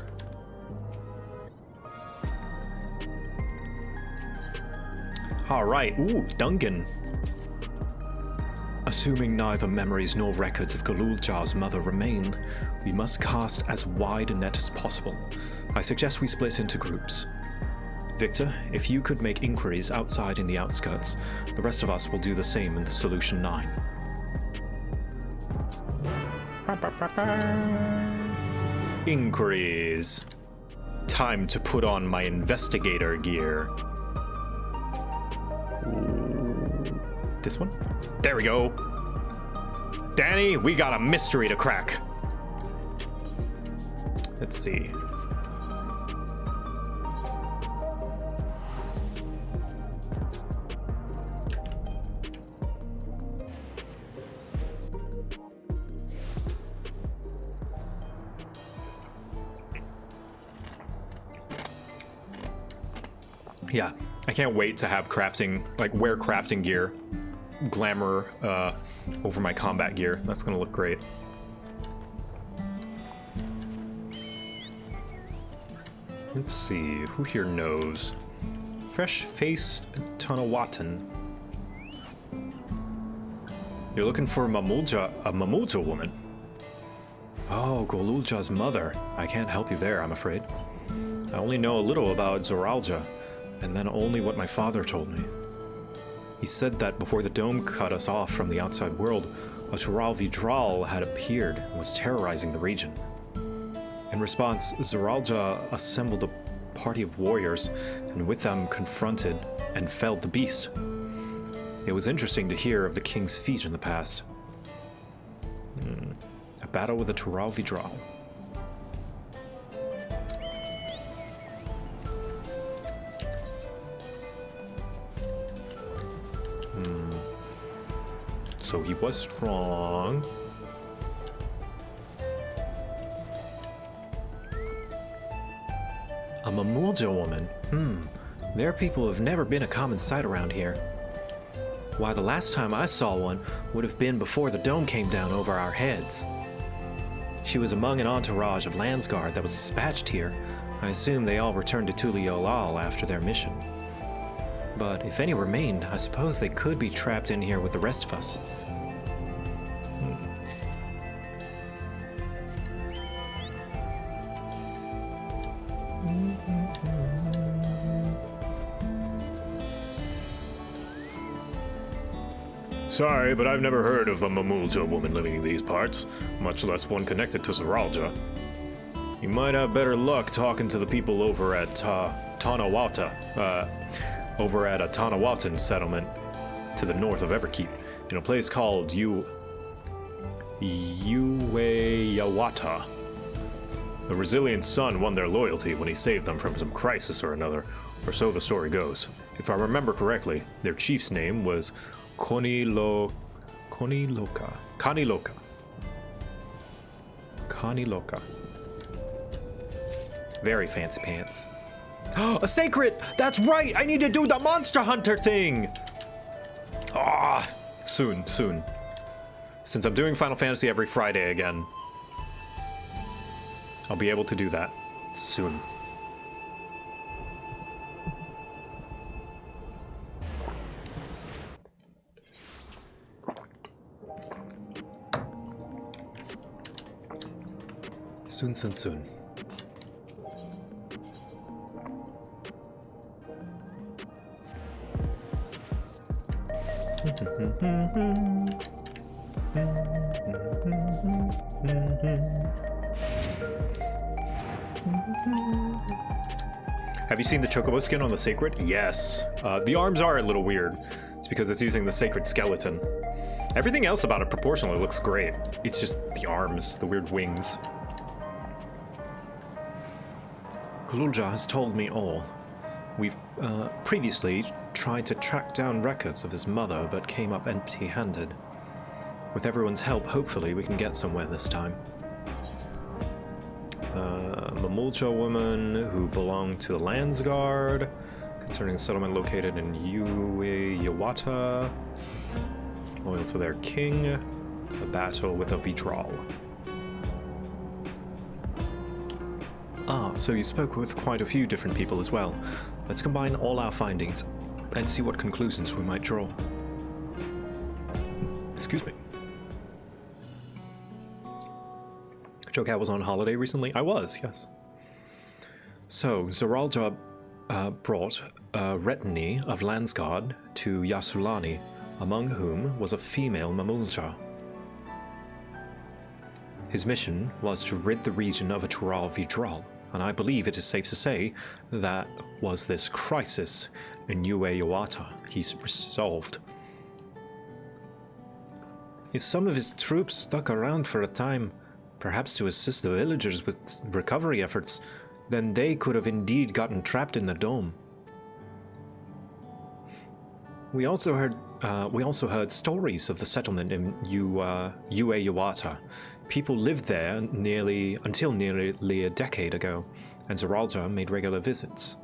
All right, ooh, Duncan. Assuming neither memories nor records of Galuljar's mother remain, we must cast as wide a net as possible. I suggest we split into groups. Victor, if you could make inquiries outside in the outskirts, the rest of us will do the same in the Solution 9. Inquiries. Time to put on my investigator gear. This one? There we go. Danny, we got a mystery to crack. Let's see. Yeah, I can't wait to have crafting, like wear crafting gear, glamour over my combat gear. That's gonna look great. Let's see, who here knows? Fresh-faced Tanawatan. You're looking for a Mamulja woman? Oh, Golulja's mother. I can't help you there, I'm afraid. I only know a little about Zoralja, and then only what my father told me. He said that before the dome cut us off from the outside world, a Tural Vidral had appeared and was terrorizing the region. In response, Zoralja assembled a party of warriors, and with them confronted and felled the beast. It was interesting to hear of the king's feat in the past. A battle with a Tural Vidral. So he was strong. A Mamulja woman? Their people have never been a common sight around here. Why, the last time I saw one would have been before the dome came down over our heads. She was among an entourage of Landsguard that was dispatched here. I assume they all returned to Tuliolal after their mission. But if any remained, I suppose they could be trapped in here with the rest of us. Sorry, but I've never heard of a Mamulja woman living in these parts, much less one connected to Zoralja. You might have better luck talking to the people over at Tanawata, over at a Tanawatan settlement to the north of Everkeep, in a place called Ueyawata. The Resilient son won their loyalty when he saved them from some crisis or another, or so the story goes. If I remember correctly, their chief's name was Kaniloka. Very fancy pants. A sacred! That's right! I need to do the Monster Hunter thing! Soon. Since I'm doing Final Fantasy every Friday again, I'll be able to do that soon. Soon. Have you seen the chocobo skin on the sacred? Yes. The arms are a little weird. It's because it's using the sacred skeleton. Everything else about it proportionally looks great. It's just the arms, the weird wings. Kululja has told me all. We've previously tried to track down records of his mother, but came up empty-handed. With everyone's help, hopefully we can get somewhere this time. Mamulja woman who belonged to the Landsguard, concerning a settlement located in Yawata, loyal to their king, a battle with a Vidral. Ah, so you spoke with quite a few different people as well. Let's combine all our findings and see what conclusions we might draw. Excuse me. JoCat was on holiday recently? I was, yes. So, Zoralja brought a retinue of Landsguard to Yasulani, among whom was a female Mamulja. His mission was to rid the region of a Tural Vidral, and I believe it is safe to say that was this crisis in Yue Yawata he's resolved. If some of his troops stuck around for a time, perhaps to assist the villagers with recovery efforts, then they could have indeed gotten trapped in the dome. We also heard stories of the settlement in Yue Yawata. People lived there until nearly a decade ago, and Zoralja made regular visits.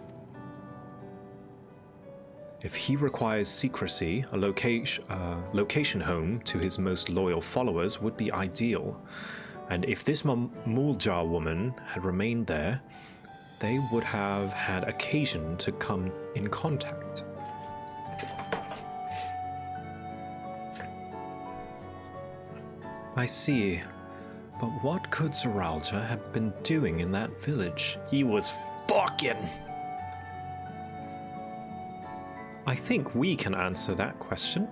If he requires secrecy, a location home to his most loyal followers would be ideal. And if this Mamulja woman had remained there, they would have had occasion to come in contact. I see. But what could Zoralja have been doing in that village? He was fucking. I think we can answer that question.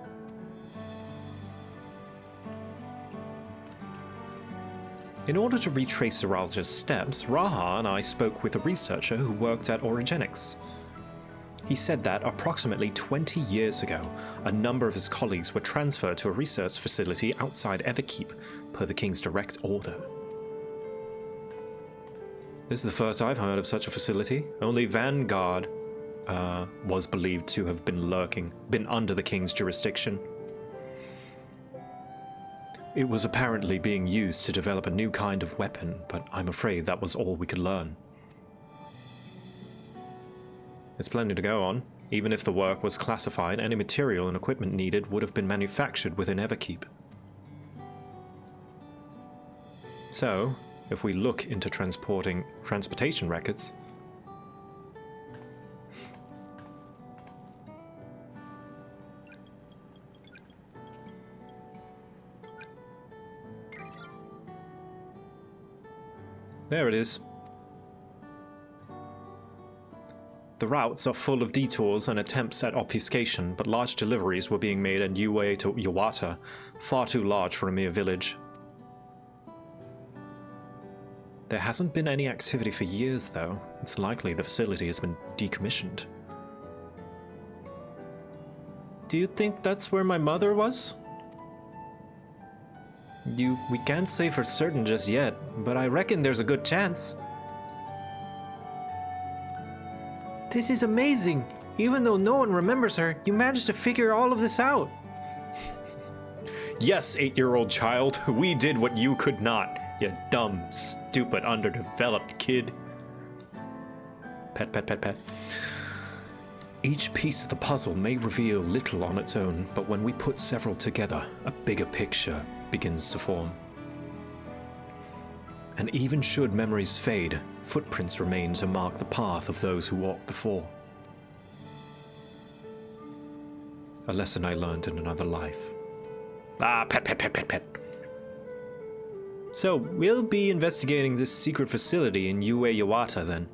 In order to retrace Zoralja's steps, Raha and I spoke with a researcher who worked at Origenics. He said that approximately 20 years ago, a number of his colleagues were transferred to a research facility outside Everkeep, per the King's direct order. This is the first I've heard of such a facility. Only Vanguard was believed to have been under the King's jurisdiction. It was apparently being used to develop a new kind of weapon, but I'm afraid that was all we could learn. There's plenty to go on. Even if the work was classified, any material and equipment needed would have been manufactured within Everkeep. So, if we look into transportation records, there it is. The routes are full of detours and attempts at obfuscation, but large deliveries were being made in Yue to Yawata, far too large for a mere village. There hasn't been any activity for years, though. It's likely the facility has been decommissioned. Do you think that's where my mother was? We can't say for certain just yet, but I reckon there's a good chance. This is amazing! Even though no one remembers her, you managed to figure all of this out. Yes, 8-year-old child, we did what you could not, you dumb, stupid, underdeveloped kid. Pet, pet, pet, pet. Each piece of the puzzle may reveal little on its own, but when we put several together, a bigger picture begins to form. And even should memories fade, footprints remain to mark the path of those who walked before. A lesson I learned in another life. Ah, pet, pet, pet, pet, pet. So, we'll be investigating this secret facility in Yue Yawata then.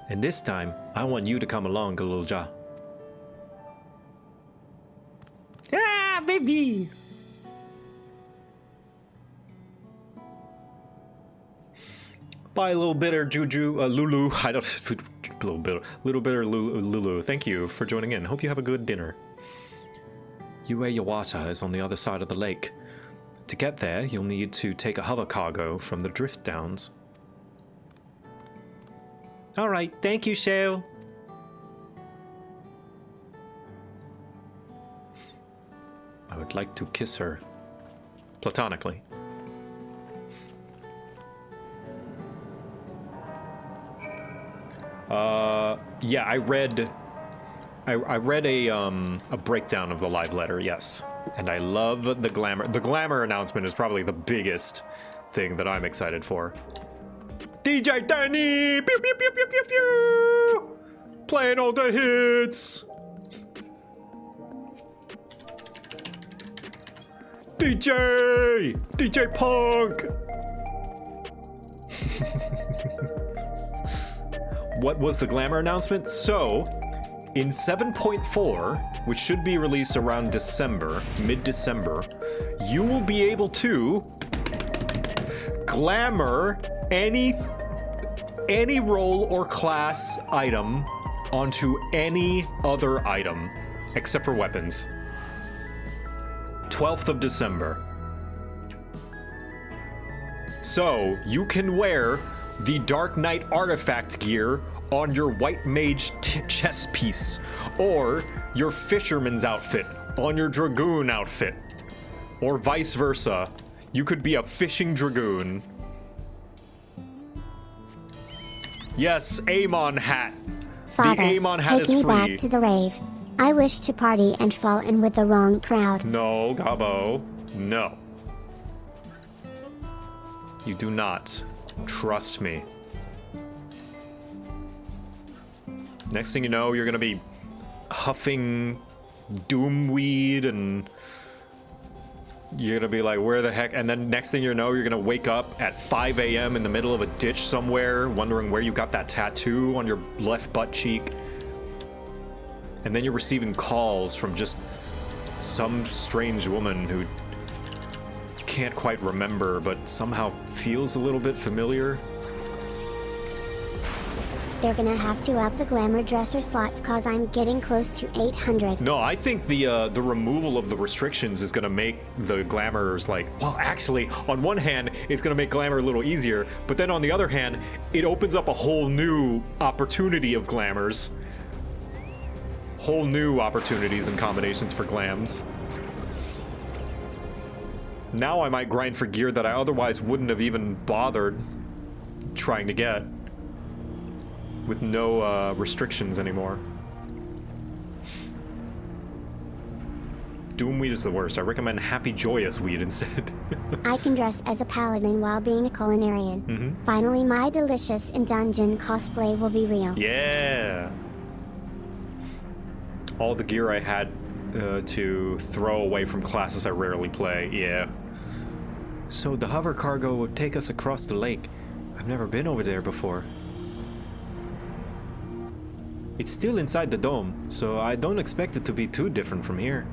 And this time, I want you to come along, Kululja. Ah, baby! Bye, little bitter Juju, Lulu. I don't, little bitter Lulu. Thank you for joining in. Hope you have a good dinner. Yue Yawata is on the other side of the lake. To get there, you'll need to take a hover cargo from the Drift Downs. All right, thank you, Shale. I would like to kiss her. Platonically. Yeah, I read a breakdown of the live letter, yes. And I love the glamour. The glamour announcement is probably the biggest thing that I'm excited for. DJ Danny! Pew pew pew pew pew pew! Playing all the hits! DJ Punk! What was the glamour announcement? So, in 7.4, which should be released around December, mid-December, you will be able to glamour any role or class item onto any other item, except for weapons. 12th of December. So, you can wear the Dark Knight artifact gear on your White Mage chest piece, or your Fisherman's outfit on your Dragoon outfit, or vice versa. You could be a fishing Dragoon. Yes, Amon hat. Father, the Amon hat take is me free. back to the rave. I wish to party and fall in with the wrong crowd. No, Gabo. No. You do not. Trust me. Next thing you know, you're gonna be huffing doomweed and you're gonna be like, where the heck? And then next thing you know, you're gonna wake up at 5 a.m. in the middle of a ditch somewhere, wondering where you got that tattoo on your left butt cheek. And then you're receiving calls from just some strange woman who you can't quite remember, but somehow feels a little bit familiar. They're gonna have to up the glamour dresser slots cause I'm getting close to 800. No, I think the removal of the restrictions is gonna make the glamours like, well, actually, on one hand, it's gonna make glamour a little easier, but then on the other hand, it opens up a whole new opportunity of glamours. Whole new opportunities and combinations for glams. Now I might grind for gear that I otherwise wouldn't have even bothered trying to get, with no restrictions anymore. Doomweed is the worst. I recommend Happy Joyous Weed instead. I can dress as a paladin while being a culinarian. Finally, my delicious in dungeon cosplay will be real. Yeah. All the gear I had to throw away from classes I rarely play. Yeah. So the hover cargo would take us across the lake. I've never been over there before. It's still inside the dome, so I don't expect it to be too different from here.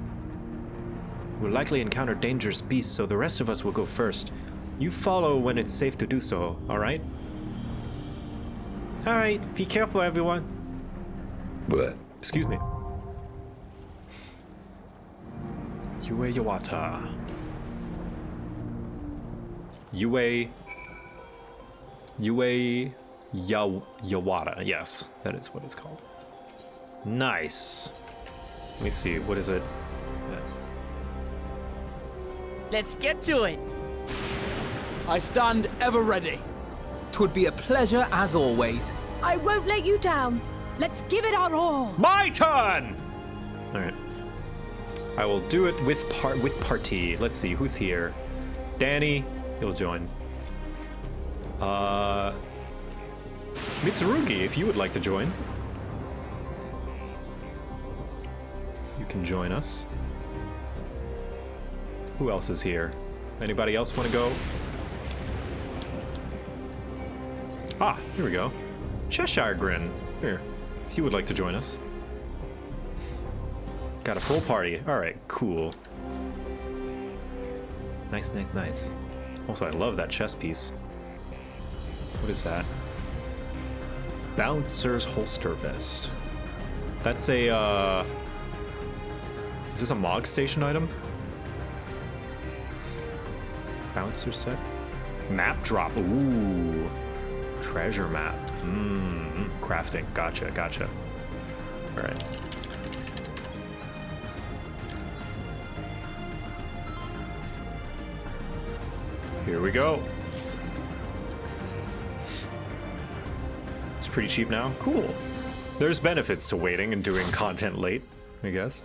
We'll likely encounter dangerous beasts, so the rest of us will go first. You follow when it's safe to do so, alright? Alright, be careful, everyone. Blech. Excuse me. Yue Yawata. Yue Yawata, yes, that is what it's called. Nice. Let me see, what is it? Let's get to it. I stand ever ready. 'Twould be a pleasure as always. I won't let you down. Let's give it our all. My turn! Alright. I will do it with party. Let's see, who's here? Danny, he'll join. Mitsurugi, if you would like to join. You can join us. Who else is here? Anybody else want to go? Ah, here we go. Cheshire Grin. Here, if you would like to join us. Got a full party. Alright, cool. Nice, nice, nice. Also, I love that chess piece. What is that? Bouncer's holster vest. That's a, is this a Mog Station item? Bouncer set? Map drop. Ooh. Treasure map. Crafting. Gotcha, gotcha. Alright. Here we go. It's pretty cheap now. Cool. There's benefits to waiting and doing content late, I guess.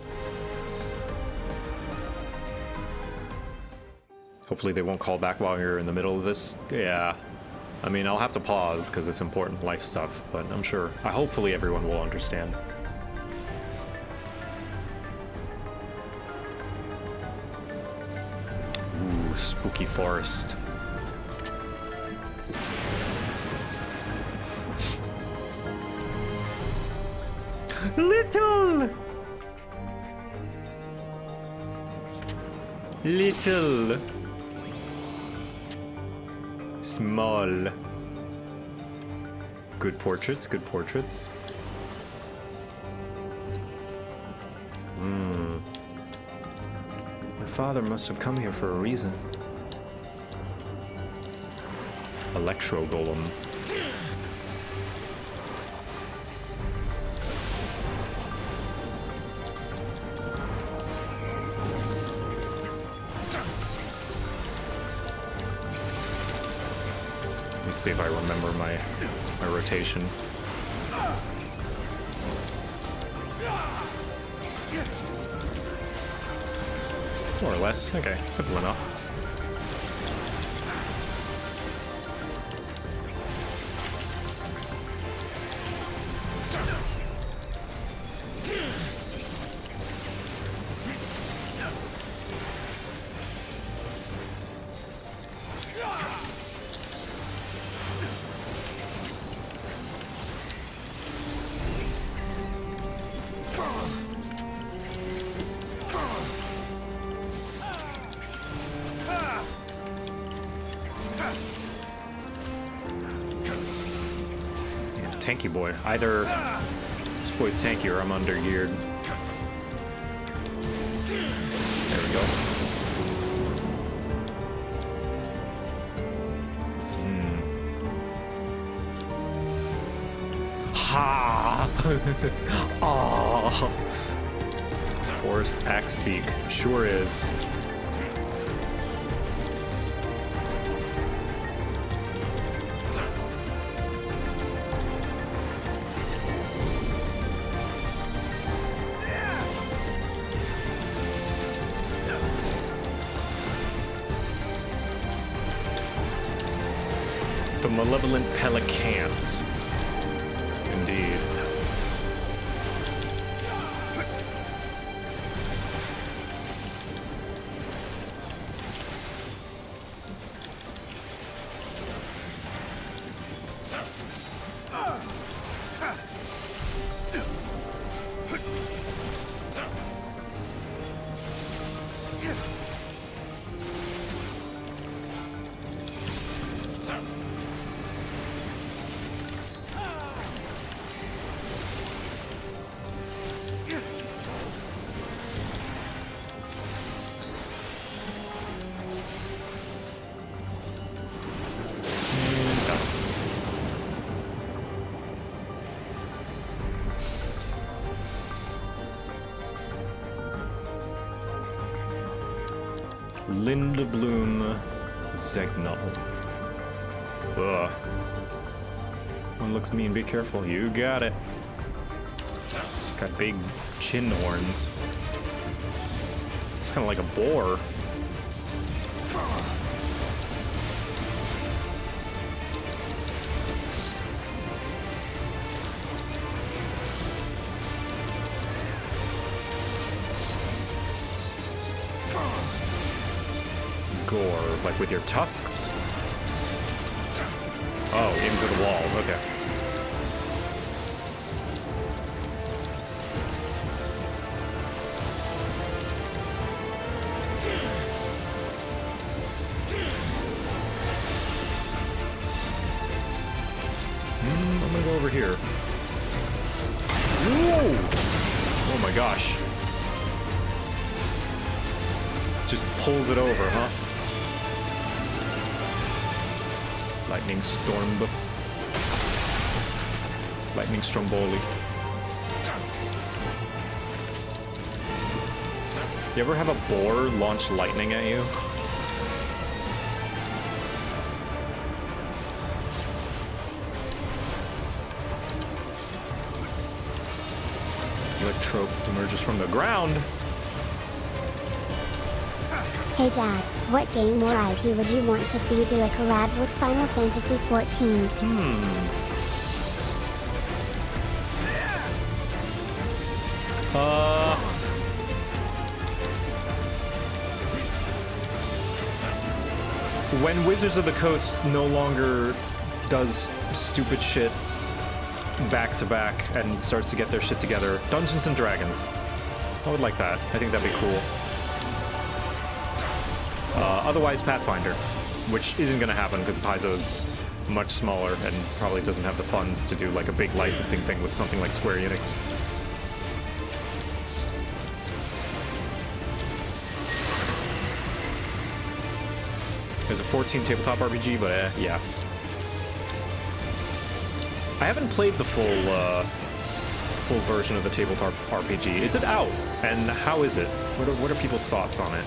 Hopefully they won't call back while you're in the middle of this. Yeah. I mean, I'll have to pause because it's important life stuff, but I'm sure, hopefully everyone will understand. Ooh, spooky forest. Little! Little. Small. Good portraits, good portraits. My father must have come here for a reason. Electro Golem. Let's see if I remember my rotation. More or less. Okay, simple enough. Tanky boy. Either this boy's tanky or I'm under geared. There we go. Ha! Oh. Force axe beak. Sure is. The malevolent pelicant. Indeed. Lindblom Zegnal. Ugh. One looks mean, be careful. You got it. It's got big chin horns. It's kind of like a boar. Gore, like with your tusks? Oh, into the wall, okay. over here. Whoa! Oh my gosh. Just pulls it over, huh? Lightning Storm. Lightning Stromboli. You ever have a boar launch lightning at you? Electrope emerges from the ground. Hey Dad, what game or IP would you want to see do a collab with Final Fantasy XIV? When Wizards of the Coast no longer does stupid shit back to back and starts to get their shit together, Dungeons and Dragons. I would like that. I think that'd be cool. Otherwise, Pathfinder, which isn't going to happen because Paizo's much smaller and probably doesn't have the funds to do like a big licensing thing with something like Square Enix. There's a 14 tabletop RPG, but yeah. I haven't played the full version of the tabletop RPG. Is it out? And how is it? What are people's thoughts on it?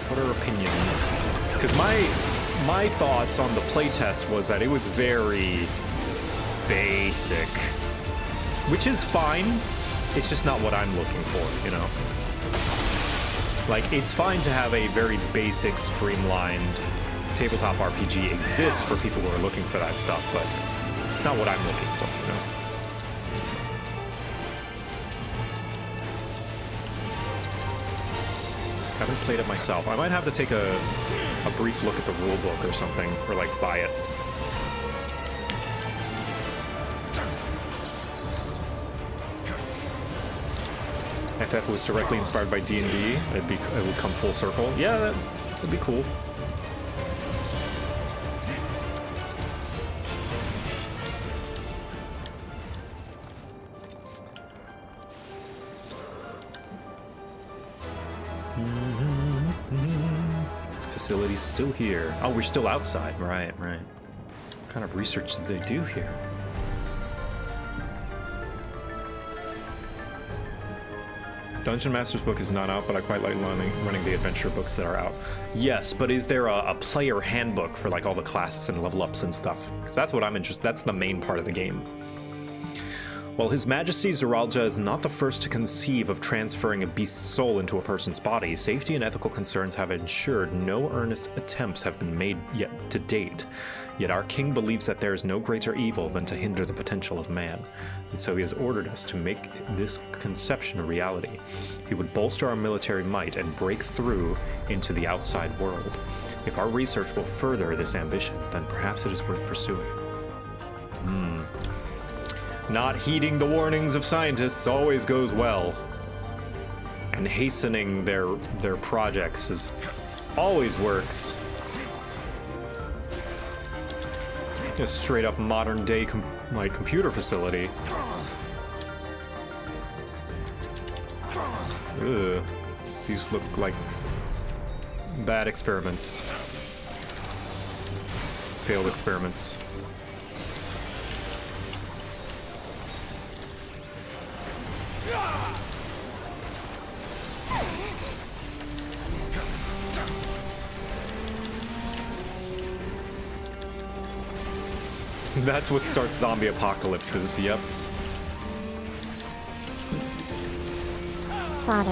What are opinions? Because my thoughts on the playtest was that it was very basic, which is fine. It's just not what I'm looking for, you know? Like, it's fine to have a very basic, streamlined tabletop RPG exist for people who are looking for that stuff, but it's not what I'm looking for, you know? I haven't played it myself. I might have to take a brief look at the rule book or something, or like buy it. FF was directly inspired by D&D. It would come full circle. Yeah, that'd be cool. Facility's still here. Oh, we're still outside. Right. What kind of research did they do here? Dungeon Master's book is not out, but I quite like running the adventure books that are out. Yes, but is there a player handbook for like all the classes and level ups and stuff? Because that's what I'm interested. That's the main part of the game. While His Majesty Zeralja is not the first to conceive of transferring a beast's soul into a person's body, safety and ethical concerns have ensured no earnest attempts have been made yet to date. Yet our king believes that there is no greater evil than to hinder the potential of man, and so he has ordered us to make this conception a reality. He would bolster our military might and break through into the outside world. If our research will further this ambition, then perhaps it is worth pursuing. Not heeding the warnings of scientists always goes well. And hastening their projects always works. A straight up modern day computer facility. Ugh. These look like bad experiments. Failed experiments. That's what starts zombie apocalypses, yep. Father,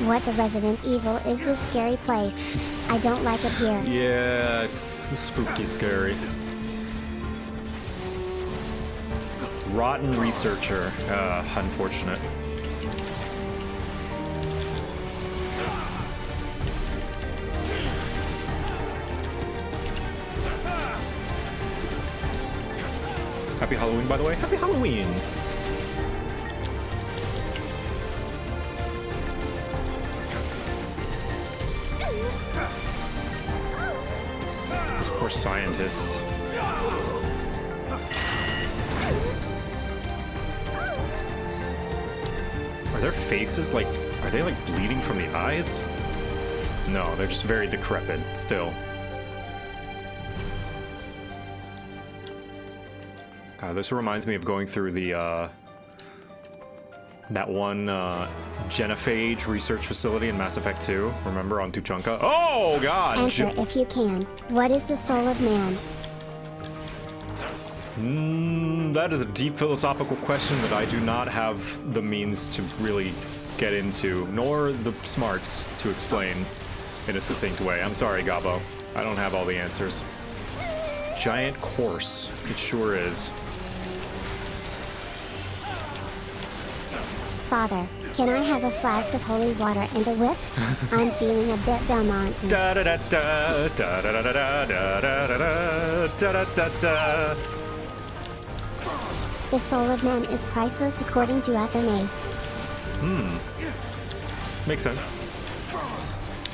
what the Resident Evil is this scary place? I don't like it here. Yeah, it's spooky scary. Rotten researcher. Unfortunate. Happy Halloween, by the way. Happy Halloween! These poor scientists. faces, like, are they like bleeding from the eyes? No, they're just very decrepit still. This reminds me of going through the, that one genophage research facility in Mass Effect 2. Remember, on Tuchanka? Oh, God! Answer if you can. What is the soul of man? That is a deep philosophical question that I do not have the means to really get into, nor the smarts to explain in a succinct way. I'm sorry, Gabo. I don't have all the answers. Giant course. It sure is. Father, can I have a flask of holy water and a whip? I'm feeling a bit Belmonty. Da da da da da da da da da da da da da. The soul of man is priceless according to FMA. Makes sense.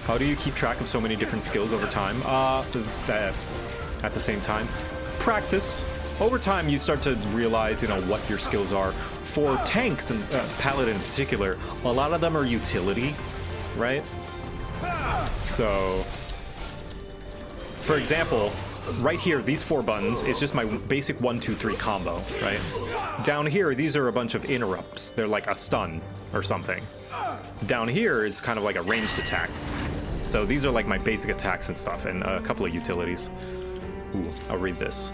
How do you keep track of so many different skills over time? At the same time, practice. Over time, you start to realize, you know, what your skills are. For tanks and Paladin in particular, a lot of them are utility, right? So, for example, right here, these 4 buttons is just my basic 1, 2, 3 combo, right? Down here, these are a bunch of interrupts. They're like a stun or something. Down here is kind of like a ranged attack. So these are like my basic attacks and stuff, and a couple of utilities. Ooh, I'll read this.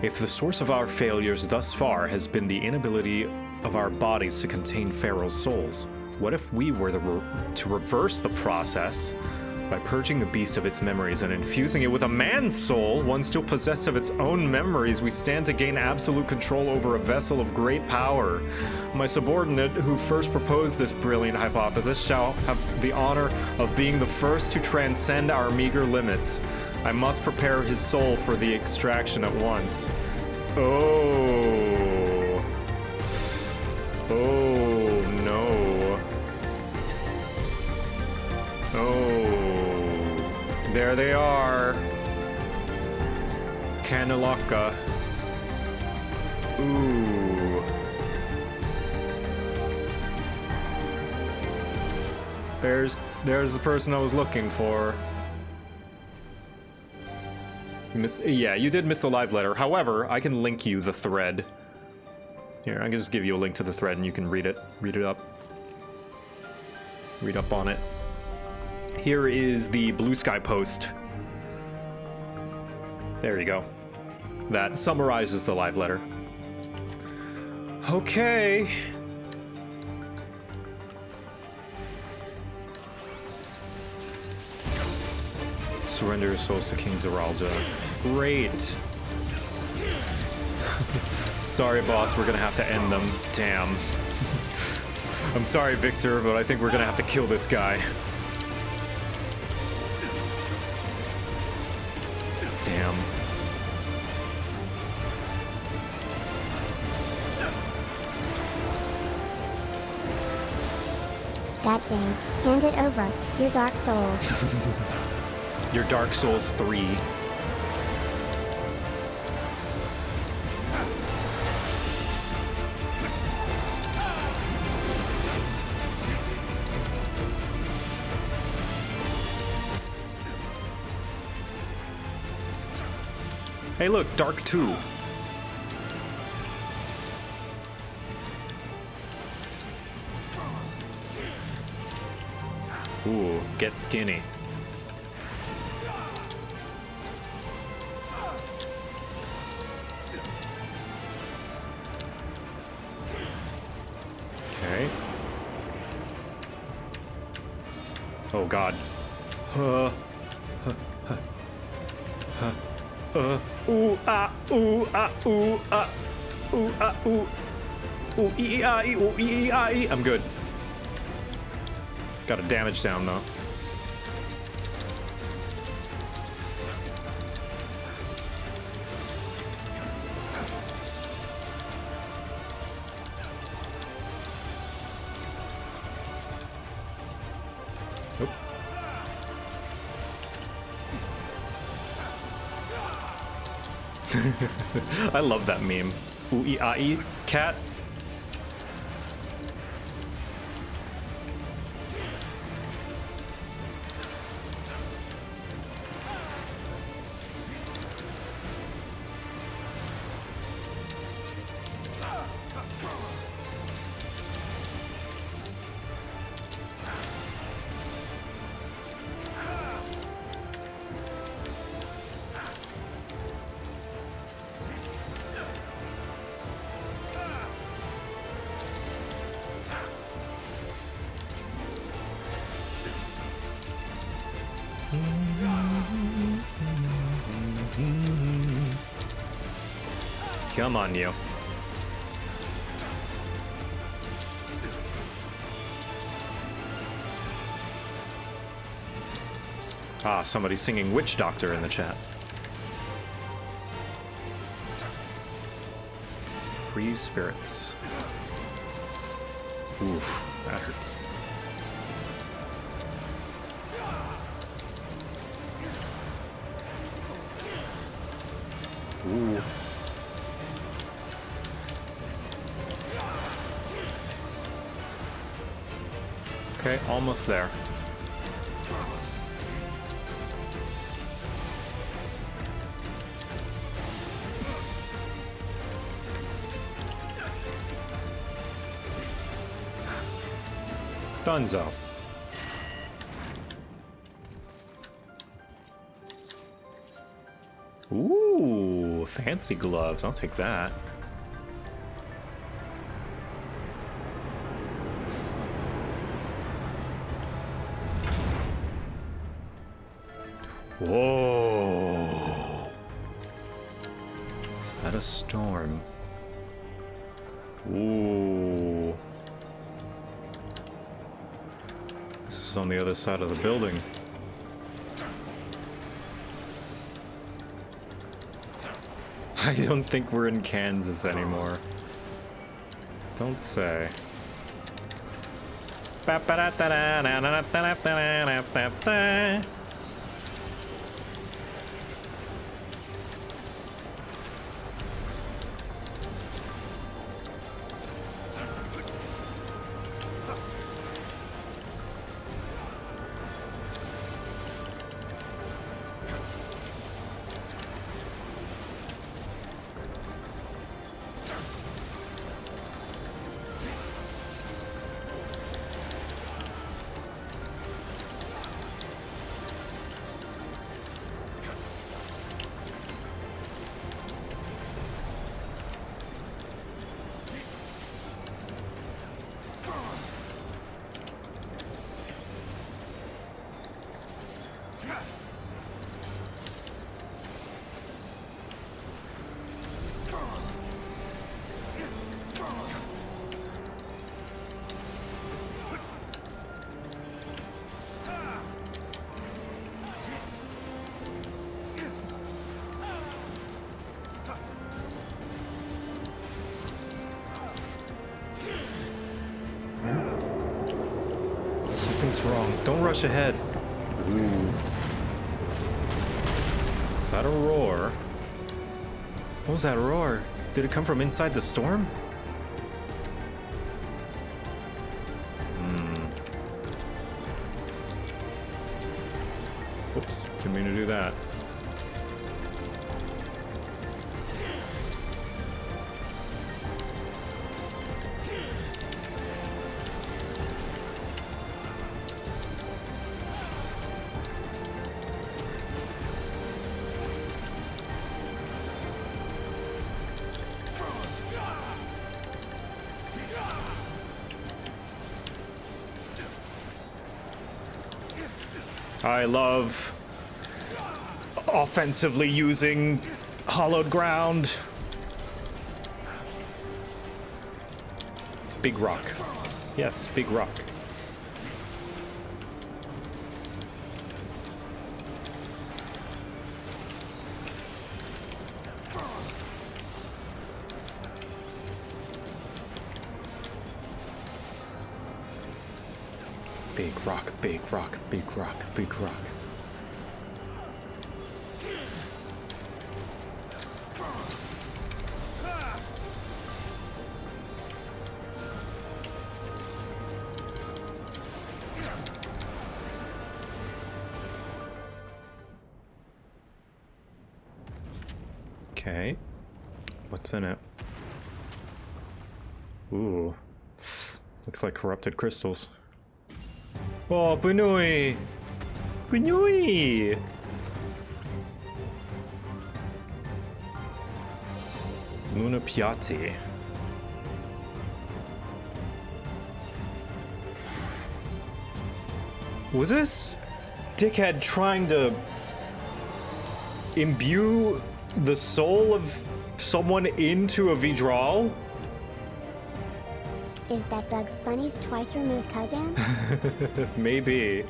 If the source of our failures thus far has been the inability of our bodies to contain feral souls, what if we were to reverse the process by purging a beast of its memories and infusing it with a man's soul, one still possessed of its own memories? We stand to gain absolute control over a vessel of great power. My subordinate, who first proposed this brilliant hypothesis, shall have the honor of being the first to transcend our meager limits. I must prepare his soul for the extraction at once. Oh. Oh, no. Oh. There they are. Kanalaka. Ooh. There's the person I was looking for. Yeah, you did miss the live letter. However, I can link you the thread. Here, I can just give you a link to the thread and you can read it. Read it up. Read up on it. Here is the Blue Sky post. There you go. That summarizes the live letter. Okay. Surrender your souls to King Zeralda. Great. Sorry, boss, we're gonna have to end them. Damn. I'm sorry, Victor, but I think we're gonna have to kill this guy. Damn. That thing. Hand it over. Your Dark Souls. Your Dark Souls 3. Hey look, Dark 2. Ooh, get skinny. Okay. Oh god. Ooh ah ooh ah ooh ah ooh ah ooh ooh ee ah ee ooh ee ah ee. I'm good. Got a damage down though. Nope. I love that meme. Ooh ee ah ee cat. Come on, you. Ah, somebody's singing Witch Doctor in the chat. Free spirits. Oof, that hurts. Ooh. Okay, almost there. Dunzo. Ooh, fancy gloves. I'll take that. Whoa. Is that a storm? Ooh. This is on the other side of the building. I don't think we're in Kansas anymore. Don't say. Something's wrong. Don't rush ahead. Ooh. Is that a roar? What was that roar? Did it come from inside the storm? Oops, didn't mean to do that. I love offensively using hollowed ground. Big rock. Yes, big rock. Big rock, big rock, big rock, big rock. Okay. What's in it? Ooh. Looks like corrupted crystals. Oh, Bunui! Bunui! Luna Piatti. Was this dickhead trying to imbue the soul of someone into a Vidral? Is that Bugs Bunny's twice removed cousin? Maybe.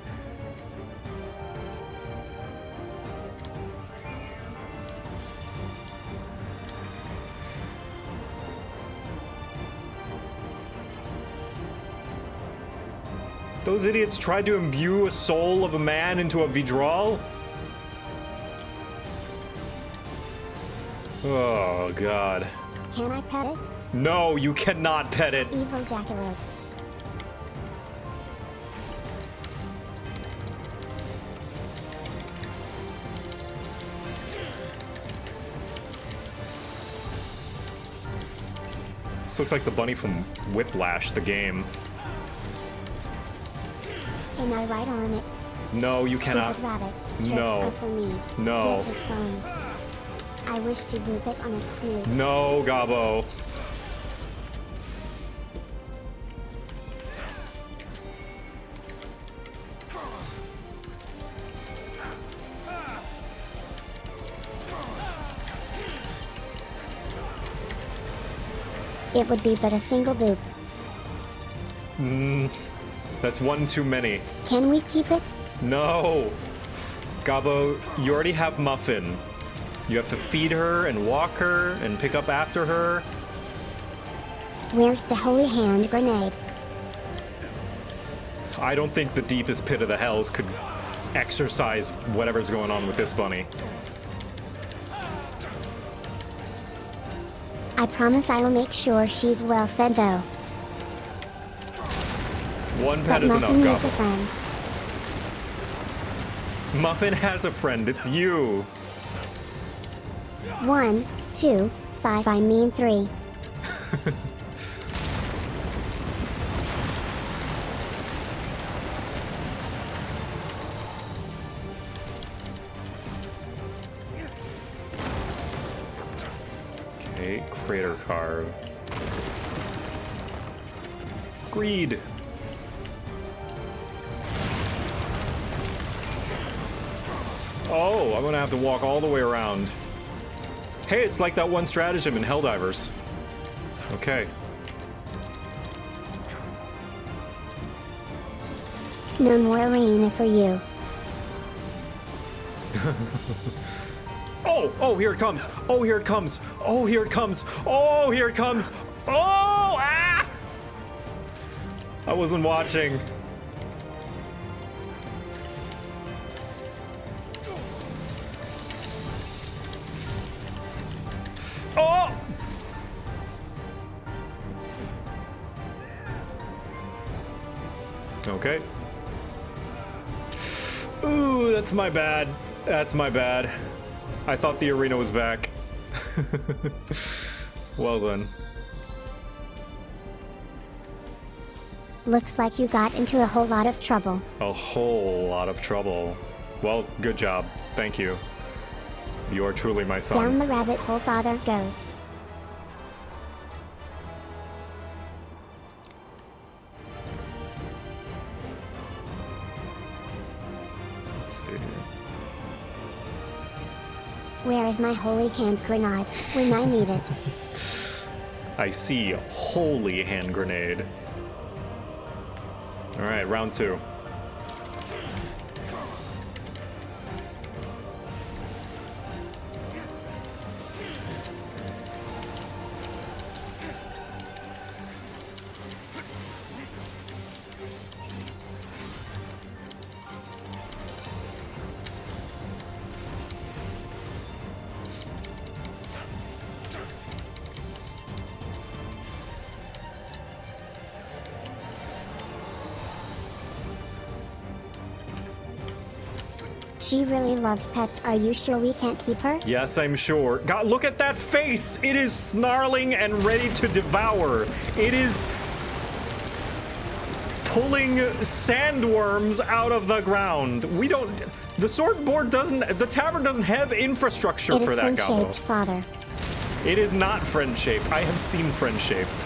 Those idiots tried to imbue a soul of a man into a Vidral? Oh, God. Can I pet it? No, you cannot pet it. Evil jackalope. This looks like the bunny from Whiplash, the game. Can I ride on it? No, you Stupid cannot. rabbit. Tricks No. are for me. No. Guilt is phones. I wish to boop it on its snoot. No, Gabo. It would be but a single boop. That's one too many. Can we keep it? No. Gabo, you already have Muffin. You have to feed her and walk her and pick up after her. Where's the holy hand grenade? I don't think the deepest pit of the hells could exercise whatever's going on with this bunny. I promise I will make sure she's well fed though. One But pet is enough, Muffin needs a Gabo. friend. Muffin has a friend. It's you. 1, 2, 5, I mean 3. Okay, crater carve. Greed. Oh, I'm gonna have to walk all the way around. Hey, it's like that one stratagem in Helldivers. Okay. No more arena for you. Oh, here it comes. Oh, here it comes. Oh, here it comes. Oh, here it comes. Oh, ah! I wasn't watching. Oh! Okay. Ooh, that's my bad. That's my bad. I thought the arena was back. Well then. Looks like you got into a whole lot of trouble. A whole lot of trouble. Well, good job. Thank you. You are truly my son. Down the rabbit hole father goes. Let's see. Where is my holy hand grenade when I need it? I see holy hand grenade. All right, round 2. She really loves pets. Are you sure we can't keep her? Yes, I'm sure. God, look at that face! It is snarling and ready to devour. It is pulling sandworms out of the ground. We don't... The sword board doesn't... The tavern doesn't have infrastructure It is for that, Gabo. friend-shaped, father. It is not friend-shaped. I have seen friend-shaped.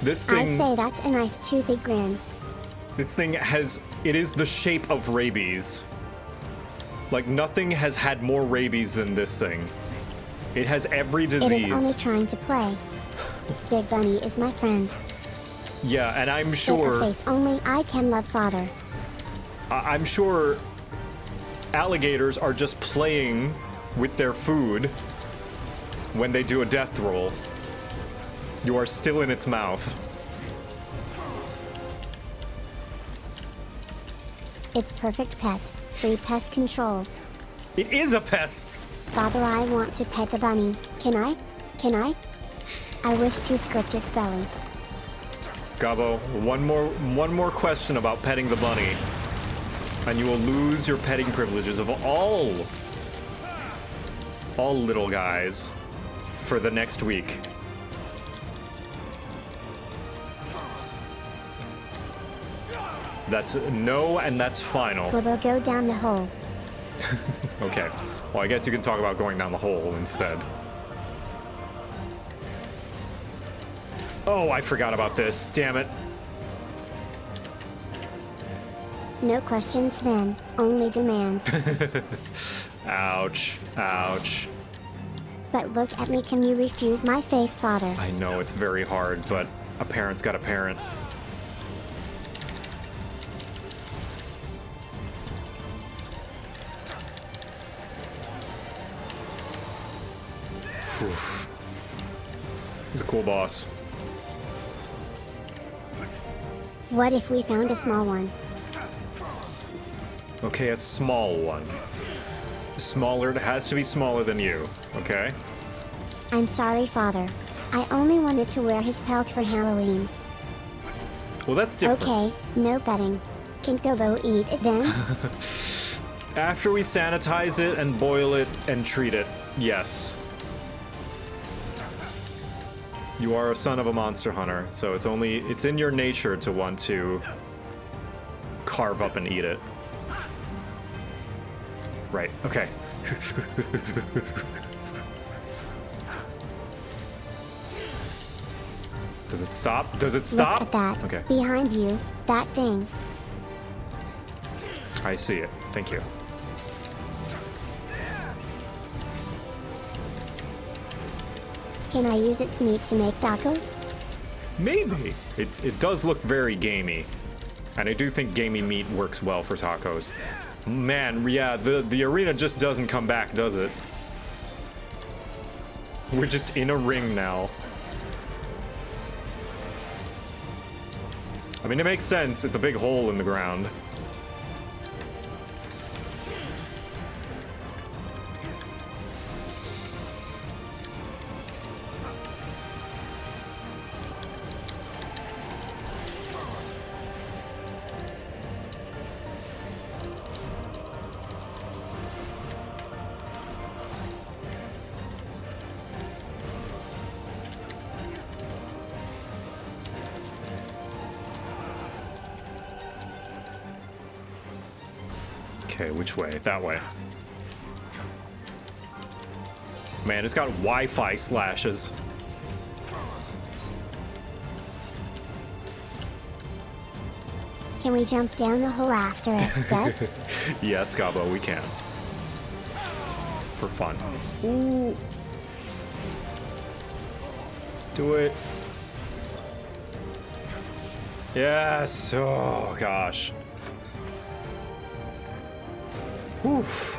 This thing... I'd say that's a nice toothy grin. This thing has... It is the shape of rabies. Like, nothing has had more rabies than this thing. It has every It disease. is only trying to play. Big Bunny is my friend. Yeah, and I'm It a sure... face only I can love, father. I'm sure alligators are just playing with their food when they do a death roll. You are still in its mouth. It's perfect pet. Free pest control. It is a pest! Father, I want to pet the bunny. Can I? Can I? I wish to scratch its belly. Gabo, one more question about petting the bunny, and you will lose your petting privileges of all little guys for the next week. That's no, and that's final. Will they go down the hole? Okay. Well, I guess you can talk about going down the hole instead. Oh, I forgot about this. Damn it. No questions then, only demands. Ouch. Ouch. But look at me, can you refuse my face, father? I know it's very hard, but a parent's got a parent. Whew. He's a cool boss. What if we found a small one? Okay, a small one. Smaller, it has to be smaller than you, okay? I'm sorry, father. I only wanted to wear his pelt for Halloween. Well, that's different. Okay, no betting. Can Gobo eat it then? After we sanitize it and boil it and treat it, yes. You are a son of a monster hunter, so it's in your nature to want to carve up and eat it. Right, okay. Does it stop? Does it stop? Look at that. Okay. Behind you, that thing. I see it. Thank you. Can I use its meat to make tacos? Maybe. It does look very gamey. And I do think gamey meat works well for tacos. Man, yeah, the arena just doesn't come back, does it? We're just in a ring now. I mean, it makes sense. It's a big hole in the ground. Okay, which way? That way. Man, it's got Wi-Fi slashes. Can we jump down the hole after it's dead? Yes, Gabo, we can. For fun. Ooh. Do it. Yes. Oh, gosh. Oof.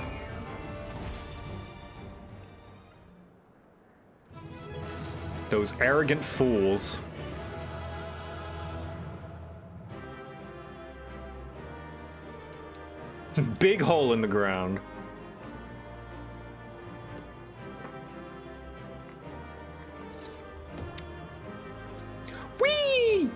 Those arrogant fools. Big hole in the ground. Whee!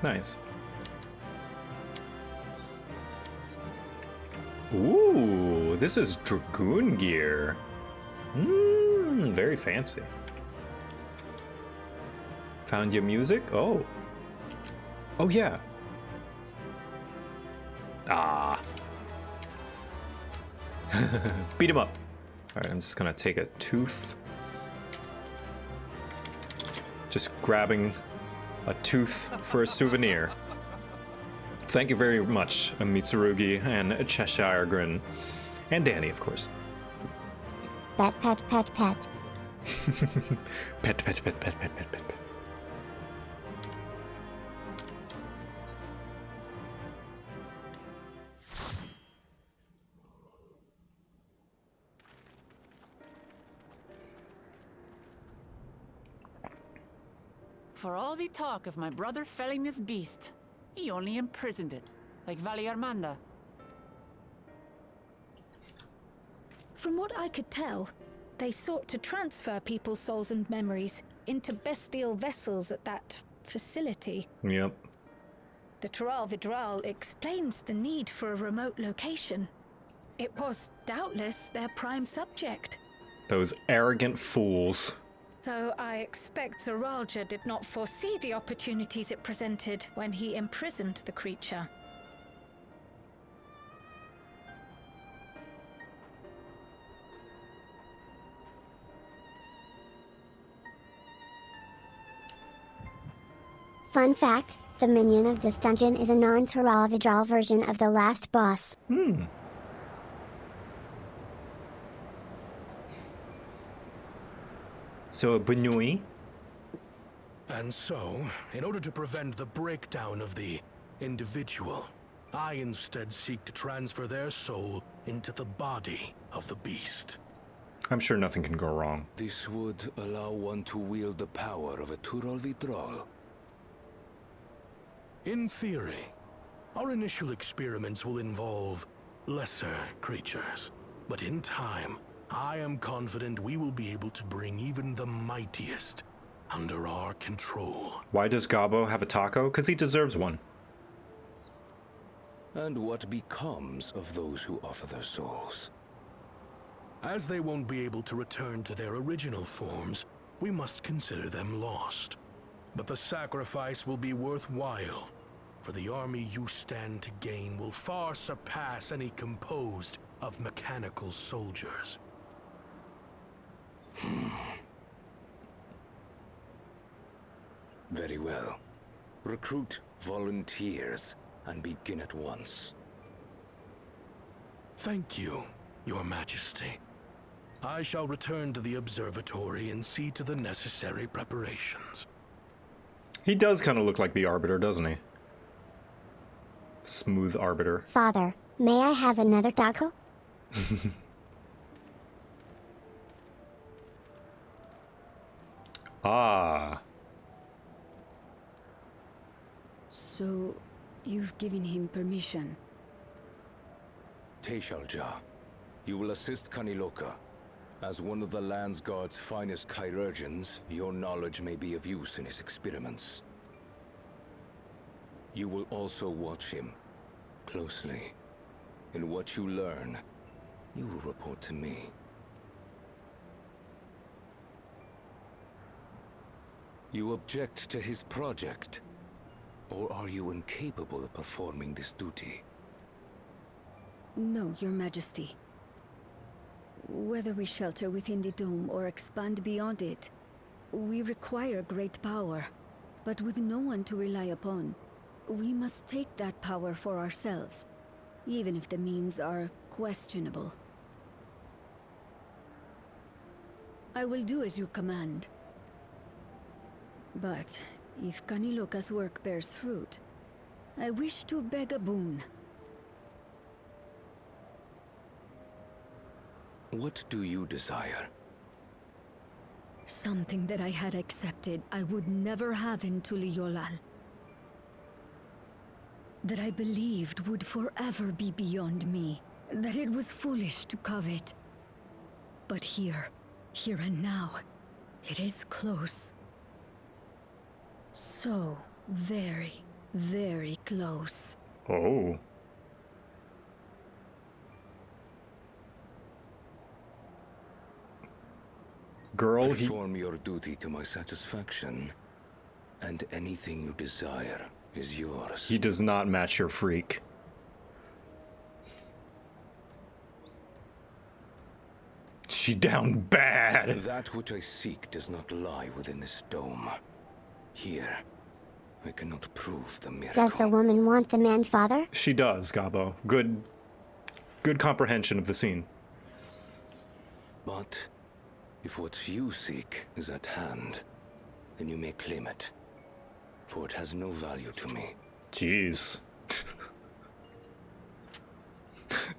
Nice. Ooh, this is Dragoon gear. Very fancy. Found your music? Oh. Oh, yeah. Ah. Beat him up. All right, I'm just gonna take a tooth. Just grabbing A tooth for a souvenir. Thank you very much, Mitsurugi and Cheshire Grin. And Danny, of course. Pet, pet, pet, pet. Pet, pet, pet, pet, pet, pet, pet, pet. For all the talk of my brother felling this beast, he only imprisoned it, like Vali Armanda. From what I could tell, they sought to transfer people's souls and memories into bestial vessels at that facility. Yep. The Tural Vidral explains the need for a remote location. It was doubtless their prime subject. Those arrogant fools. Though I expect Zoralja did not foresee the opportunities it presented when he imprisoned the creature. Fun fact, the minion of this dungeon is a non-Tural Vidral version of the last boss. So a Bunui? And so, in order to prevent the breakdown of the individual, I instead seek to transfer their soul into the body of the beast. I'm sure nothing can go wrong. This would allow one to wield the power of a Tural Vidral. In theory, our initial experiments will involve lesser creatures. But in time, I am confident we will be able to bring even the mightiest under our control. Why does Gabo have a taco? Because he deserves one. And what becomes of those who offer their souls? As they won't be able to return to their original forms, we must consider them lost. But the sacrifice will be worthwhile, for the army you stand to gain will far surpass any composed of mechanical soldiers. Very well. Recruit volunteers and begin at once. Thank you, Your Majesty. I shall return to the observatory and see to the necessary preparations. He does kind of look like the Arbiter, doesn't he? Smooth Arbiter. Father, may I have another taco? Ah. So, you've given him permission? Teshalja, you will assist Kaniloka. As one of the Land's Guard's finest chirurgeons, your knowledge may be of use in his experiments. You will also watch him closely. In what you learn, you will report to me. You object to his project? Or are you incapable of performing this duty? No, Your Majesty. Whether we shelter within the dome or expand beyond it, we require great power. But with no one to rely upon, we must take that power for ourselves, even if the means are questionable. I will do as you command. But if Kaniloka's work bears fruit, I wish to beg a boon. What do you desire? Something that I had accepted I would never have in Tuliyollal. That I believed would forever be beyond me. That it was foolish to covet. But here and now, it is close. So very, very close. Oh. Girl, perform your duty to my satisfaction, and anything you desire is yours. He does not match your freak. She down bad. That which I seek does not lie within this dome. Here, I cannot prove the miracle. Does the woman want the man father? She does, Gabo. Good comprehension of the scene. But if what you seek is at hand, then you may claim it, for it has no value to me. Jeez.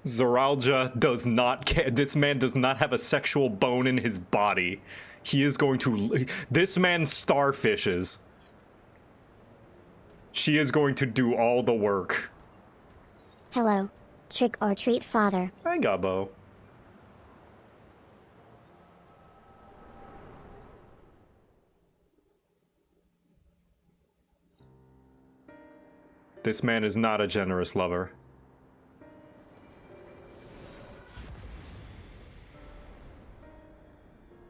Zoralja does not care. This man does not have a sexual bone in his body. He is going to... This man starfishes. She is going to do all the work. Hello. Trick or treat, father. Hi, Gabo. This man is not a generous lover.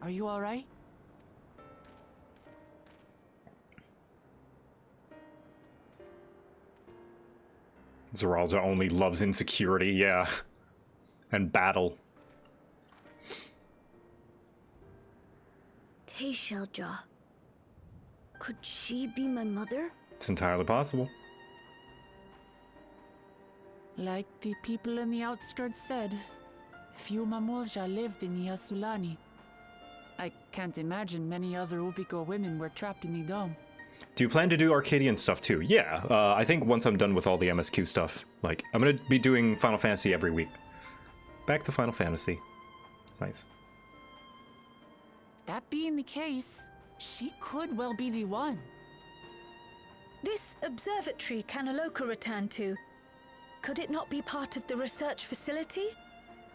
Are you all right? Zoralja only loves insecurity, yeah. And battle. Teishelja. Could she be my mother? It's entirely possible. Like the people in the outskirts said, few Mamulja lived in the Yasulani. I can't imagine many other Ubiko women were trapped in the dome. Do you plan to do Arcadian stuff too? Yeah, I think once I'm done with all the MSQ stuff, like, I'm gonna be doing Final Fantasy every week. Back to Final Fantasy. It's nice. That being the case, she could well be the one. This observatory Kanaloka returned to, could it not be part of the research facility?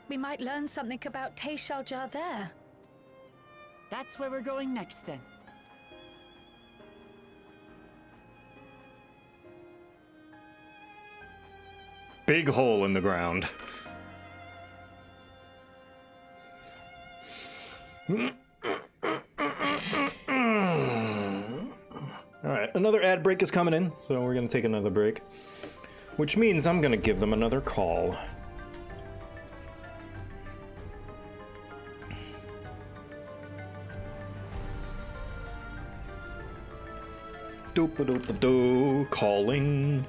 We might learn something about Teishelja there. That's where we're going next, then. Big hole in the ground. Alright, another ad break is coming in, so we're gonna take another break. Which means I'm gonna give them another call. Doop-a-doop-a-doo, calling.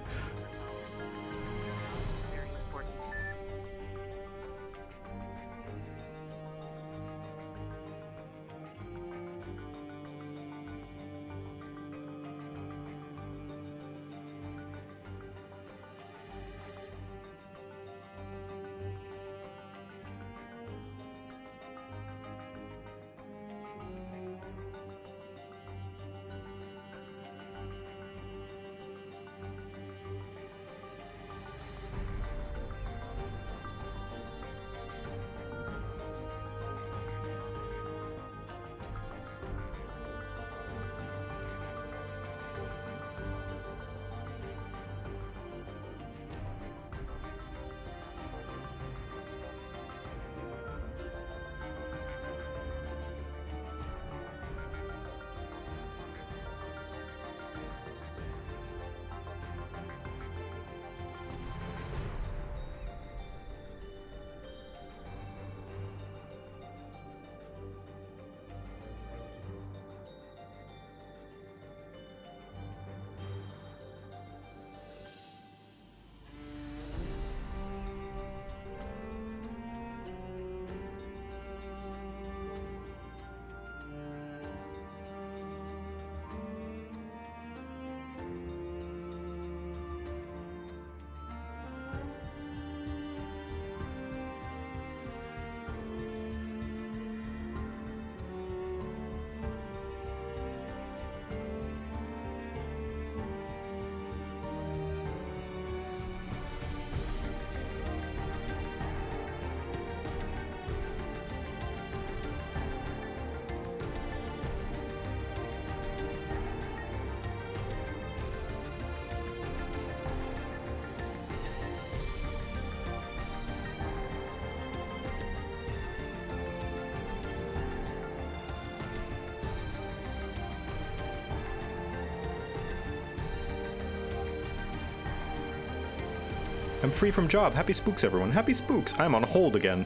I'm free from job. Happy spooks, everyone. Happy spooks. I'm on hold again.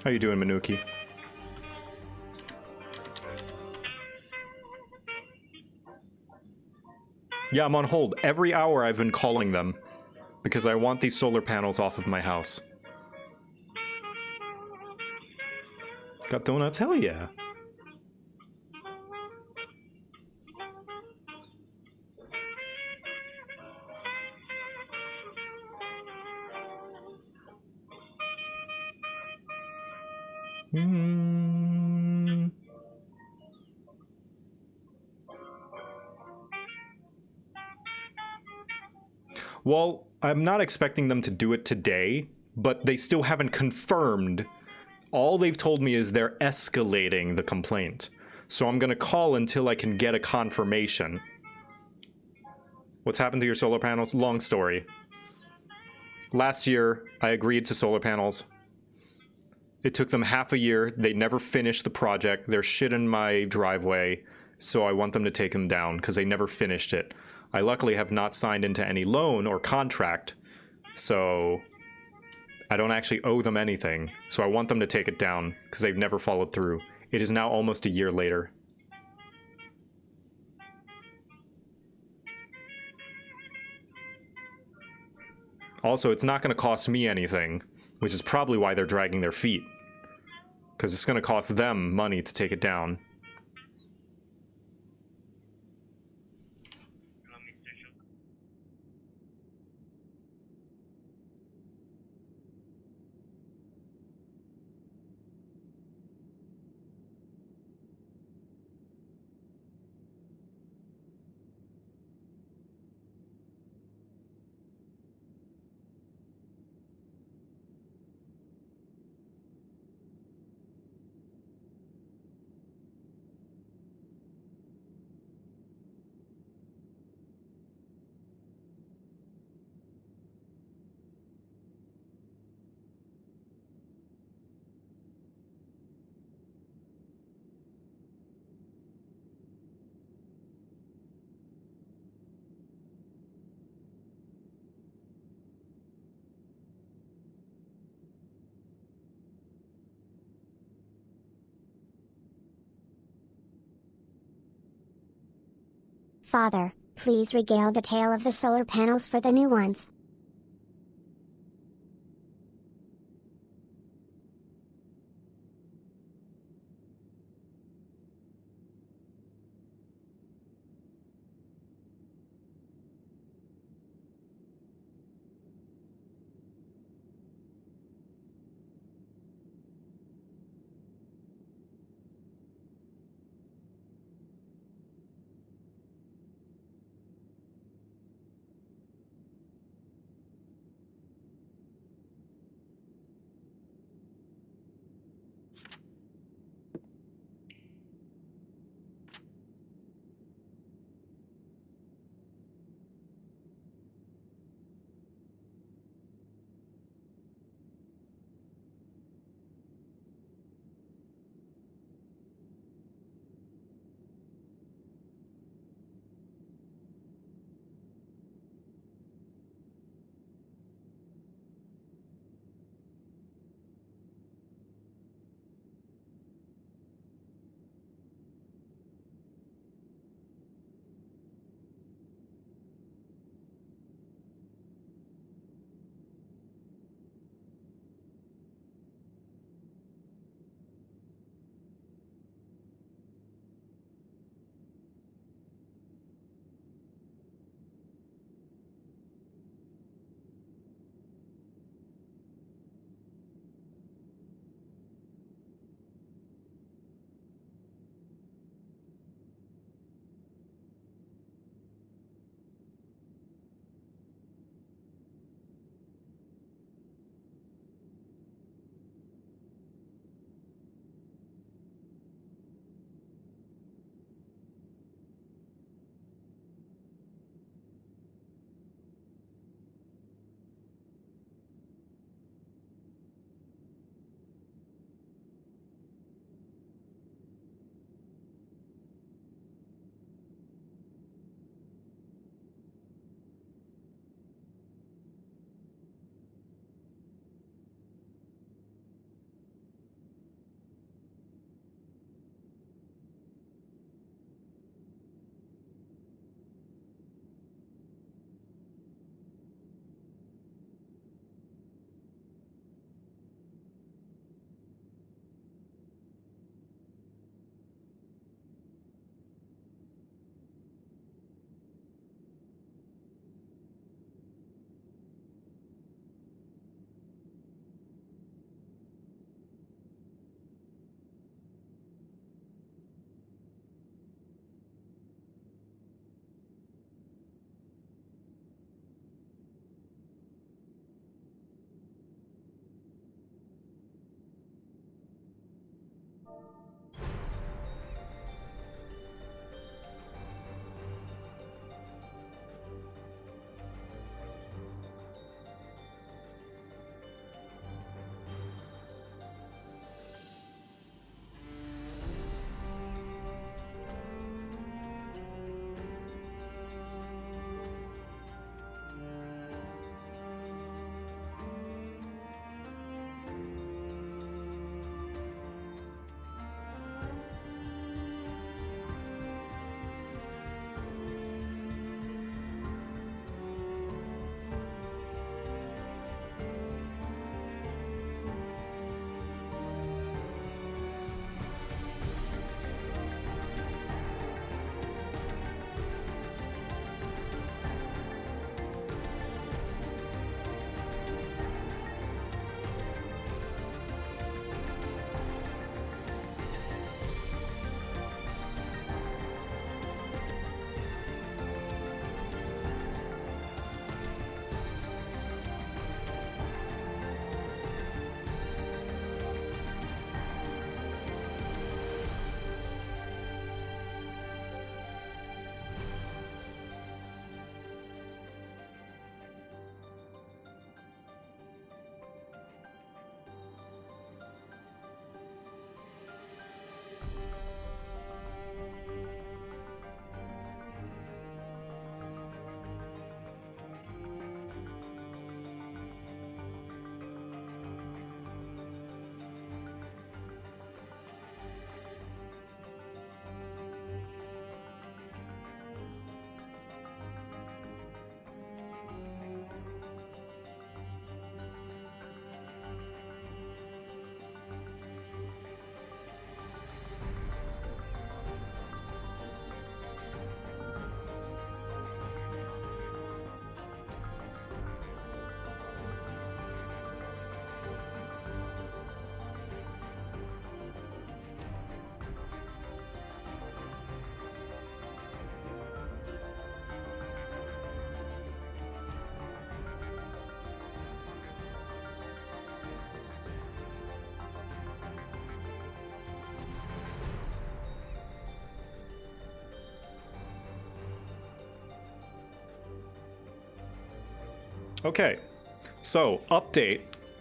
How you doing, Manuki? Yeah, I'm on hold. Every hour I've been calling them because I want these solar panels off of my house. Got donuts? Hell yeah. Well, I'm not expecting them to do it today, but they still haven't confirmed. All they've told me is they're escalating the complaint. So I'm gonna call until I can get a confirmation. What's happened to your solar panels? Long story. Last year, I agreed to solar panels. It took them half a year. They never finished the project. There's shit in my driveway, so I want them to take them down because they never finished it. I luckily have not signed into any loan or contract, so I don't actually owe them anything. So I want them to take it down because they've never followed through. It is now almost a year later. Also, it's not going to cost me anything, which is probably why they're dragging their feet. Because it's going to cost them money to take it down. Father, please regale the tale of the solar panels for the new ones. Okay, so update.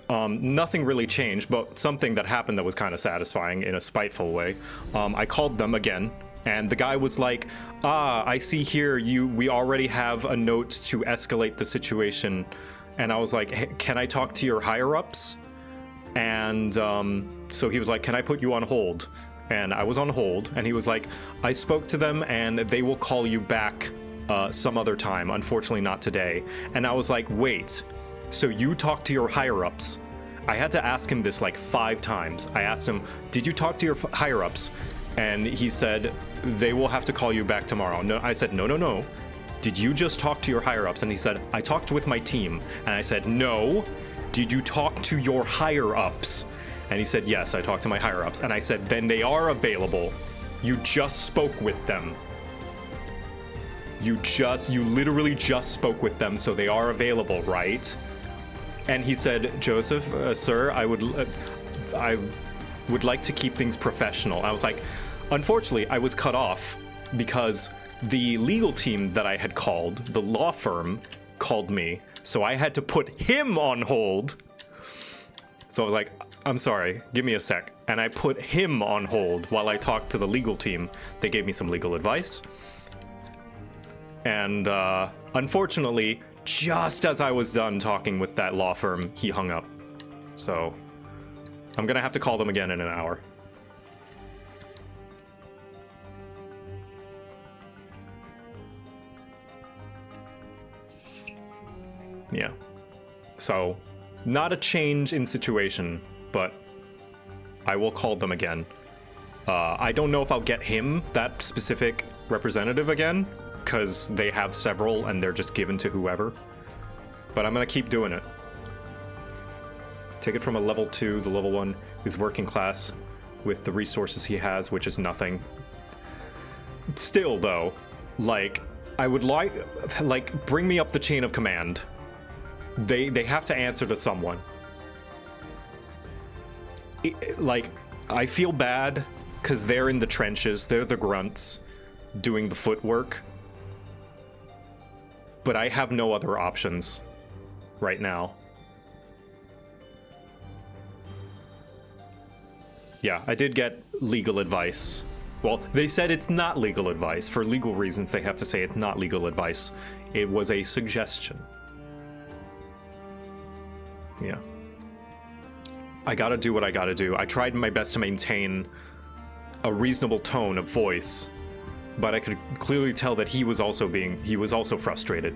Nothing really changed, but something that happened that was kind of satisfying in a spiteful way. I called them again, and the guy was like, I see here we already have a note to escalate the situation. And I was like, hey, can I talk to your higher-ups? And so he was like, can I put you on hold? And I was on hold, and he was like, I spoke to them, and they will call you back some other time, unfortunately not today. And I was like, wait, so you talked to your higher-ups? I had to ask him this like 5 times. I asked him, did you talk to your higher-ups? And he said, they will have to call you back tomorrow. No, I said, no. Did you just talk to your higher-ups? And he said, I talked with my team. And I said, no. Did you talk to your higher-ups? And he said, yes, I talked to my higher-ups. And I said, then they are available. You just spoke with them. You literally just spoke with them, so they are available, right? And he said, Joseph, sir, I would like to keep things professional. I was like, unfortunately, I was cut off because the legal team that I had called, the law firm, called me, so I had to put him on hold. So I was like, I'm sorry, give me a sec. And I put him on hold while I talked to the legal team. They gave me some legal advice. And unfortunately, just as I was done talking with that law firm, he hung up. So I'm gonna have to call them again in an hour. Yeah. So, not a change in situation, but I will call them again. I don't know if I'll get him, that specific representative, again, because they have several and they're just given to whoever. But I'm gonna keep doing it. Take it from a level 2, the level 1 is working class with the resources he has, which is nothing. Still, though, like, I would like, bring me up the chain of command. They have to answer to someone. Like, I feel bad because they're in the trenches. They're the grunts doing the footwork. But I have no other options right now. Yeah, I did get legal advice. Well, they said it's not legal advice. For legal reasons, they have to say it's not legal advice. It was a suggestion. Yeah. I gotta do what I gotta do. I tried my best to maintain a reasonable tone of voice, but I could clearly tell that he was also frustrated.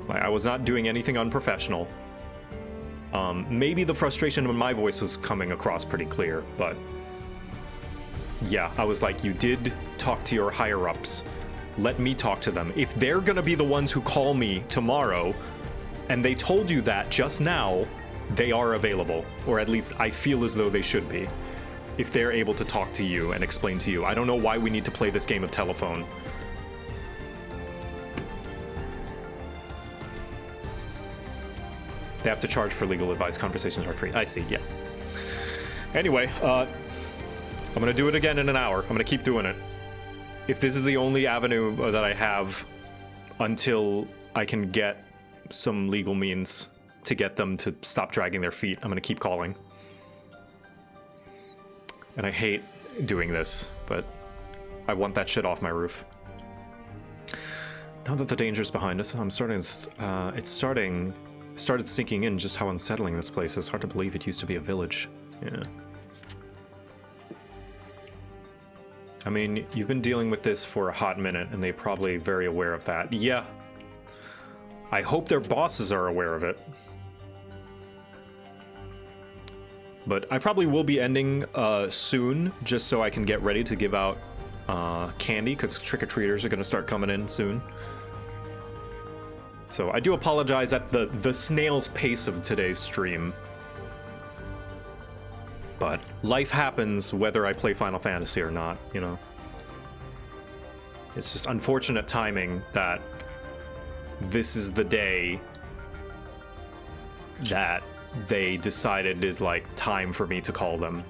I was not doing anything unprofessional. Maybe the frustration in my voice was coming across pretty clear, but yeah, I was like, you did talk to your higher-ups. Let me talk to them. If they're gonna be the ones who call me tomorrow, and they told you that just now, they are available. Or at least I feel as though they should be. If they're able to talk to you and explain to you. I don't know why we need to play this game of telephone. They have to charge for legal advice. Conversations are free. I see, yeah. Anyway, I'm gonna do it again in an hour. I'm gonna keep doing it. If this is the only avenue that I have until I can get some legal means to get them to stop dragging their feet, I'm gonna keep calling. And I hate doing this, but I want that shit off my roof. Now that the danger's behind us, I'm starting, started sinking in just how unsettling this place is. Hard to believe it used to be a village. Yeah. I mean, you've been dealing with this for a hot minute, and they're probably very aware of that. Yeah. I hope their bosses are aware of it. But I probably will be ending soon, just so I can get ready to give out candy, because trick-or-treaters are going to start coming in soon. So I do apologize at the snail's pace of today's stream. But life happens whether I play Final Fantasy or not, you know. It's just unfortunate timing that this is the day that they decided is like time for me to call them.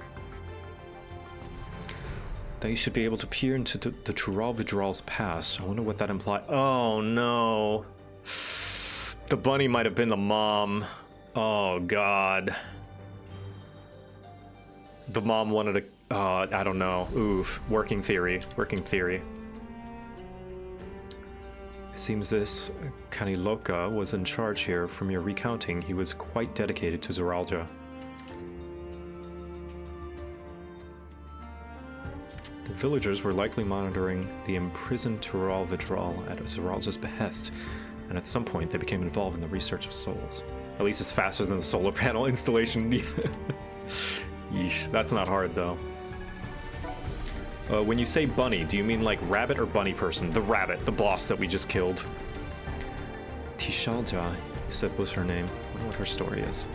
They should be able to peer into the Tural Vidral's past. I wonder what that implies. Oh no. The bunny might have been the mom. Oh god. The mom wanted to, I don't know. Oof. Working theory. It seems this Kaniloka was in charge here. From your recounting, he was quite dedicated to Zoralja. The villagers were likely monitoring the imprisoned Tural Vidral at Zoralja's behest, and at some point they became involved in the research of souls. At least it's faster than the solar panel installation. Yeesh, that's not hard though. When you say bunny, do you mean like rabbit or bunny person? The rabbit, the boss that we just killed. Tishalja, you said was her name. I wonder what her story is.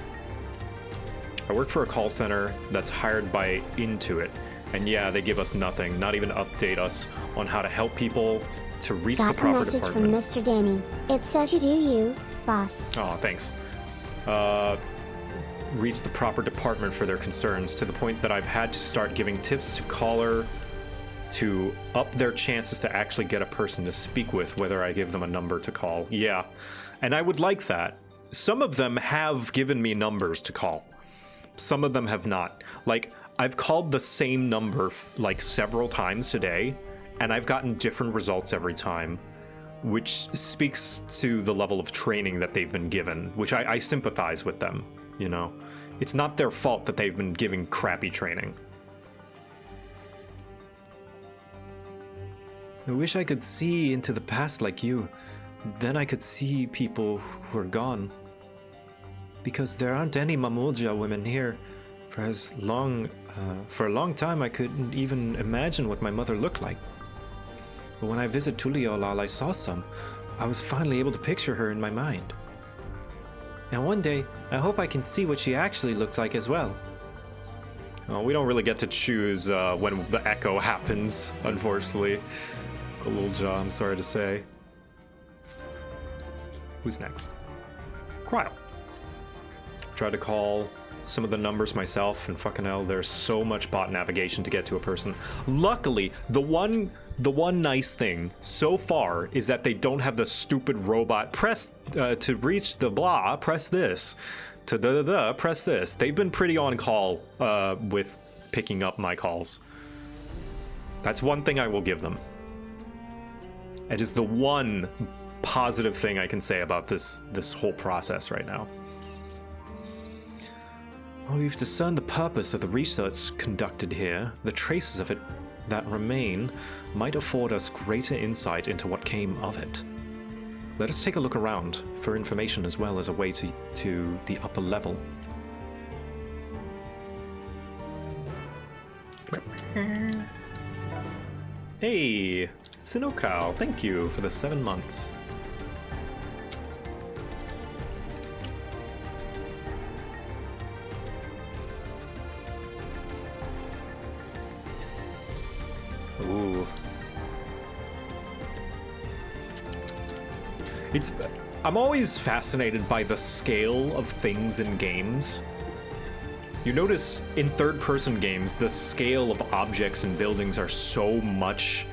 I work for a call center that's hired by Intuit, and yeah, they give us nothing, not even update us on how to help people to reach the proper department. Got a message from Mr. Danny. It says you do you, boss. Oh, thanks. Reach the proper department for their concerns, to the point that I've had to start giving tips to caller to up their chances to actually get a person to speak with, whether I give them a number to call. Yeah, and I would like that. Some of them have given me numbers to call. Some of them have not. Like, I've called the same number like several times today, and I've gotten different results every time, which speaks to the level of training that they've been given, which I sympathize with them, you know? It's not their fault that they've been giving crappy training. I wish I could see into the past like you. Then I could see people who are gone. Because there aren't any Mamulja women here. For a long time I couldn't even imagine what my mother looked like. But when I visited Tuliolal, I saw some. I was finally able to picture her in my mind. And one day, I hope I can see what she actually looked like as well. Oh, we don't really get to choose when the echo happens, unfortunately. Good little John, sorry to say. Who's next? Cryle. Tried to call some of the numbers myself, and fucking hell, there's so much bot navigation to get to a person. Luckily, the one nice thing so far is that they don't have the stupid robot press to reach the blah, press this, to da-da-da, press this. They've been pretty on call with picking up my calls. That's one thing I will give them. It is the one positive thing I can say about this whole process right now. Well, we've discerned the purpose of the research conducted here. The traces of it that remain might afford us greater insight into what came of it. Let us take a look around for information as well as a way to the upper level. Hey, Sinokal, thank you for the 7 months. Ooh. I'm always fascinated by the scale of things in games. You notice in third-person games, the scale of objects and buildings are so much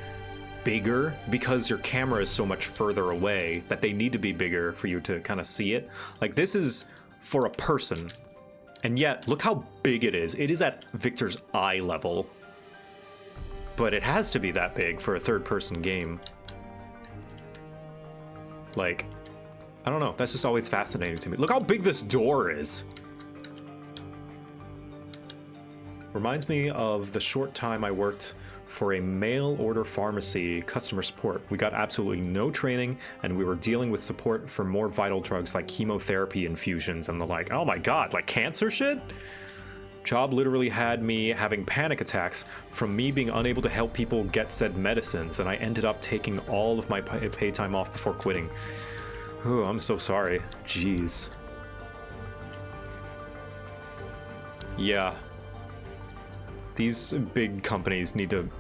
bigger because your camera is so much further away that they need to be bigger for you to kind of see it. Like, this is for a person, and yet look how big it is. It is at Victor's eye level, but it has to be that big for a third-person game. Like, I don't know, that's just always fascinating to me. Look how big this door is. Reminds me of the short time I worked for a mail order pharmacy customer support. We got absolutely no training, and we were dealing with support for more vital drugs like chemotherapy infusions and the like. Oh my god, like cancer shit? Job literally had me having panic attacks from me being unable to help people get said medicines, and I ended up taking all of my pay time off before quitting. Oh, I'm so sorry. Jeez. Yeah. These big companies need to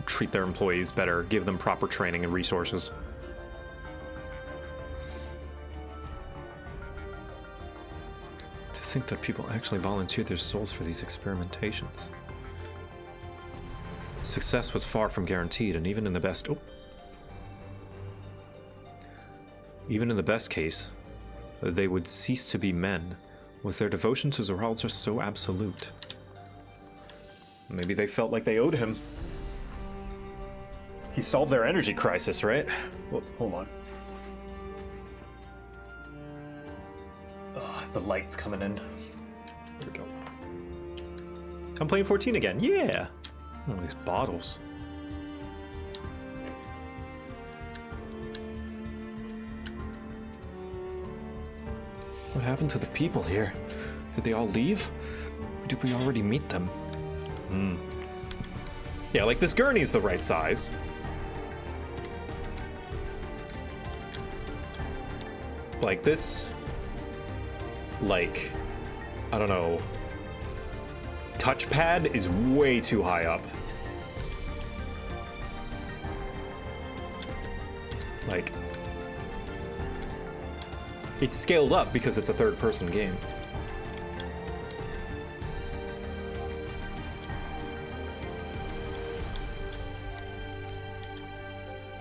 treat their employees better, give them proper training and resources. To think that people actually volunteer their souls for these experimentations. Success was far from guaranteed, and even in the best... Oh. Even in the best case, they would cease to be men. Was their devotion to Zoral just so absolute? Maybe they felt like they owed him. He solved their energy crisis, right? Well, hold on. The light's coming in. There we go. I'm playing 14 again. Yeah! Oh, these bottles. What happened to the people here? Did they all leave? Or did we already meet them? Yeah, like this gurney's the right size. Like this, like, I don't know, touchpad is way too high up. Like, it's scaled up because it's a third-person game.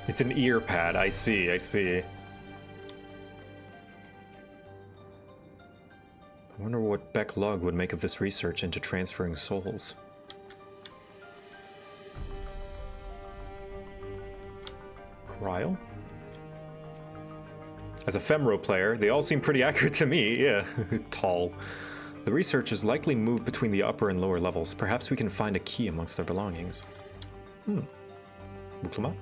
It's an ear pad. I see, I see. I wonder what Beck Lug would make of this research into transferring souls. Ryle? As a Femro player, they all seem pretty accurate to me, yeah. Tall. The researchers likely moved between the upper and lower levels. Perhaps we can find a key amongst their belongings. Muklama?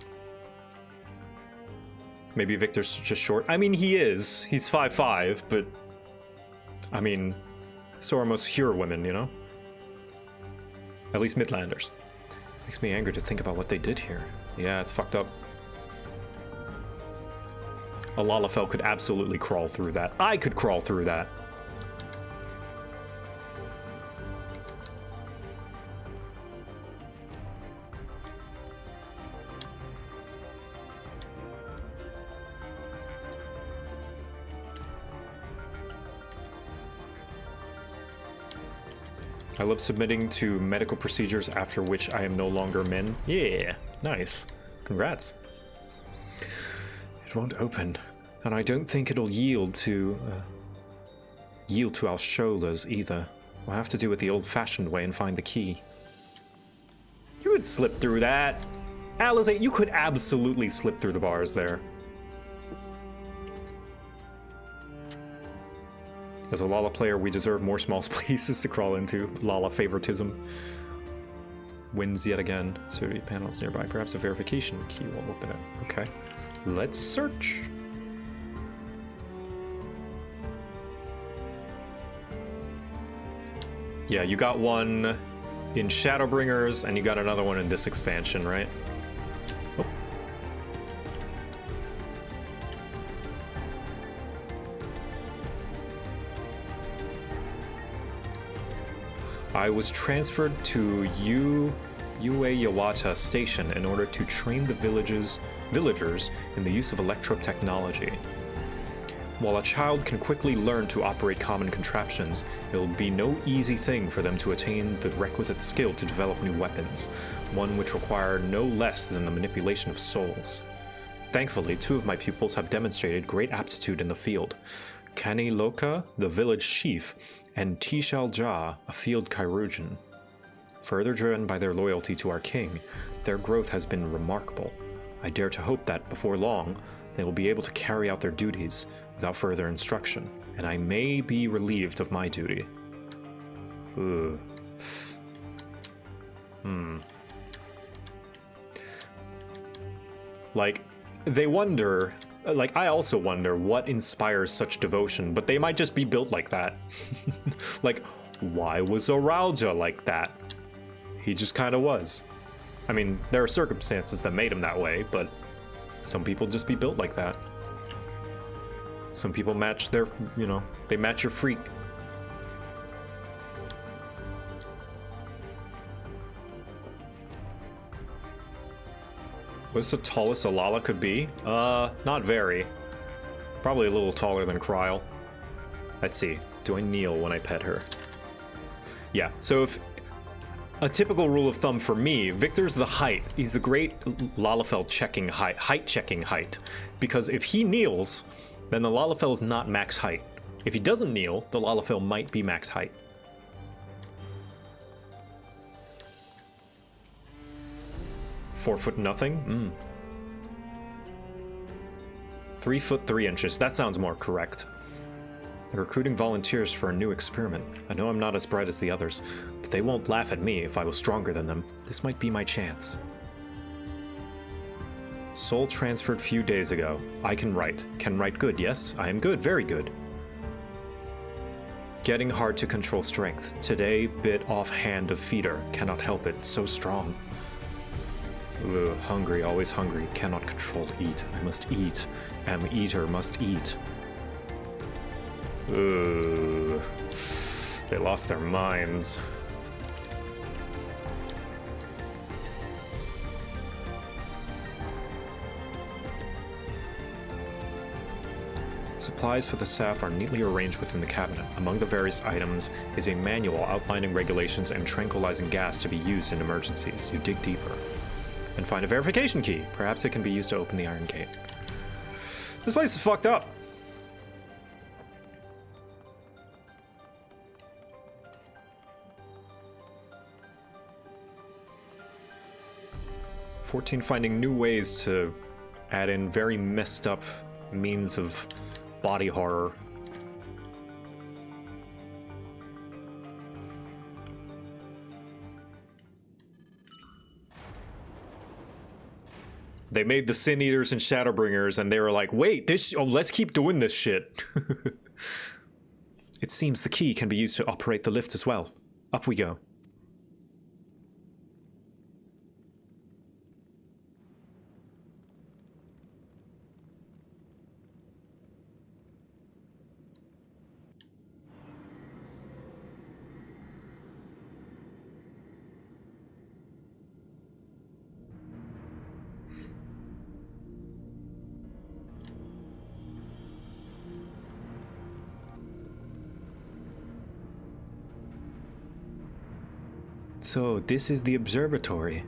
Maybe Victor's just short. I mean, he is. He's 5'5", but... I mean, so are most Hura women, you know? At least Midlanders. Makes me angry to think about what they did here. Yeah, it's fucked up. A Lalafell could absolutely crawl through that. I could crawl through that. I love submitting to medical procedures after which I am no longer min. Yeah, nice. Congrats. It won't open, and I don't think it'll yield to our shoulders either. We'll have to do it the old-fashioned way and find the key. You would slip through that. Alizé, you could absolutely slip through the bars there. As a Lala player, we deserve more small spaces to crawl into. Lala favoritism. Wins yet again. Security panels nearby. Perhaps a verification key will open it. Okay. Let's search. Yeah, you got one in Shadowbringers, and you got another one in this expansion, right? Oh. I was transferred to Ueyawata Station in order to train the villagers in the use of electro technology. While a child can quickly learn to operate common contraptions, it will be no easy thing for them to attain the requisite skill to develop new weapons, one which require no less than the manipulation of souls. Thankfully, 2 of my pupils have demonstrated great aptitude in the field. Kani Loka, the village chief, and Tishal Ja, a field chirurgeon. Further driven by their loyalty to our king, their growth has been remarkable. I dare to hope that, before long, they will be able to carry out their duties without further instruction, and I may be relieved of my duty. Ugh. Like, they wonder, like, I also wonder what inspires such devotion, but they might just be built like that. Like, why was Aralja like that? He just kind of was. I mean, there are circumstances that made him that way, but some people just be built like that. Some people match their, you know, they match your freak. What's the tallest a Lala could be? Not very. Probably a little taller than Kryl. Let's see. Do I kneel when I pet her? Yeah, so if a typical rule of thumb for me, Victor's the height. He's the great Lalafell checking height checking height. Because if he kneels, then the Lalafell is not max height. If he doesn't kneel, the Lalafell might be max height. Four foot nothing? 3 foot 3 inches. That sounds more correct. They're recruiting volunteers for a new experiment. I know I'm not as bright as the others, but they won't laugh at me if I was stronger than them. This might be my chance. Soul transferred few days ago. I can write. Can write good, yes? I am good, very good. Getting hard to control strength. Today, bit off hand of feeder. Cannot help it, so strong. Ugh, hungry, always hungry. Cannot control eat. I must eat. Am eater, must eat. Ugh. They lost their minds. Supplies for the staff are neatly arranged within the cabinet. Among the various items is a manual outlining regulations and tranquilizing gas to be used in emergencies. You dig deeper and find a verification key. Perhaps it can be used to open the iron gate. This place is fucked up. Finding new ways to add in very messed up means of body horror. They made the Sin Eaters and Shadowbringers, and they were like, wait, let's keep doing this shit. It seems the key can be used to operate the lift as well. Up we go. So, this is the observatory.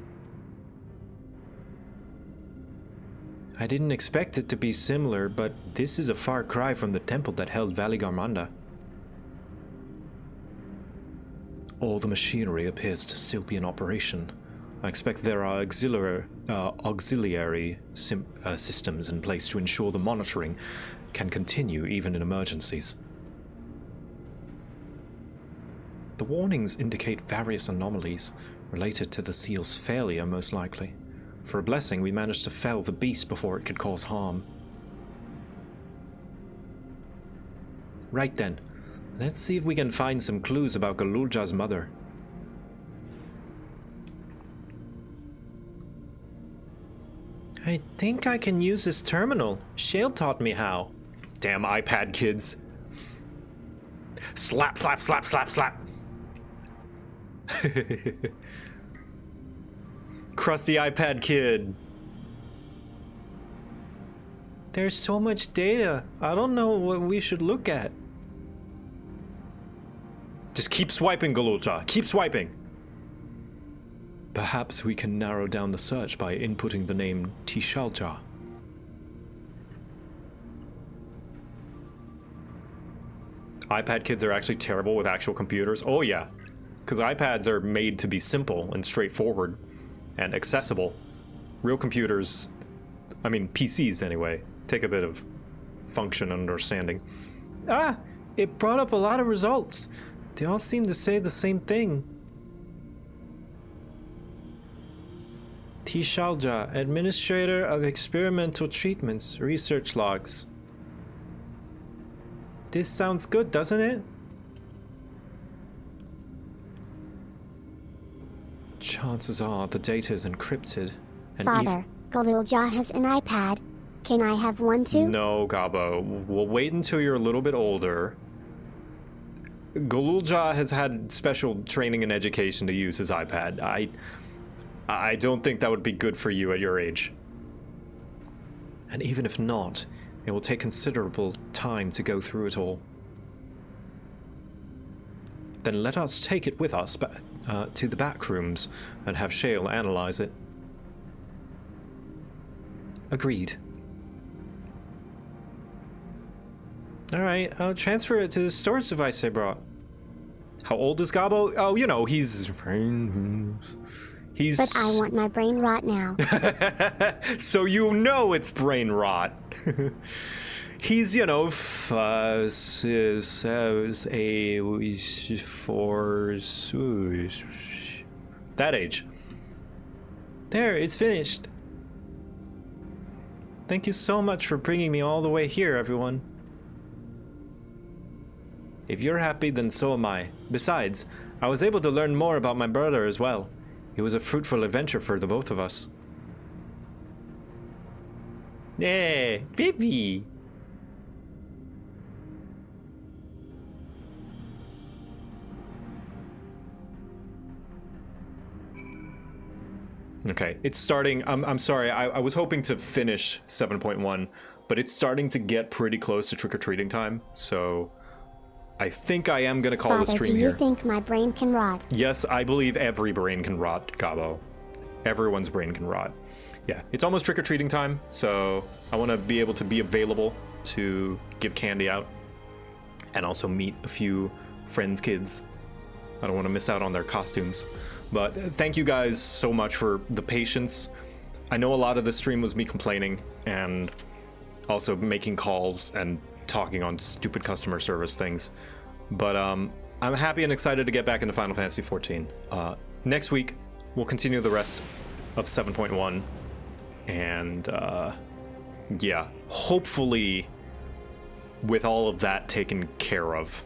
I didn't expect it to be similar, but this is a far cry from the temple that held Valigarmanda. All the machinery appears to still be in operation. I expect there are auxiliary systems in place to ensure the monitoring can continue even in emergencies. The warnings indicate various anomalies related to the seal's failure, most likely. For a blessing, we managed to fell the beast before it could cause harm. Right then, let's see if we can find some clues about Galulja's mother. I think I can use this terminal. Shale taught me how. Damn iPad kids. Slap, slap, slap, slap, slap. Crusty iPad kid. There's so much data. I don't know what we should look at. Just keep swiping, Galulja. Keep swiping. Perhaps we can narrow down the search by inputting the name Tishalja. iPad kids are actually terrible with actual computers. Oh yeah, because iPads are made to be simple and straightforward and accessible. Real computers, I mean PCs anyway, take a bit of function and understanding. Ah, it brought up a lot of results. They all seem to say the same thing. Tishalja, Administrator of Experimental Treatments, Research Logs. This sounds good, doesn't it? Chances are the data is encrypted. And Father, Galulja has an iPad. Can I have one too? No, Gabo. We'll wait until you're a little bit older. Galulja has had special training and education to use his iPad. I don't think that would be good for you at your age. And even if not, it will take considerable time to go through it all. Then let us take it with us to the back rooms and have Shale analyze it. Agreed. Alright, I'll transfer it to the storage device I brought. How old is Gabo? Oh, you know, he's... But I want my brain rot now. So you know it's brain rot. He's, you know, 4... that age. There, it's finished. Thank you so much for bringing me all the way here, everyone. If you're happy, then so am I. Besides, I was able to learn more about my brother as well. It was a fruitful adventure for the both of us. Yeah, baby. Okay, it's starting. I'm sorry. I was hoping to finish 7.1, but it's starting to get pretty close to trick-or-treating time. So I think I am gonna call the stream here. Do you think my brain can rot? Yes, I believe every brain can rot, Gabo. Everyone's brain can rot. Yeah, it's almost trick-or-treating time, so I want to be able to be available to give candy out and also meet a few friends' kids. I don't want to miss out on their costumes. But thank you guys so much for the patience. I know a lot of the stream was me complaining and also making calls and talking on stupid customer service things, but I'm happy and excited to get back into Final Fantasy XIV. Next week we'll continue the rest of 7.1, and yeah, hopefully with all of that taken care of.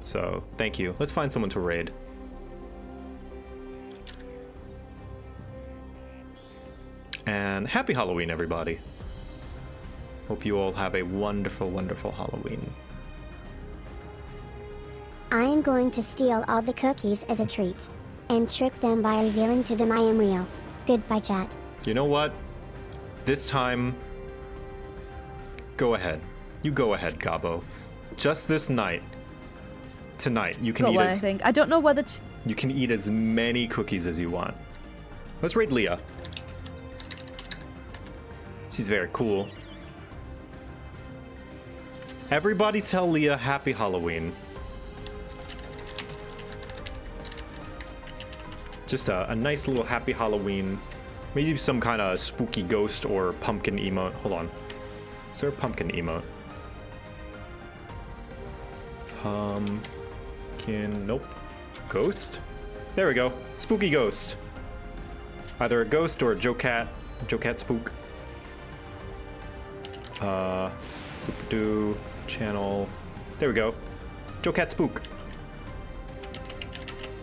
So thank you. Let's find someone to raid. And happy Halloween, everybody. Hope you all have a wonderful, wonderful Halloween. I am going to steal all the cookies as a treat, and trick them by revealing to them I am real. Goodbye, chat. You know what? This time, go ahead. You go ahead, Gabo. Just this night. Tonight, you can eat I think. I don't know whether You can eat as many cookies as you want. Let's raid Leah. She's very cool. Everybody tell Leah Happy Halloween. Just a nice little Happy Halloween. Maybe some kind of spooky ghost or pumpkin emote. Hold on. Is there a pumpkin emote? Pumpkin... Nope. Ghost? There we go. Spooky ghost. Either a ghost or a JoCat. JoCat spook. Do channel. There we go. JoCat spook.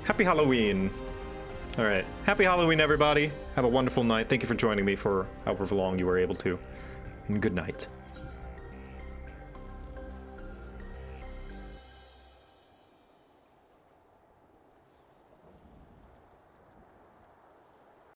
Happy Halloween. All right. Happy Halloween, everybody. Have a wonderful night. Thank you for joining me for however long you were able to. And good night.